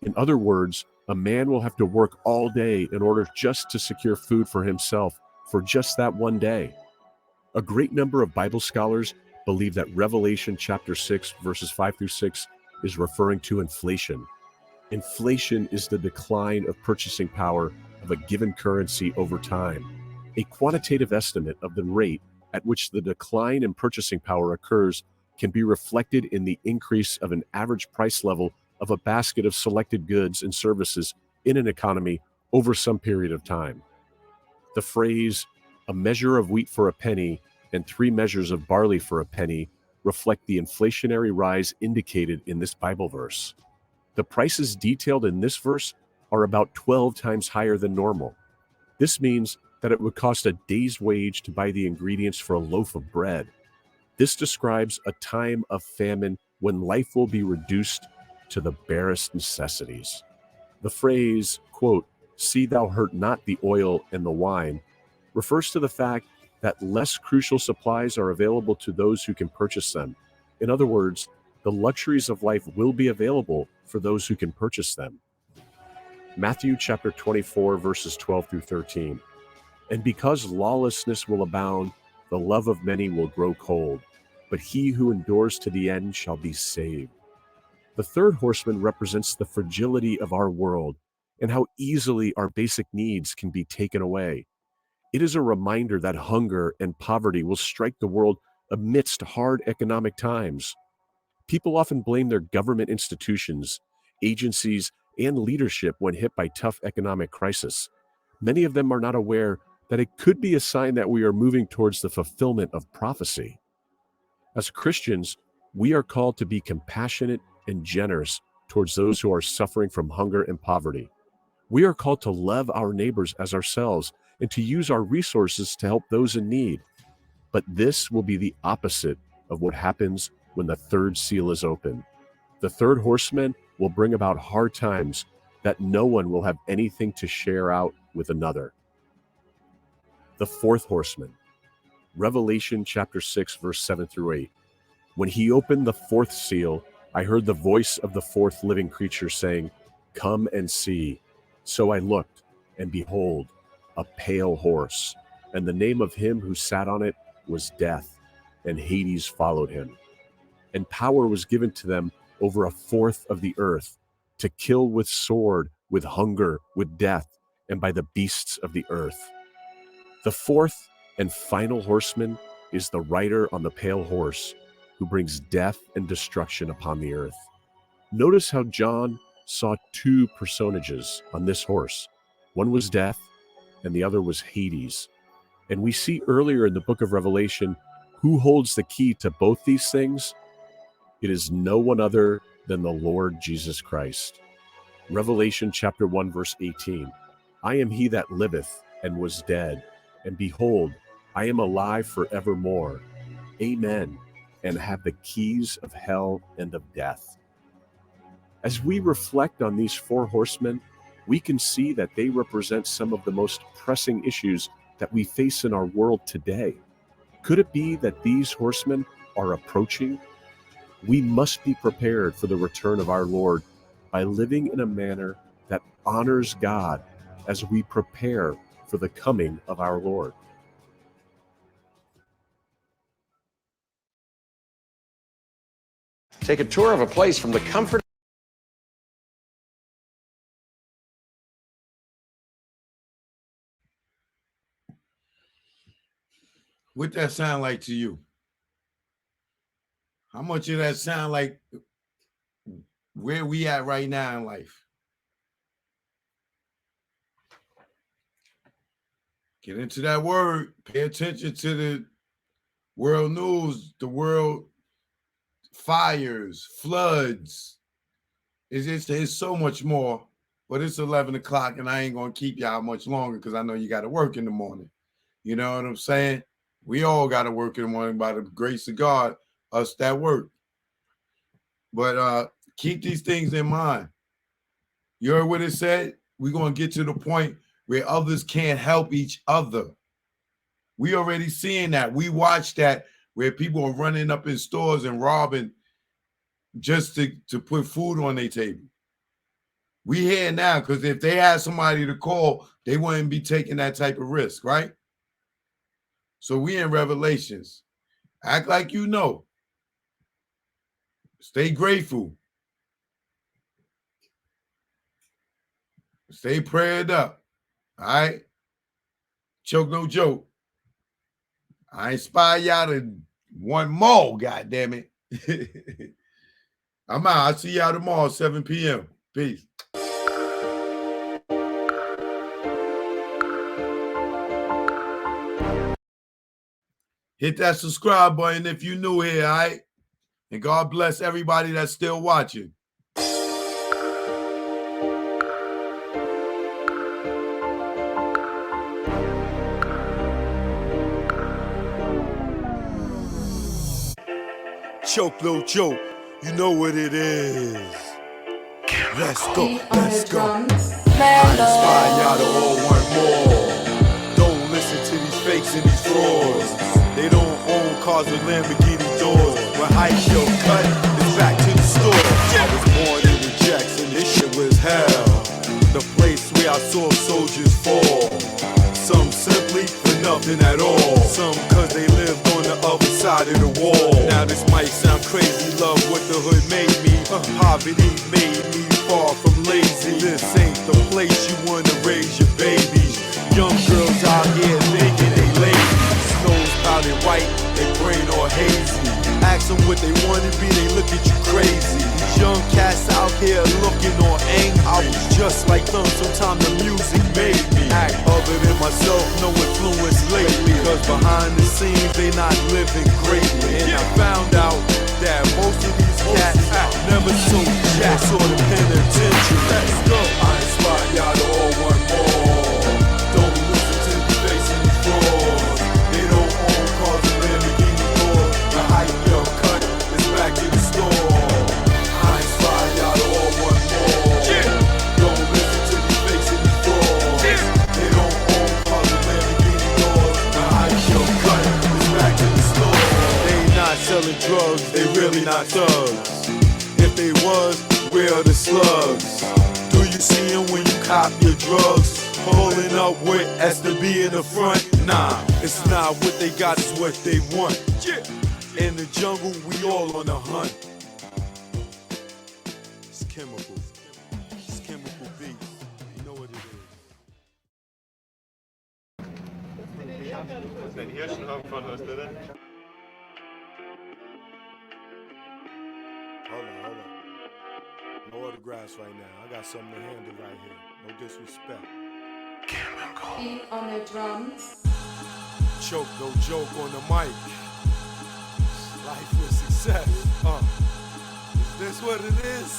In other words, a man will have to work all day in order just to secure food for himself for just that one day. A great number of Bible scholars believe that Revelation chapter 6, verses 5 through 6 is referring to inflation. Inflation is the decline of purchasing power of a given currency over time. A quantitative estimate of the rate at which the decline in purchasing power occurs can be reflected in the increase of an average price level of a basket of selected goods and services in an economy over some period of time. The phrase, "a measure of wheat for a penny and 3 measures of barley for a penny," reflect the inflationary rise indicated in this Bible verse. The prices detailed in this verse are about 12 times higher than normal. This means that it would cost a day's wage to buy the ingredients for a loaf of bread. This describes a time of famine when life will be reduced to the barest necessities. The phrase, quote, "see thou hurt not the oil and the wine," refers to the fact that less crucial supplies are available to those who can purchase them. In other words, the luxuries of life will be available for those who can purchase them. Matthew chapter 24, verses 12 through 13. "And because lawlessness will abound, the love of many will grow cold. but he who endures to the end shall be saved. The third horseman represents the fragility of our world and how easily our basic needs can be taken away. It is a reminder that hunger and poverty will strike the world amidst hard economic times. People often blame their government institutions, agencies, and leadership when hit by tough economic crisis. Many of them are not aware that it could be a sign that we are moving towards the fulfillment of prophecy. As Christians, we are called to be compassionate and generous towards those who are suffering from hunger and poverty. We are called to love our neighbors as ourselves and to use our resources to help those in need. But this will be the opposite of what happens when the third seal is open. The third horseman will bring about hard times that no one will have anything to share out with another. The fourth horseman, Revelation chapter 6, verse 7 through 8. When he opened the fourth seal, I heard the voice of the fourth living creature saying, "Come and see." So I looked, and behold, a pale horse, and the name of him who sat on it was Death, and Hades followed him. And power was given to them over a fourth of the earth, to kill with sword, with hunger, with death, and by the beasts of the earth. The fourth and final horseman is the rider on the pale horse, who brings death and destruction upon the earth. Notice how John saw two personages on this horse. One was death, and the other was Hades. And we see earlier in the book of Revelation who holds the key to both these things. It is no one other than the Lord Jesus Christ. Revelation chapter 1, verse 18. I am he that liveth and was dead, and behold, I am alive forevermore. Amen. And have the keys of hell and of death. As we reflect on these four horsemen, we can see that they represent some of the most pressing issues that we face in our world today. Could it be that these horsemen are approaching? We must be prepared for the return of our Lord by living in a manner that honors God as we prepare for the coming of our Lord. Take a tour of a place from the comfort. What that sound like to you? How much of that sound like where we at right now in life? Get into that word. Pay attention to the world news, the world fires, floods. It's so much more, but it's 11 o'clock and I ain't going to keep y'all much longer because I know you got to work in the morning. You know what I'm saying? We all got to work in the morning by the grace of God, us that work. But keep these things in mind. You heard what it said? We're going to get to the point where others can't help each other. We already seeing that. We watched that where people are running up in stores and robbing just to put food on their table. We here now because if they had somebody to call, they wouldn't be taking that type of risk, right? So we in Revelations. Act like you know. Stay grateful. Stay prayed up. All right? Choke no joke. I inspire y'all to want more, goddammit. I'm out. I'll see y'all tomorrow, 7 p.m. Peace. Hit that subscribe button if you're new here, all right? And God bless everybody that's still watching. Choke, no joke. You know what it is. Let's go, let's go. I inspire y'all to all want more. Don't listen to these fakes and these frauds. They don't own cars with Lamborghini doors. When high show cut, it's back to the store. I was born in the Jackson, this shit was hell. The place where I saw soldiers fall. Some simply for nothing at all. Some cause they lived on the the other side of the wall. Now this might sound crazy, love what the hood made me. Poverty made me far from lazy. This ain't the place you wanna raise your babies. Young girls out here thinking they lazy. Snow's powdered white, they brain all hazy. Ask them what they wanna be, they look at you crazy. These young cats out here looking all angry. I was just like them, sometimes the music made me act other than myself, no influence lately. Cause behind the scenes, they not living greatly. And I found out that most of these cats never sold jacks or the penitentiary. Let's go. I inspire y'all to all want more. Don't listen to the face in the floors. They don't own cars and Lamborghini doors. The hype yo cut is back to the store. I inspire y'all to all want more. Don't listen to the face in the floors. They don't own cars and Lamborghini doors. The hype yo cut is back to the store. They not selling drugs, they really not thugs. If they was, where are the slugs? Do you see them when you cop your drugs? Pulling up with S to B in the front? Nah, it's not what they got, it's what they want. In the jungle, we all on the hunt. It's chemical. It's chemical beats. You know what it is. Den Hirschen haben von was, oder? Hold on. No autographs right now. I got something to handle right here. No disrespect. Beat on the drums. Choke, no joke on the mic. Life with success. Is this what it is?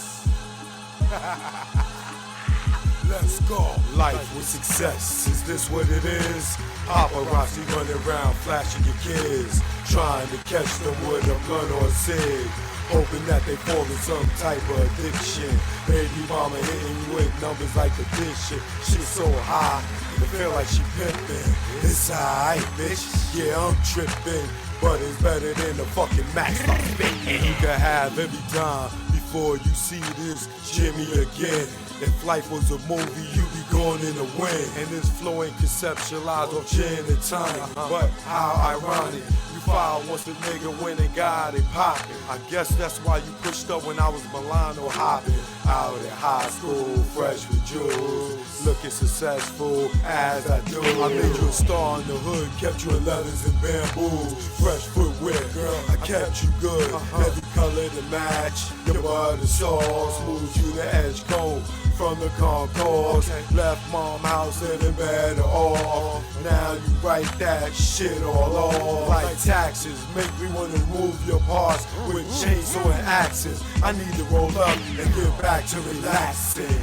Let's go. Life with success. Is this what it is? Paparazzi running around flashing your kids, trying to catch them with a blunt or a cig, hoping that they fall in some type of addiction. Baby mama hitting you with numbers like addition. Shit so high, you feel like she pimping. It's alright, bitch. Yeah, I'm tripping, but it's better than the fucking max I'm spitting. You can have every time before you see this Jimmy again. If life was a movie, you'd be going in the wind. And this flow ain't conceptualized off gin and tonic. But how ironic, you foul once the nigga went and got it poppin'. I guess that's why you pushed up when I was Milano hopping. Out at high school, fresh with jewels, looking successful as I do. I made you a star in the hood, kept you in leathers and bamboos. Fresh footwear, girl, I kept you good. Every color to match, your butter sauce, moved you to edge cold. From the concourse, left mom house living better off. Now you write that shit all off. Like taxes, make me wanna remove your parts with chainsaw and axes. I need to roll up and get back to relaxing.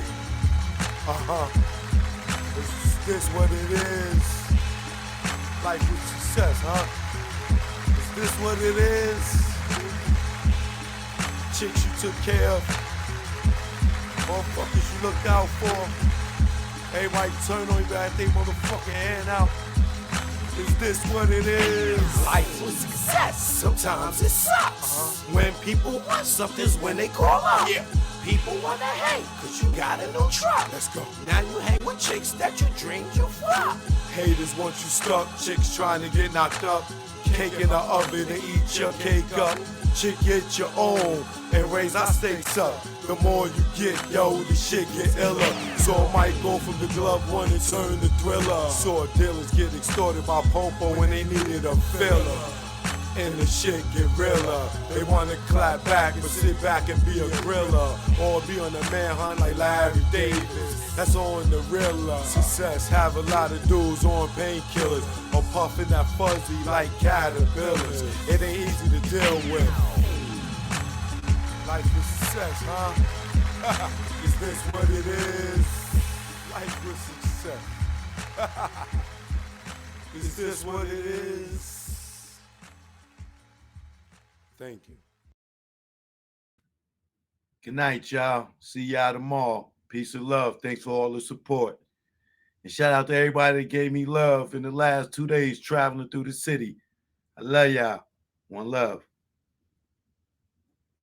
Is this what it is? Life with success, huh? Is this what it is? Chicks you took care of, motherfuckers you looked out for. Everybody turn on you back, they motherfucking hand out. Is this what it is? Life with success, sometimes it sucks. When people want something's when they call up. Yeah. People wanna hate, cause you got a new truck. Let's go. Now you hang with chicks that you dreamed you fuck. Haters want you stuck, chicks trying to get knocked up. Cake in the oven to eat your cake up. Chick get your own and raise our stakes up. The more you get, yo, the shit get iller. So I might go from the glove one and turn to thriller. Saw dealers get extorted by Popo when they needed a filler. And the shit get realer. They wanna clap back, but sit back and be a griller. Or be on a manhunt like Larry Davis. That's on the realer. Success have a lot of dudes on painkillers. Or puffing that fuzzy like caterpillars. It ain't easy to deal with. Life with success, huh? Is this what it is? Life with success. Is this what it is? Thank you. Good night, y'all. See y'all tomorrow. Peace and love. Thanks for all the support. And shout out to everybody that gave me love in the last 2 days traveling through the city. I love y'all. One love.